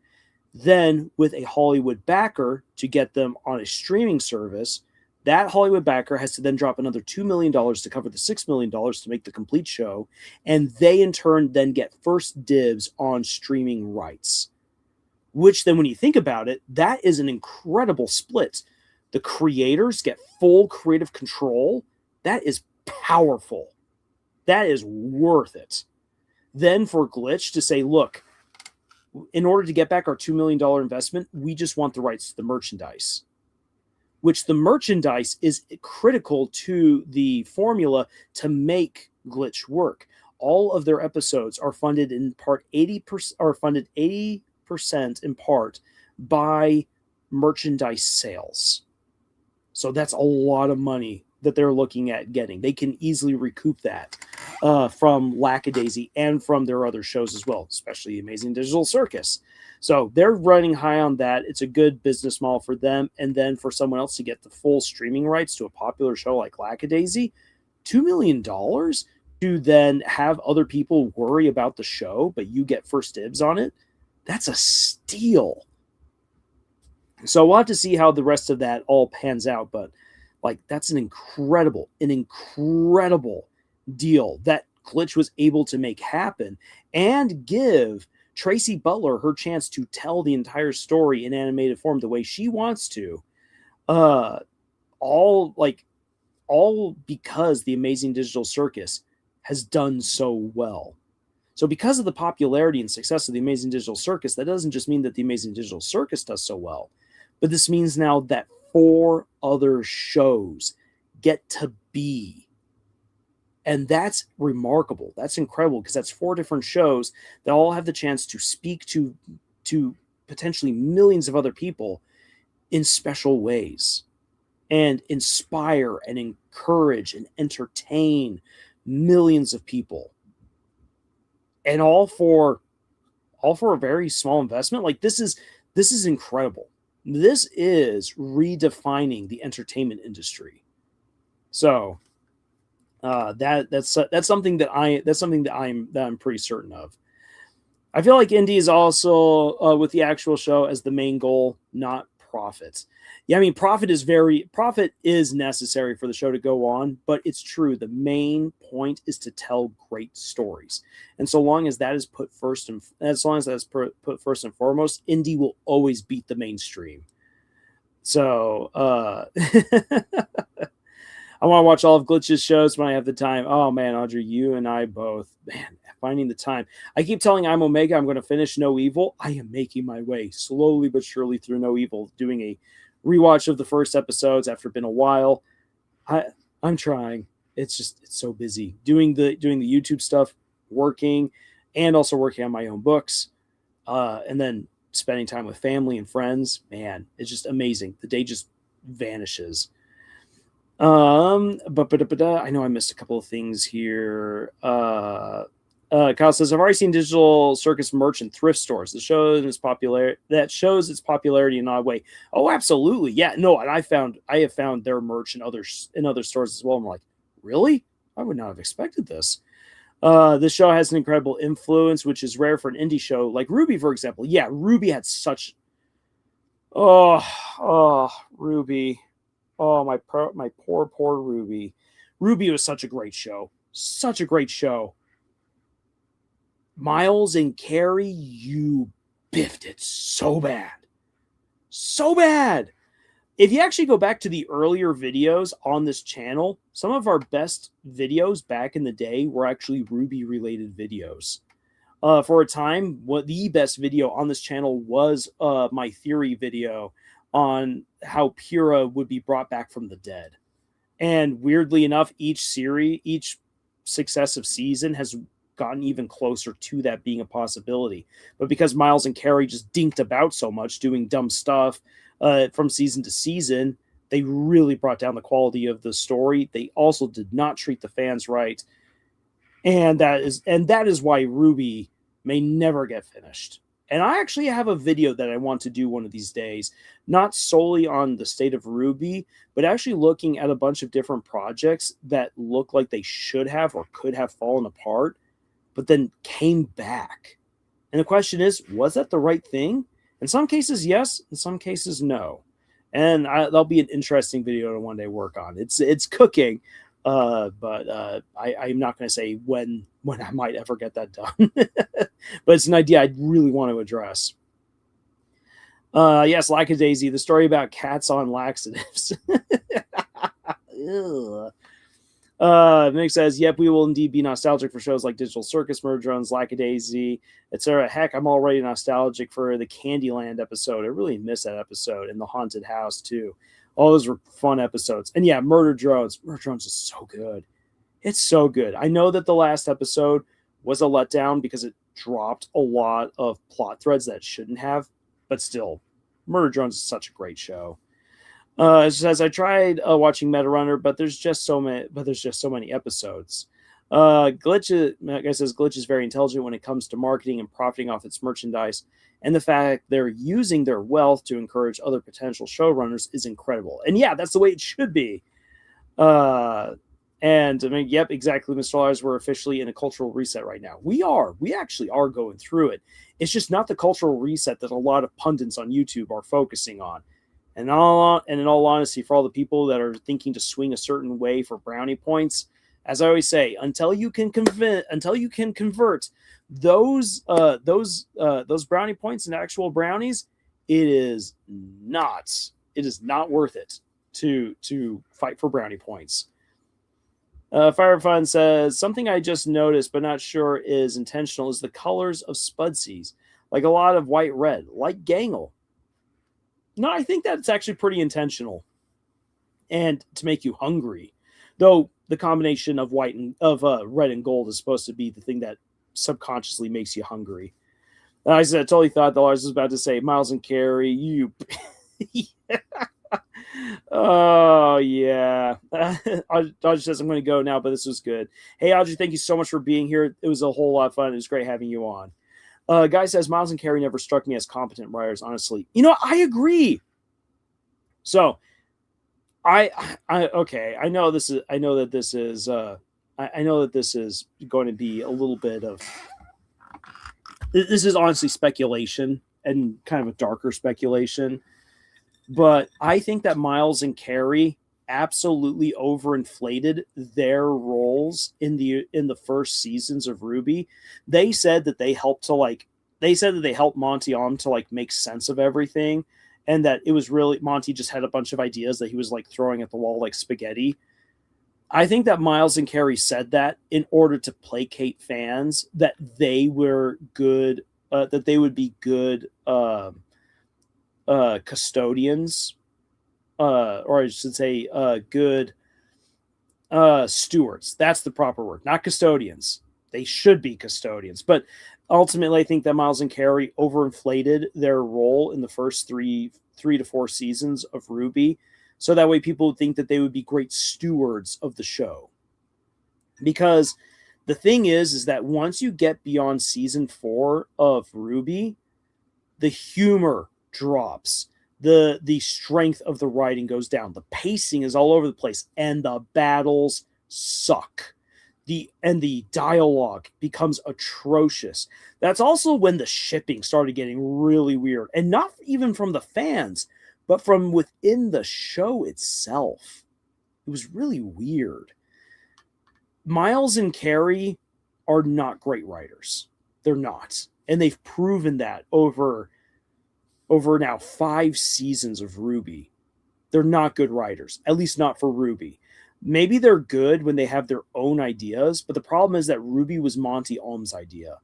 S1: Then, with a Hollywood backer to get them on a streaming service, that Hollywood backer has to then drop another $2 million to cover the $6 million to make the complete show. And they, in turn, then get first dibs on streaming rights. Which then, when you think about it, that is an incredible split. The creators get full creative control. That is powerful. That is worth it. Then for Glitch to say, look, in order to get back our $2 million investment, we just want the rights to the merchandise. Which the merchandise is critical to the formula to make Glitch work. All of their episodes are funded in part 80%, are funded 80% in part by merchandise sales. So that's a lot of money that they're looking at getting. They can easily recoup that from Lackadaisy and from their other shows as well, especially Amazing Digital Circus. So they're running high on that. It's a good business model for them. And then for someone else to get the full streaming rights to a popular show like Lackadaisy, $2 million to then have other people worry about the show, but you get first dibs on it. That's a steal. So we'll have to see how the rest of that all pans out. But like, that's an incredible deal that Glitch was able to make happen and give Tracy Butler her chance to tell the entire story in animated form the way she wants to. All because the Amazing Digital Circus has done so well. So because of the popularity and success of the Amazing Digital Circus, that doesn't just mean that the Amazing Digital Circus does so well, but this means now that 4 other shows get to be. And that's remarkable. That's incredible because that's 4 different shows that all have the chance to speak to potentially millions of other people in special ways and inspire and encourage and entertain millions of people. And all for a very small investment. Like, this is incredible. This is redefining the entertainment industry. So that's something that I'm pretty certain of. I feel like indie is also with the actual show as the main goal, not profits. Yeah, I mean, profit is necessary for the show to go on, but it's true. The main point is to tell great stories. And so long as that is put first and foremost, indie will always beat the mainstream. So I want to watch all of Glitch's shows when I have the time. Oh man, Audrey, you and I both, man, finding the time. I keep telling I'm Omega I'm going to finish No Evil. I am making my way slowly but surely through No Evil, doing a rewatch of the first episodes after been a while. I'm trying. It's so busy doing the YouTube stuff, working, and also working on my own books, and then spending time with family and friends. Man, it's just amazing. The day just vanishes. But I know I missed a couple of things here. Kyle says, I've already seen digital circus merch in thrift stores. That shows its popularity in an odd way. Oh, absolutely. Yeah, no, and I have found their merch in other stores as well. I'm like, really? I would not have expected this. This show has an incredible influence, which is rare for an indie show like Ruby, for example. Yeah, Ruby had such Ruby. Oh, my poor Ruby. Ruby was such a great show. Such a great show. Miles and Carrie, you biffed it so bad. So bad. If you actually go back to the earlier videos on this channel, some of our best videos back in the day were actually Ruby-related videos. For a time, what the best video on this channel was my theory video on how Pyrrha would be brought back from the dead. And weirdly enough, each successive season has gotten even closer to that being a possibility. But because Miles and Carrie just dinked about so much, doing dumb stuff from season to season, they really brought down the quality of the story. They also did not treat the fans right. And that is why Ruby may never get finished. And I actually have a video that I want to do one of these days, not solely on the state of Ruby, but actually looking at a bunch of different projects that look like they should have or could have fallen apart, but then came back. And the question is, was that the right thing? In some cases, yes. In some cases, no. And that'll be an interesting video to one day work on. It's cooking, but I'm not going to say when I might ever get that done. But it's an idea I really want to address. Yes, Lackadaisy, the story about cats on laxatives. Nick says, yep, we will indeed be nostalgic for shows like Digital Circus, Murder Drones, Lackadaisy, etc. Heck, I'm already nostalgic for the Candyland episode. I really missed that episode, and the Haunted House, too. All those were fun episodes. And yeah, Murder Drones. Murder Drones is so good. It's so good. I know that the last episode was a letdown because it dropped a lot of plot threads that it shouldn't have, but still, Murder Drones is such a great show. It says, I tried watching Meta Runner, but there's just so many episodes. Glitch says Glitch is very intelligent when it comes to marketing and profiting off its merchandise, and the fact they're using their wealth to encourage other potential showrunners is incredible. And yeah, that's the way it should be. And I mean, yep, exactly, Mr. Lars, we're officially in a cultural reset right now. We actually are going through it. It's just not the cultural reset that a lot of pundits on YouTube are focusing on. And in all honesty, for all the people that are thinking to swing a certain way for brownie points, as I always say, until you can convert those brownie points into actual brownies, it is not worth it to fight for brownie points. Fire Fun says, something I just noticed but not sure is intentional is the colors of Spudsies, like a lot of white red, like Gangle. No, I think that's actually pretty intentional, and to make you hungry. Though the combination of red and gold is supposed to be the thing that subconsciously makes you hungry. And I totally thought that Lars was about to say, Miles and Carrie, you. Oh, yeah. Audrey says, I'm going to go now, but this was good. Hey, Audrey, thank you so much for being here. It was a whole lot of fun. It was great having you on. Guy says, Miles and Carrie never struck me as competent writers, honestly. You know, I agree. So, I know that this is going to be a little bit of, this is honestly speculation and kind of a darker speculation. But I think that Miles and Carrie absolutely overinflated their roles in the first seasons of Ruby. They said that they helped Monty on to make sense of everything, and that it was really Monty just had a bunch of ideas that he was throwing at the wall like spaghetti. I think that Miles and Carrie said that in order to placate fans, that they were good, that they would be good custodians, or I should say good stewards. That's the proper word, not custodians. They should be custodians. But ultimately, I think that Miles and Carrie overinflated their role in the first three to four seasons of Ruby, so that way people would think that they would be great stewards of the show. Because The thing is that once you get beyond season 4 of RWBY, the humor drops. The strength of the writing goes down. The pacing is all over the place, and the battles suck. The dialogue becomes atrocious. That's also when the shipping started getting really weird, and not even from the fans, but from within the show itself. It was really weird. Miles and Carrie are not great writers. They're not. And they've proven that over now 5 seasons of RWBY. They're not good writers, at least not for RWBY. Maybe they're good when they have their own ideas, but the problem is that RWBY was Monty Oum's idea.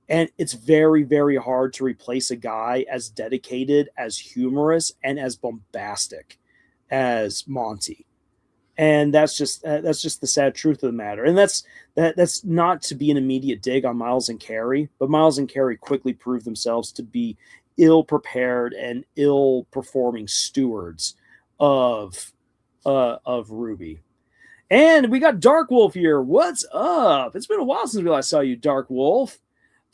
S1: And it's very, very hard to replace a guy as dedicated, as humorous, and as bombastic as Monty. And that's just the sad truth of the matter. And that's not to be an immediate dig on Miles and Carrie, but Miles and Carrie quickly proved themselves to be ill-prepared and ill-performing stewards of RWBY. And we got Dark Wolf here. What's up? It's been a while since we last saw you, Dark Wolf.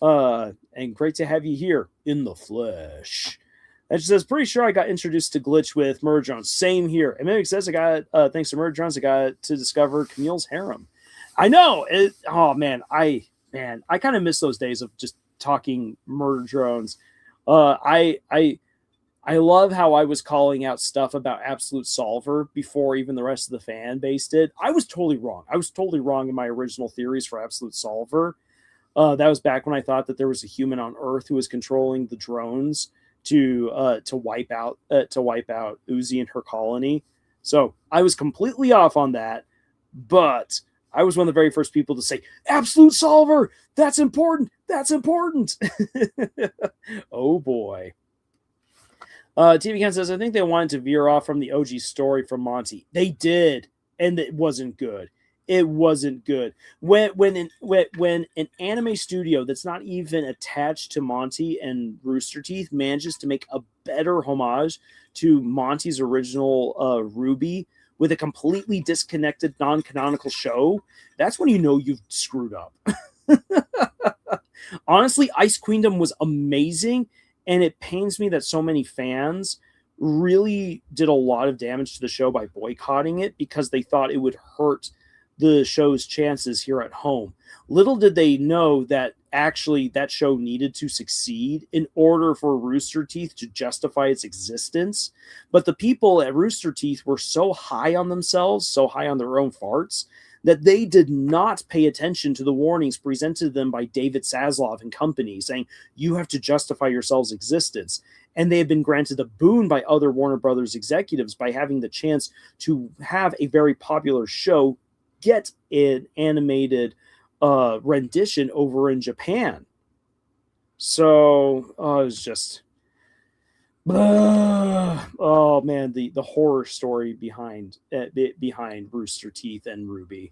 S1: And great to have you here in the flesh. And she says, pretty sure I got introduced to Glitch with Murder Drones. Same here. And Mimic says, thanks to Murder Drones, I got to discover Camille's Harem. I know. I kind of miss those days of just talking Murder Drones. I love how I was calling out stuff about Absolute Solver before even the rest of the fan base did. I was totally wrong. I was totally wrong in my original theories for Absolute Solver. That was back when I thought that there was a human on Earth who was controlling the drones to wipe out Uzi and her colony. So I was completely off on that, but I was one of the very first people to say, Absolute Solver, that's important. That's important. Oh boy. TV Ken says, I think they wanted to veer off from the OG story from Monty. They did, and it wasn't good. It wasn't good. When an anime studio that's not even attached to Monty and Rooster Teeth manages to make a better homage to Monty's original RWBY with a completely disconnected, non-canonical show, that's when you know you've screwed up. Honestly, Ice Queendom was amazing, and it pains me that so many fans really did a lot of damage to the show by boycotting it because they thought it would hurt the show's chances here at home. Little did they know that actually that show needed to succeed in order for Rooster Teeth to justify its existence. But the people at Rooster Teeth were so high on themselves, so high on their own farts, that they did not pay attention to the warnings presented to them by David Zaslav and company, saying, you have to justify yourselves' existence. And they have been granted a boon by other Warner Brothers executives by having the chance to have a very popular show get an animated rendition over in Japan. So it was just oh man, the horror story behind Rooster Teeth and RWBY.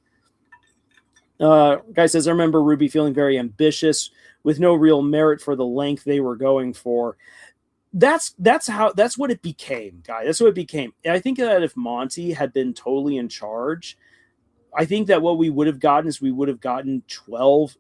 S1: Guy says, I remember RWBY feeling very ambitious with no real merit for the length they were going for. That's what it became, guy. That's what it became. I think that if Monty had been totally in charge, I think that what we would have gotten is we would have gotten 12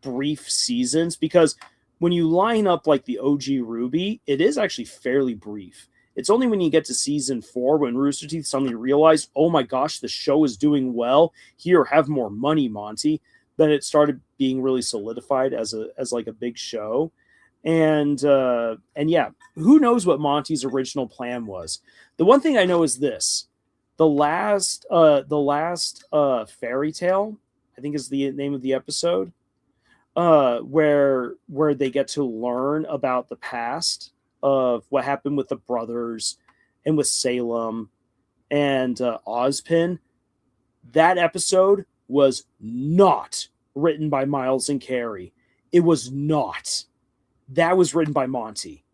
S1: brief seasons, because when you line up like the OG RWBY, it is actually fairly brief. It's only when you get to season 4 when Rooster Teeth suddenly realized, oh my gosh, the show is doing well. Here, have more money, Monty. Then it started being really solidified as like a big show. And yeah, who knows what Monty's original plan was? The one thing I know is this. The last fairy tale, I think is the name of the episode, where they get to learn about the past of what happened with the brothers and with Salem and Ozpin. That episode was not written by Miles and Carrie. It was not. That was written by Monty.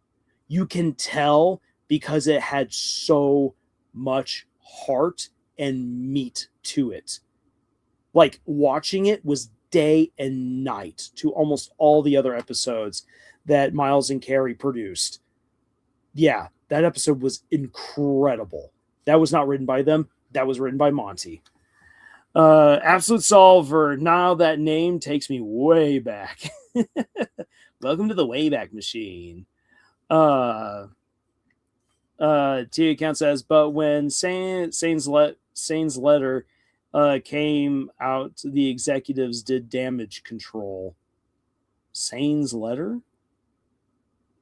S1: You can tell because it had so much heart and meat to it. Like, watching it was day and night to almost all the other episodes that Miles and Carrie produced. Yeah, that episode was incredible. That was not written by them. That was written by Monty. Absolute Solver. Now that name takes me way back. Welcome to the Wayback Machine. T account says, but when Saine's letter came out, the executives did damage control. Saine's letter?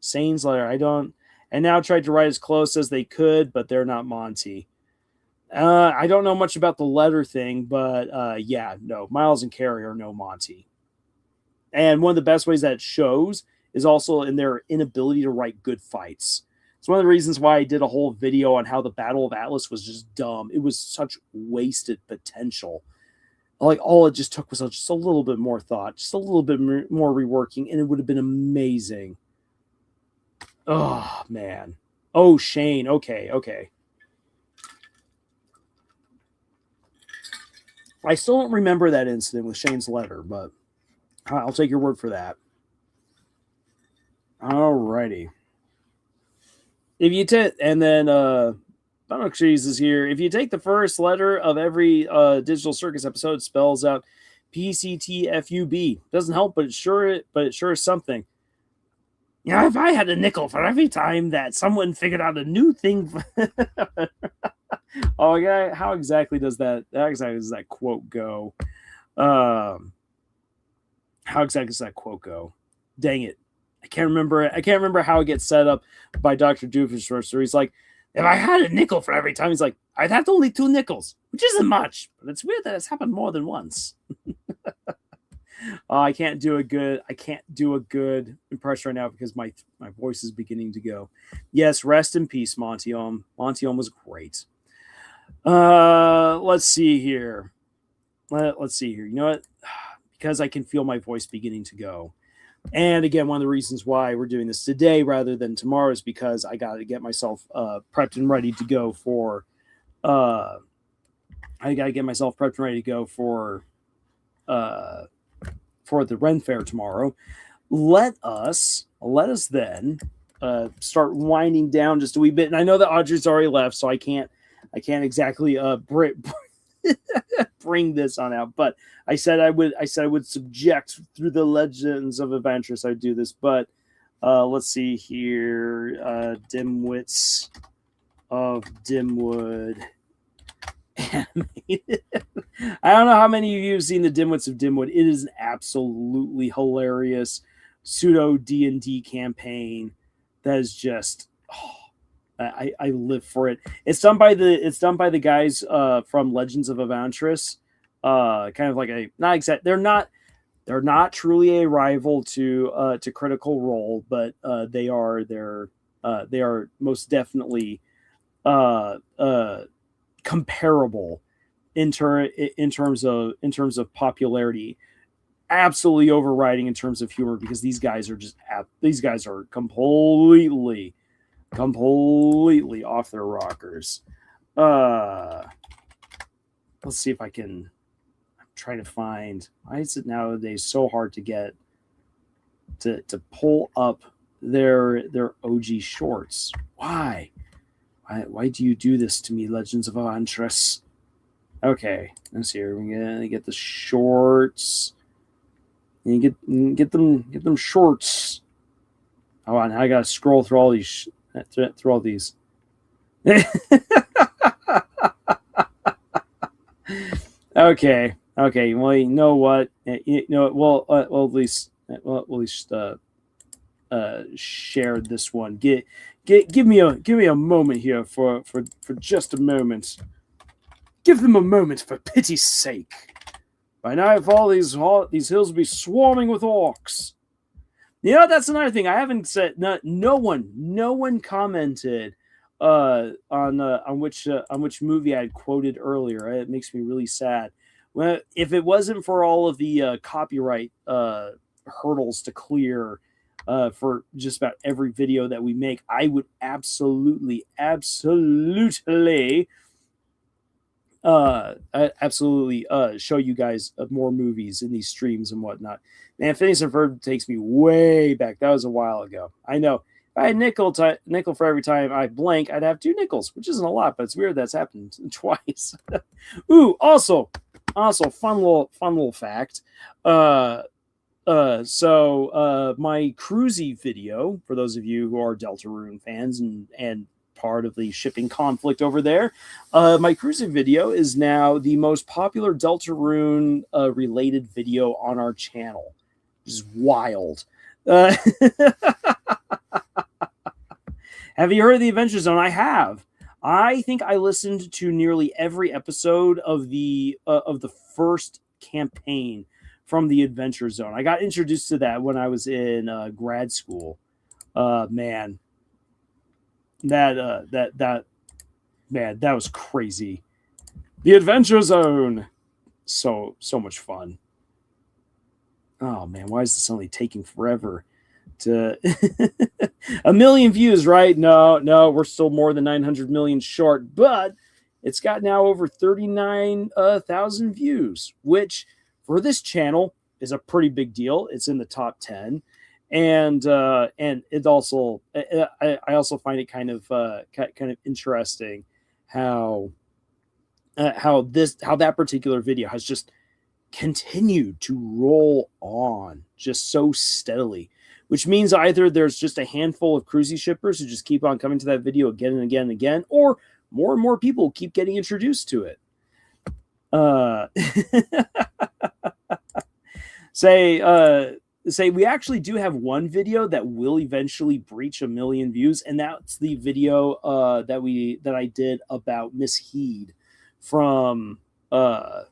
S1: Saine's letter. I don't. And now tried to write as close as they could, but they're not Monty. I don't know much about the letter thing, but yeah, no. Miles and Carrie are no Monty. And one of the best ways that it shows is also in their inability to write good fights. It's one of the reasons why I did a whole video on how the Battle of Atlas was just dumb. It was such wasted potential. Like, all it just took was just a little bit more thought, just a little bit more reworking, and it would have been amazing. Oh, man. Oh, Shane. Okay. I still don't remember that incident with Shane's letter, but I'll take your word for that. Alrighty. If you and then Bono Cheese is here. If you take the first letter of every Digital Circus episode, it spells out PCTFUB. Doesn't help, but it sure is something. Yeah, if I had a nickel for every time that someone figured out a new thing. Oh yeah, how exactly does that quote go? How exactly does that quote go? Dang it. I can't remember how it gets set up by Dr. Doofenshmirtz. He's like, if I had a nickel for every time, he's like, I'd have only 2 nickels, which isn't much, but it's weird that it's happened more than once. I can't do a good impression right now because my voice is beginning to go. Yes, rest in peace, Montiom. Montiom was great. Let's see here. You know what? Because I can feel my voice beginning to go. And again, one of the reasons why we're doing this today rather than tomorrow is because I got to get myself prepped and ready to go for the Ren Fair tomorrow. Let us then start winding down just a wee bit. And I know that Audrey's already left, so I can't exactly bring this on out, but I said I would subject through the Legends of Adventurous. I'd do this, but let's see here. Dimwits of Dimwood. Animated. I don't know how many of you have seen the Dimwits of Dimwood. It is an absolutely hilarious pseudo D&D campaign that is just I live for it. It's done by the guys from Legends of Adventurous. Kind of like they're not truly a rival to Critical Role, but they are most definitely comparable in terms of popularity. Absolutely overriding in terms of humor, because these guys are completely off their rockers. Let's see if I can. I'm trying to find. Why is it nowadays so hard to get to pull up their OG shorts? Why do you do this to me, Legends of Adventurous? Okay, let's see. We're gonna get the shorts. You get them shorts. Oh, and I gotta scroll through all these. Through all these. Okay. Well, you know what? We'll at least share this one. Give me a moment here for just a moment. Give them a moment, for pity's sake. By nightfall, these hills will be swarming with orcs. You know, that's another thing I haven't said. No one commented on which movie I had quoted earlier. It makes me really sad. Well, if it wasn't for all of the copyright hurdles to clear for just about every video that we make, I would absolutely show you guys more movies in these streams and whatnot. Man, Phineas and Ferb takes me way back. That was a while ago. I know. If I had nickel for every time I blank, I'd have 2 nickels, which isn't a lot, but it's weird that's happened twice. Ooh, also, Also, fun little fact. My Cruzy video, for those of you who are Deltarune fans and part of the shipping conflict over there, my Cruzy video is now the most popular Deltarune related video on our channel, which is wild. Have you heard of the Adventure Zone? I have. I think I listened to nearly every episode of the first campaign from the Adventure Zone. I got introduced to that when I was in grad school. Man, that was crazy. The Adventure Zone, so much fun. Oh man, why is this only taking forever to 1 million views, right? No, we're still more than 900 million short, but it's got now over 39,000 views, which for this channel is a pretty big deal. It's in the top 10, and it also I also find it kind of interesting how that particular video has just continued to roll on just so steadily, which means either there's just a handful of Cruzy shippers who just keep on coming to that video again and again and again, or more and more people keep getting introduced to it. Say we actually do have one video that will eventually breach 1 million views, and that's the video that I did about Miss Heed from the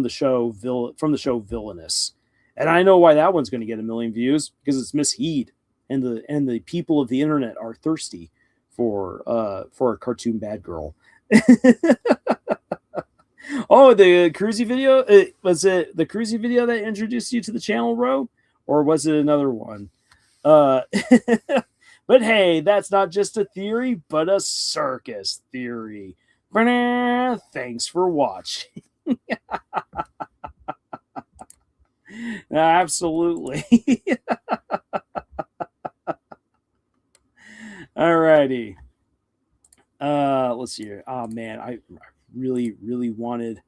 S1: show Villainous. And I know why that one's going to get 1 million views, because it's Miss Heed, and the people of the internet are thirsty for a cartoon bad girl. Oh, the Cruzy video? Was it the Cruzy video that introduced you to the channel, Ro? Or was it another one? But hey, that's not just a theory, but a circus theory. Thanks for watching. Absolutely. Alrighty. Let's see here. Oh man, I really wanted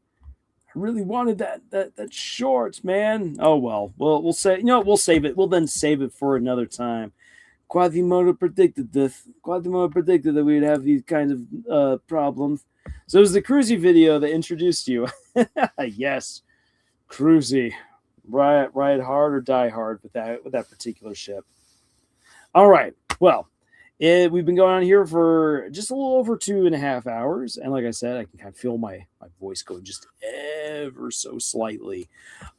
S1: that short, man. Oh well, we'll say, we'll save it. We'll then save it for another time. Quasimodo predicted this. Quasimodo predicted that we would have these kinds of problems. So it was the Cruzy video that introduced you. Yes, Cruzy. Ride hard or die hard with that particular ship. All right. Well, we've been going on here for just a little over 2.5 hours, and like I said, I can kind of feel my voice going just ever so slightly.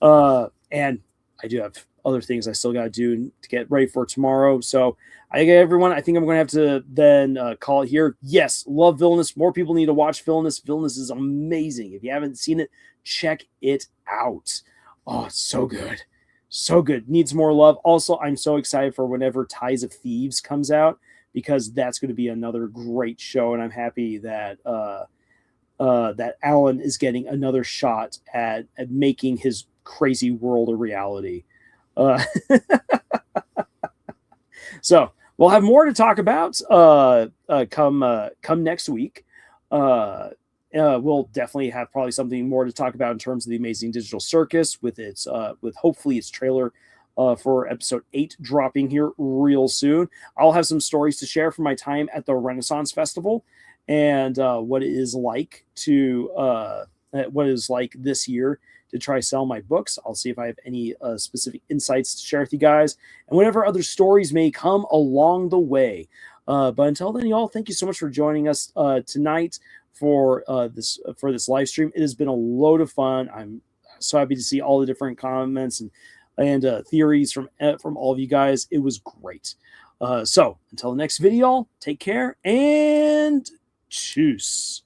S1: And I do have other things I still got to do to get ready for tomorrow. So I think I'm going to have to then call it here. Yes, love Villainous. More people need to watch Villainous. Villainous is amazing. If you haven't seen it, check it out. Oh, it's so good. So good. Needs more love. Also, I'm so excited for whenever Ties of Thieves comes out, because that's going to be another great show, and I'm happy that that Alan is getting another shot at making his crazy world a reality. So we'll have more to talk about come next week. We'll definitely have probably something more to talk about in terms of the Amazing Digital Circus with its with hopefully its trailer for episode 8 dropping here real soon. I'll have some stories to share from my time at the Renaissance Festival, and what it is like this year to try sell my books. I'll see if I have any specific insights to share with you guys, and whatever other stories may come along the way. But until then, y'all, thank you so much for joining us tonight for this live stream. It has been a load of fun. I'm so happy to see all the different comments and theories from all of you guys. It was great. So until the next video, take care and tschüss.